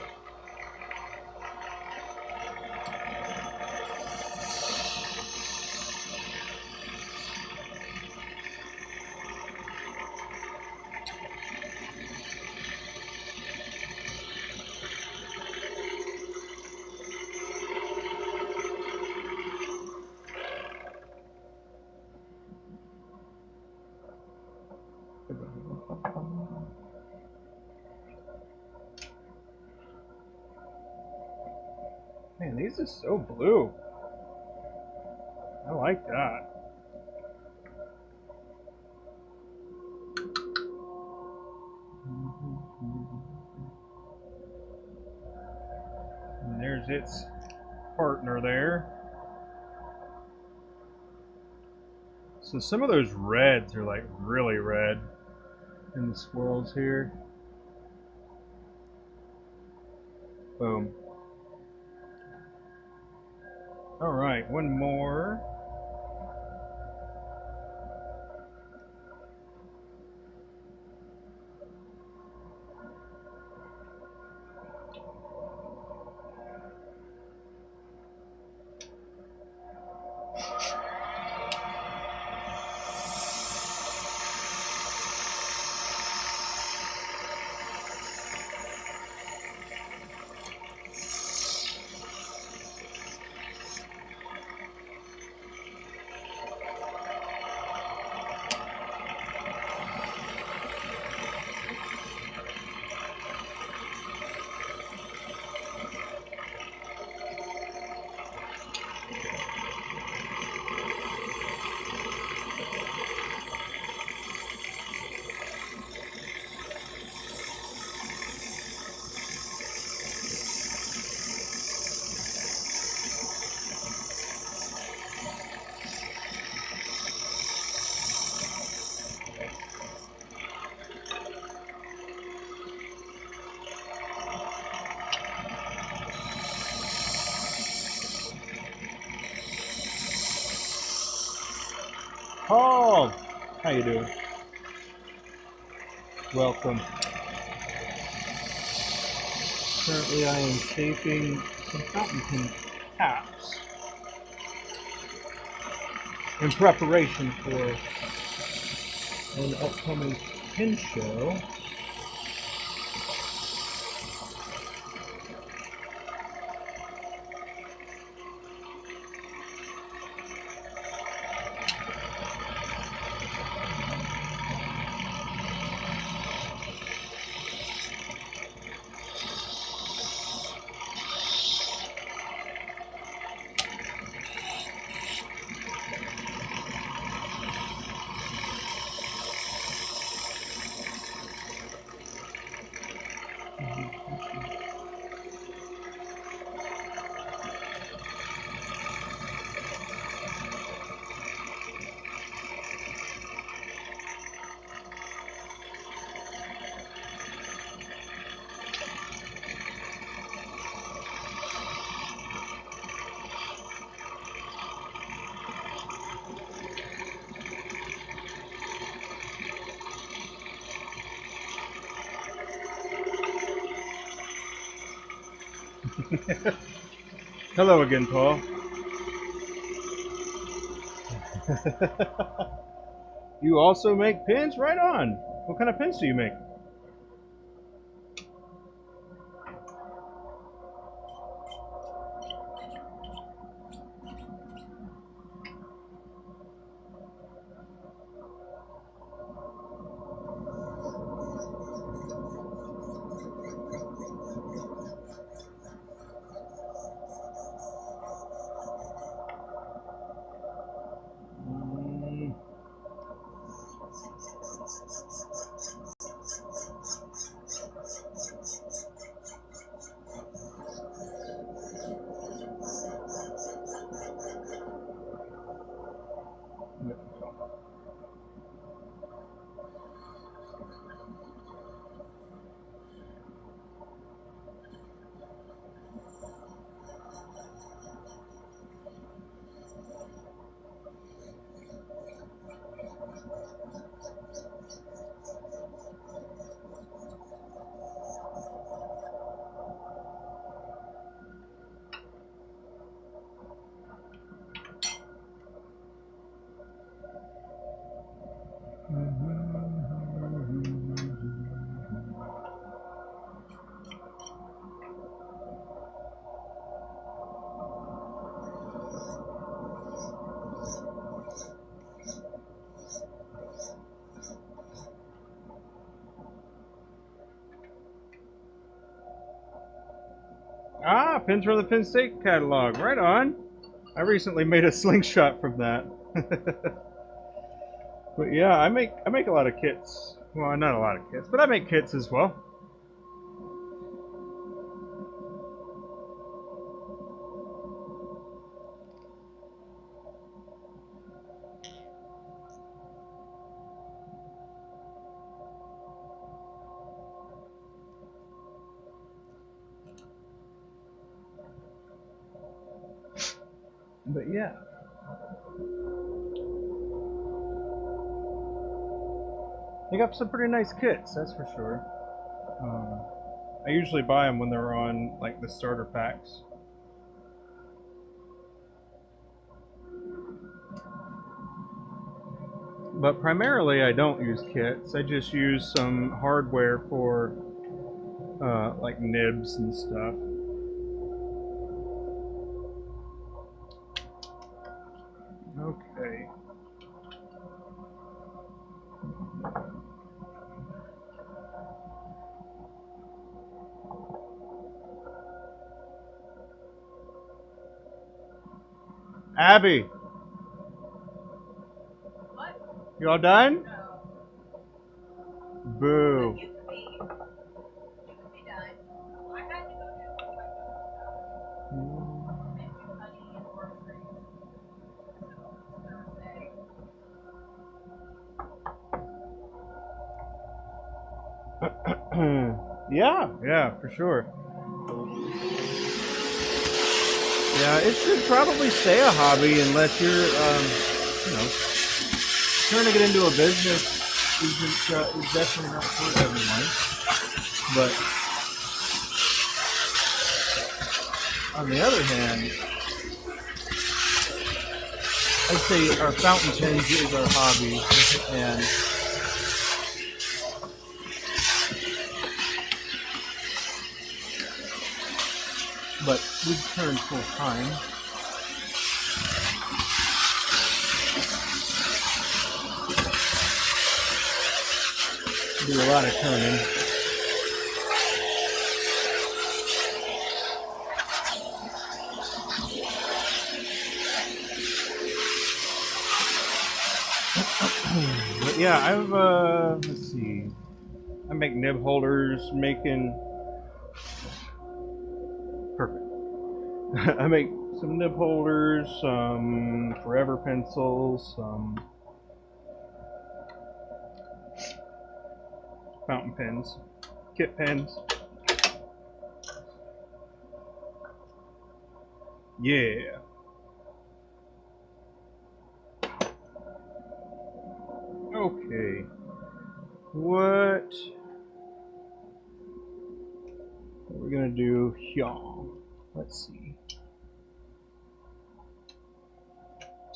Man, these are so blue. I like that. And there's its partner there. So some of those reds are like really red in the swirls here. Boom. All right, one more. How you doing? Welcome. Currently I am shaping some fountain pen caps in preparation for an upcoming pin show. Hello again, Paul. You also make pins? Right on. What kind of pins do you make? Ah, pins from the Penn State catalog. Right on. I recently made a slingshot from that. But yeah, I make a lot of kits. Well, not a lot of kits, but I make kits as well. But yeah. They got some pretty nice kits, that's for sure. I usually buy them when they're on like the starter packs. But primarily I don't use kits. I just use some hardware for like nibs and stuff. Okay. Abby. What? You all done? No. Boo. You could be done. I had to go make you honey and orange cream. Thursday. Yeah, for sure. Yeah, it should probably stay a hobby unless you're, you know, turning it into a business is definitely not for everyone. But on the other hand, I'd say our fountain pens is our hobby, and but we've turned full time. Do a lot of turning. But yeah, I've let's see. I make nib holders, making perfect. I make some nib holders, some forever pencils, some fountain pens, kit pens. Yeah. Okay. What are we gonna do here? Let's see.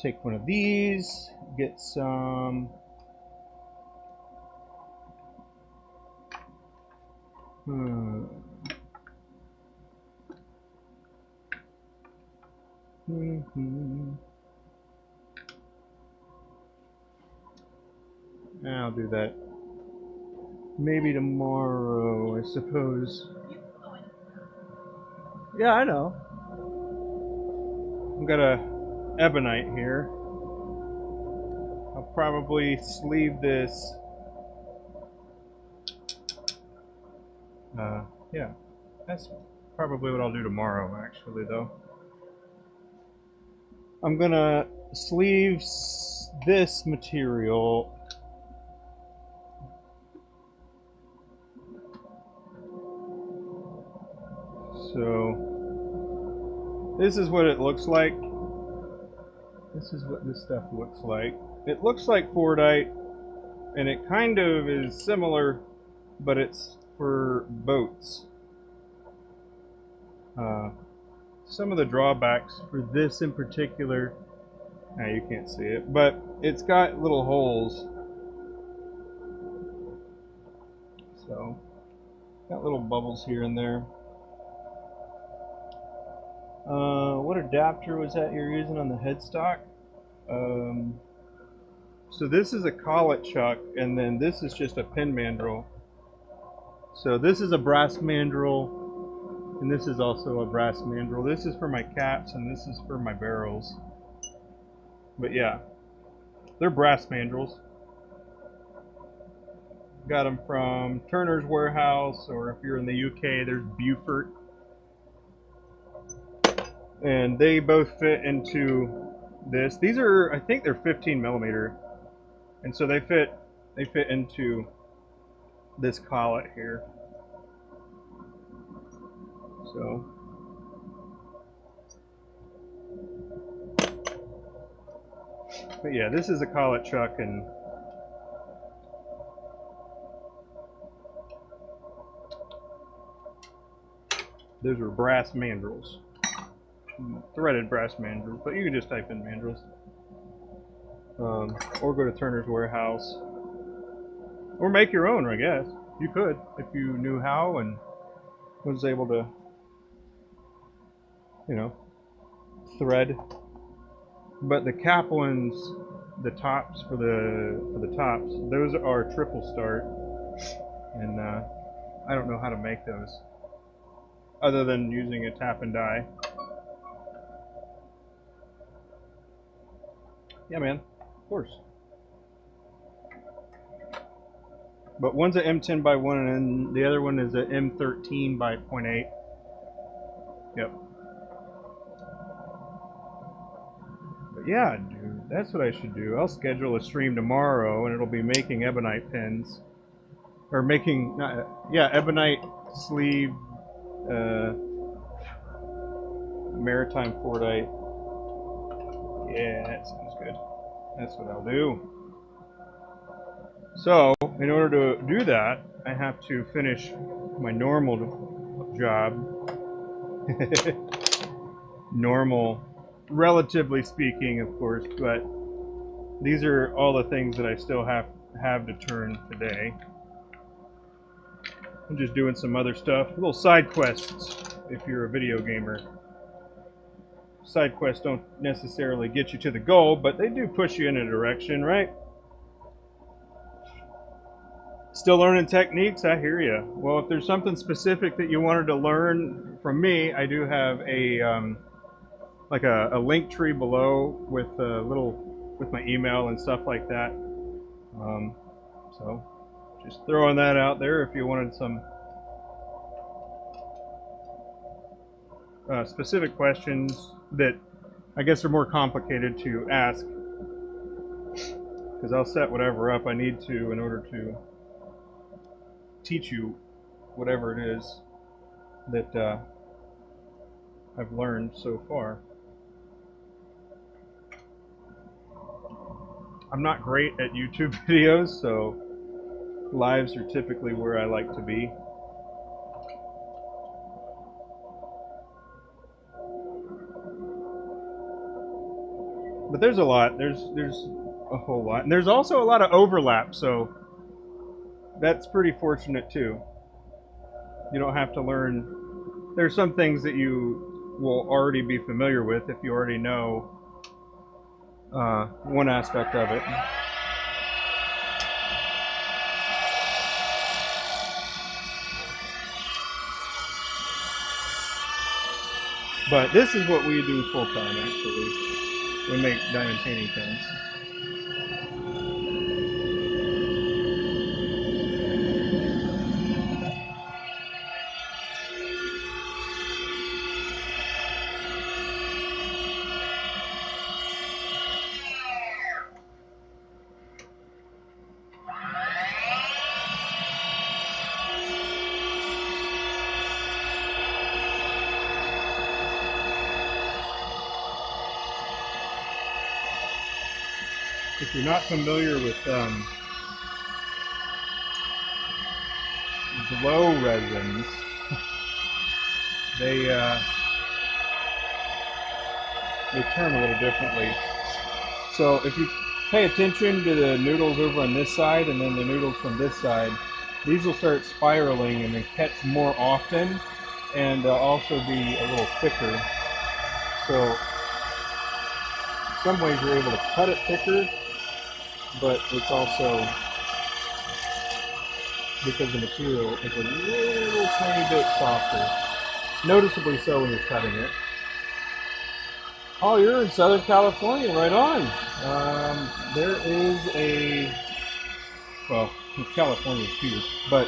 Take one of these, get some I'll do that maybe tomorrow, I suppose. Yeah, I know. I've got a ebonite here. I'll probably sleeve this. Yeah, that's probably what I'll do tomorrow, actually, though. I'm gonna sleeve this material. So this is what it looks like. This is what this stuff looks like. It looks like Fordite, and it kind of is similar, but it's for boats. Some of the drawbacks for this in particular, now you can't see it, but it's got little holes. So, got little bubbles here and there. What adapter was that you're using on the headstock? So this is a collet chuck, and then this is just a pin mandrel. So this is a brass mandrel, and this is also a brass mandrel. This is for my caps, and this is for my barrels. But yeah, they're brass mandrels. Got them from Turner's Warehouse, or if you're in the UK, there's Beaufort. And they both fit into this. These are, I think they're 15 millimeter, and so they fit into this collet here. So but yeah, this is a collet chuck, and those are brass mandrels. Threaded brass mandrels, but you can just type in mandrels. Or go to Turner's Warehouse. Or make your own, I guess. You could, if you knew how and was able to, you know, thread. But the cap ones, the tops for the tops, those are triple start. And I don't know how to make those. Other than using a tap and die. Yeah, man, of course. But one's an M10 by 1, and the other one is an M13 by 0.8. Yep. But yeah, dude, that's what I should do. I'll schedule a stream tomorrow, and it'll be making ebonite pins. Or making, ebonite sleeve, maritime Fordite. Yeah, that sounds good. That's what I'll do. So, in order to do that, I have to finish my normal job. Normal, relatively speaking, of course, but these are all the things that I still have to turn today. I'm just doing some other stuff, little side quests if you're a video gamer. Side quests don't necessarily get you to the goal, but they do push you in a direction, right? Still learning techniques? I hear you. Well, if there's something specific that you wanted to learn from me, I do have a like a link tree below with with my email and stuff like that. So just throwing that out there if you wanted some specific questions that I guess are more complicated to ask, because I'll set whatever up I need to in order to teach you whatever it is that I've learned so far. I'm not great at YouTube videos, so lives are typically where I like to be. But there's a lot. There's a whole lot. And there's also a lot of overlap, so that's pretty fortunate too. You don't have to learn. There's some things that you will already be familiar with if you already know one aspect of it. But this is what we do full time, actually. We make diamond painting pens. If you're not familiar with glow resins, they turn a little differently. So if you pay attention to the noodles over on this side and then the noodles from this side, these will start spiraling and then catch more often, and they'll also be a little thicker. So in some ways you're able to cut it thicker, but it's also because the material is a little tiny bit softer. Noticeably so when you're cutting it. Oh, you're in Southern California, right on. There is well, California is huge, but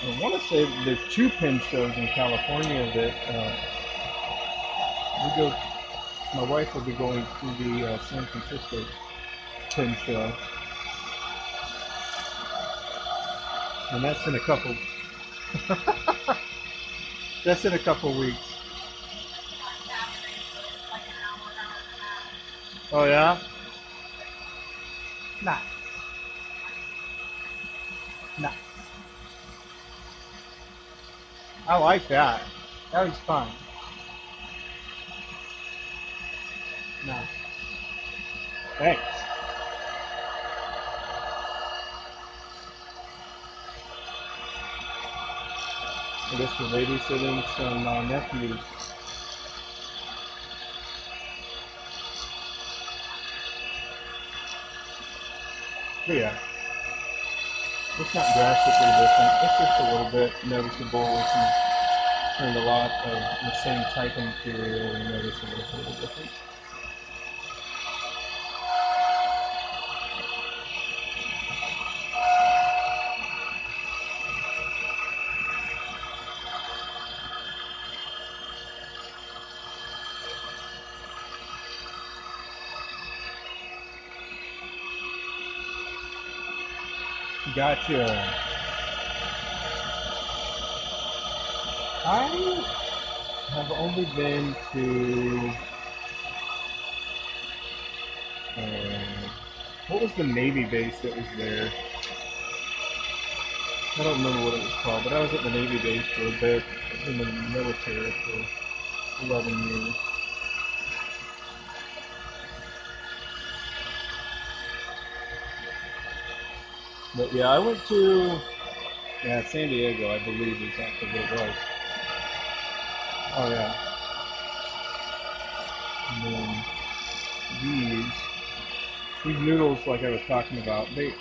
I want to say there's 2 pen shows in California that my wife will be going to the San Francisco pen show. And that's in a couple that's in a couple weeks. Oh yeah? Nah. Nah. I like that. That was fun. Nah. Thanks. I guess we're babysitting some nephews. But yeah, it's not drastically different. It's just a little bit noticeable. If you turn a lot of the same type of material, you notice a little bit of difference. Gotcha. I have only been to what was the Navy base that was there? I don't remember what it was called, but I was at the Navy base for a bit in the military for 11 years. But yeah, I went to San Diego, I believe is actually what it was. Oh yeah. And then these noodles, like I was talking about, they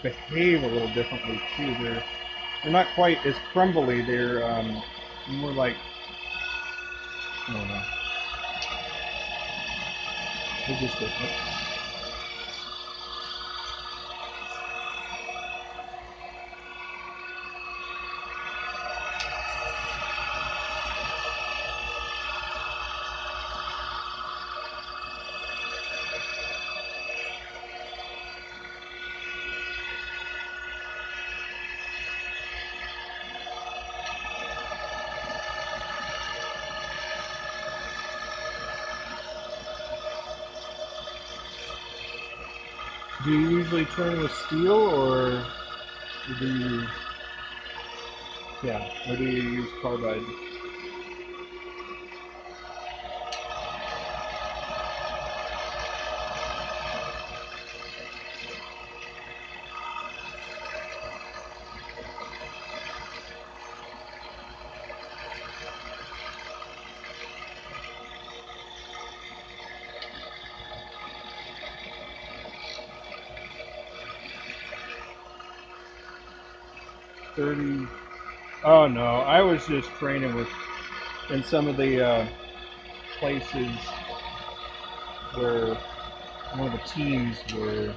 behave a little differently too. They're not quite as crumbly. They're more like, I don't know. They're just different. Do you usually turn with steel, or do you, or do you use carbide? $30. Oh no, I was just training with in some of the places where one of the teams were.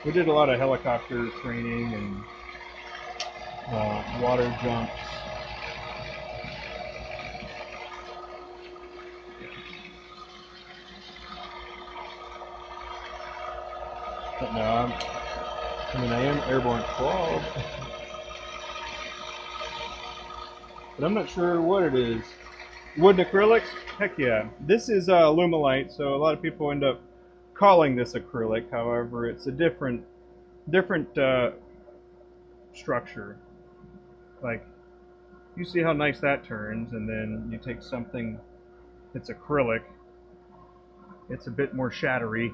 We did a lot of helicopter training and water jumps. But no, I am airborne crawled, but I'm not sure what it is. Wood acrylics? Heck yeah. This is Lumelite, so a lot of people end up calling this acrylic. However, it's a different structure. Like, you see how nice that turns, and then you take something that's acrylic. It's a bit more shattery.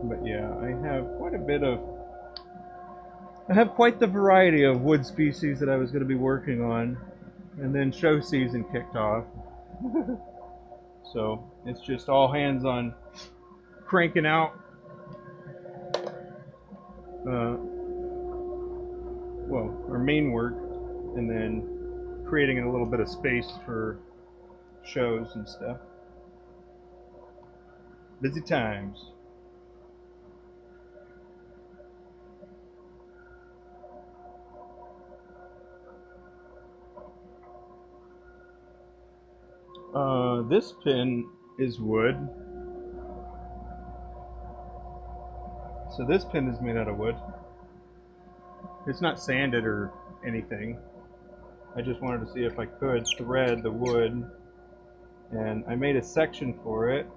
But yeah, I have quite the variety of wood species that I was going to be working on, and then show season kicked off. So it's just all hands on cranking out our main work, and then creating a little bit of space for shows and stuff. Busy times. This pin is wood. So this pin is made out of wood. It's not sanded or anything. I just wanted to see if I could thread the wood, and I made a section for it.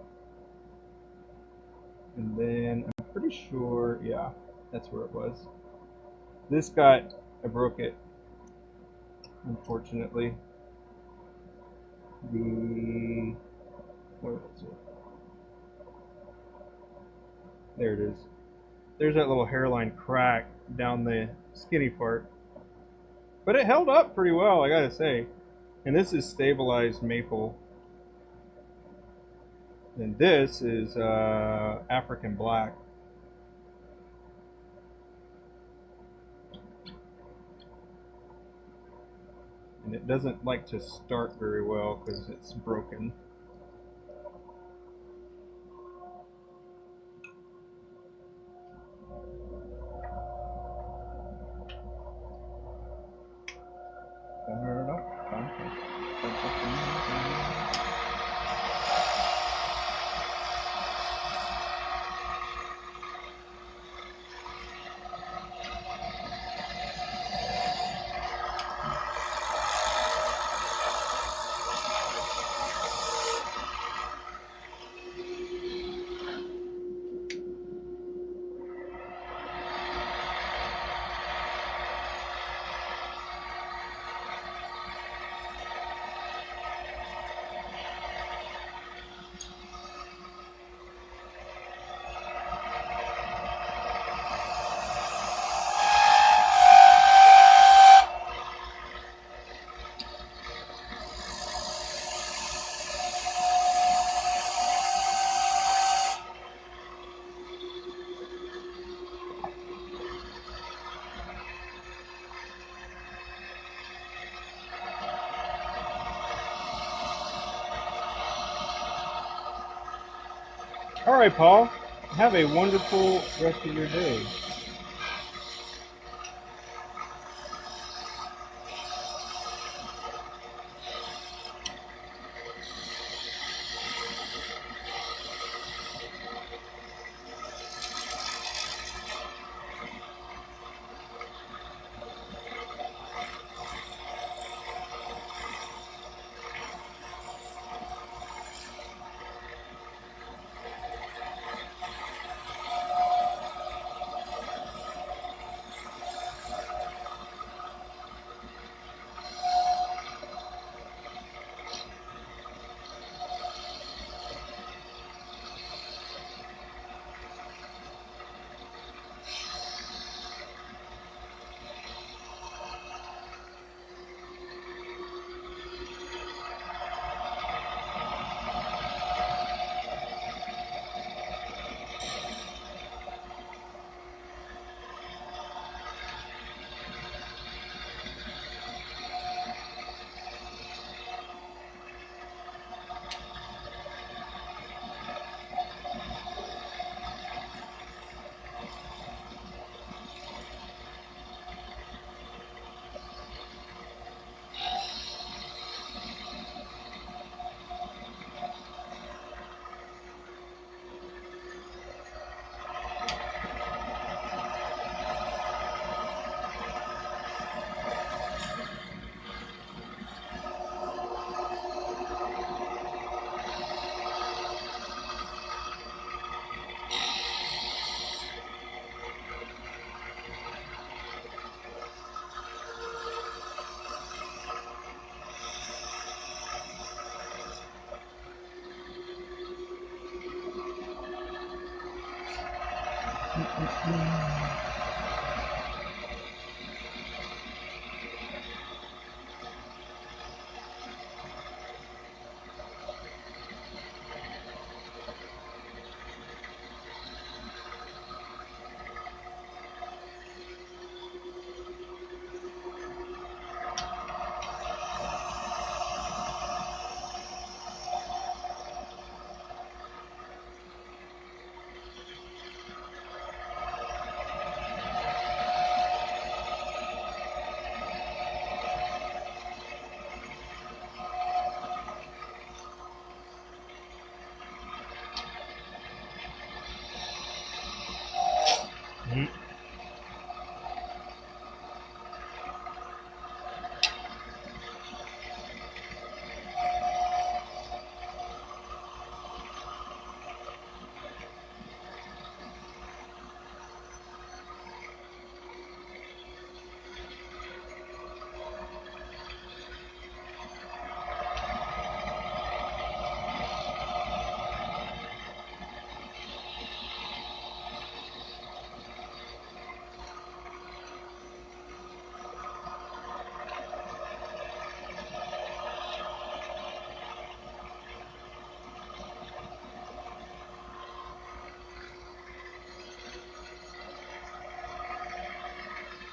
And then I'm pretty sure, yeah, that's where it was. I broke it, unfortunately. Where was it? There it is. There's that little hairline crack down the skinny part. But it held up pretty well, I gotta say. And this is stabilized maple. And this is African black. And it doesn't like to start very well because it's broken. All right, Paul. Have a wonderful rest of your day.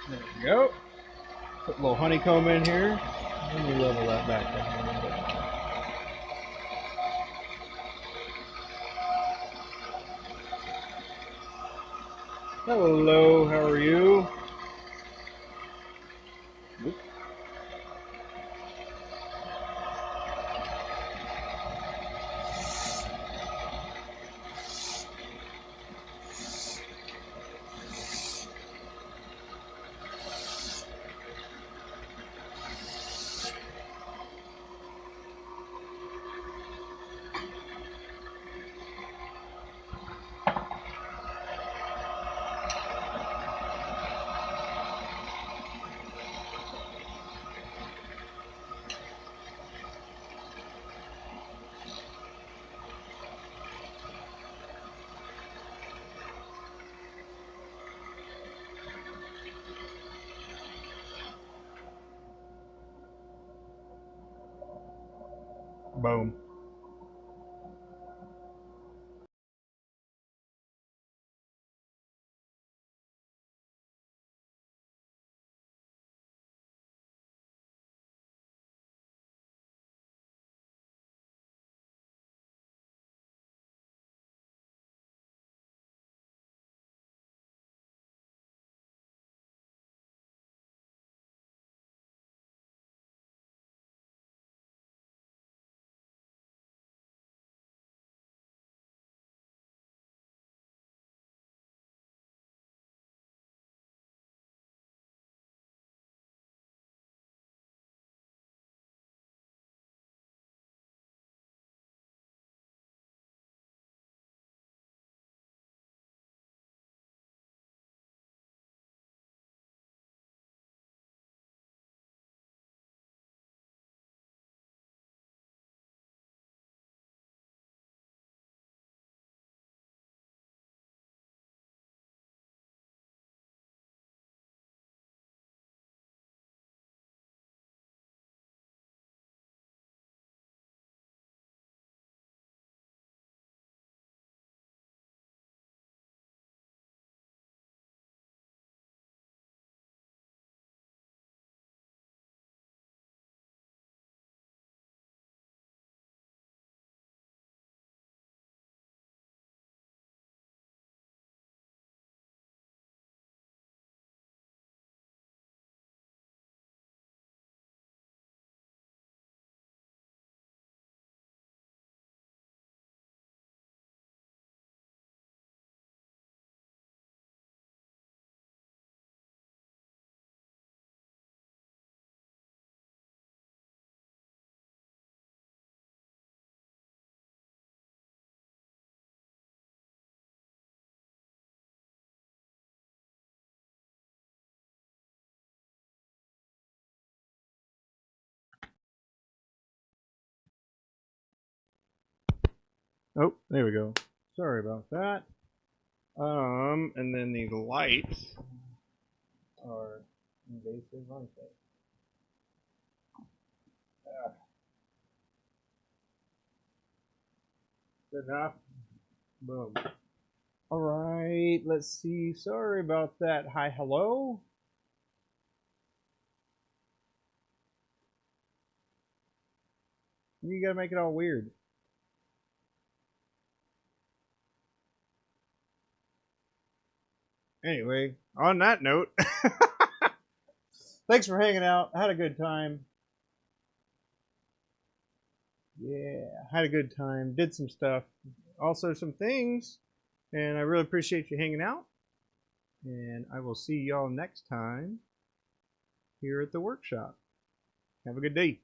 There we go. Put a little honeycomb in here. Let me level that back down a little bit. Hello, how are you? Boom. Oh, there we go. Sorry about that. And then the lights are invasive, aren't they? Good enough. Boom. All right, let's see. Sorry about that. Hi, hello. You gotta make it all weird. Anyway, on that note, thanks for hanging out. I had a good time. Yeah, had a good time. Did some stuff. Also some things. And I really appreciate you hanging out. And I will see y'all next time here at the workshop. Have a good day.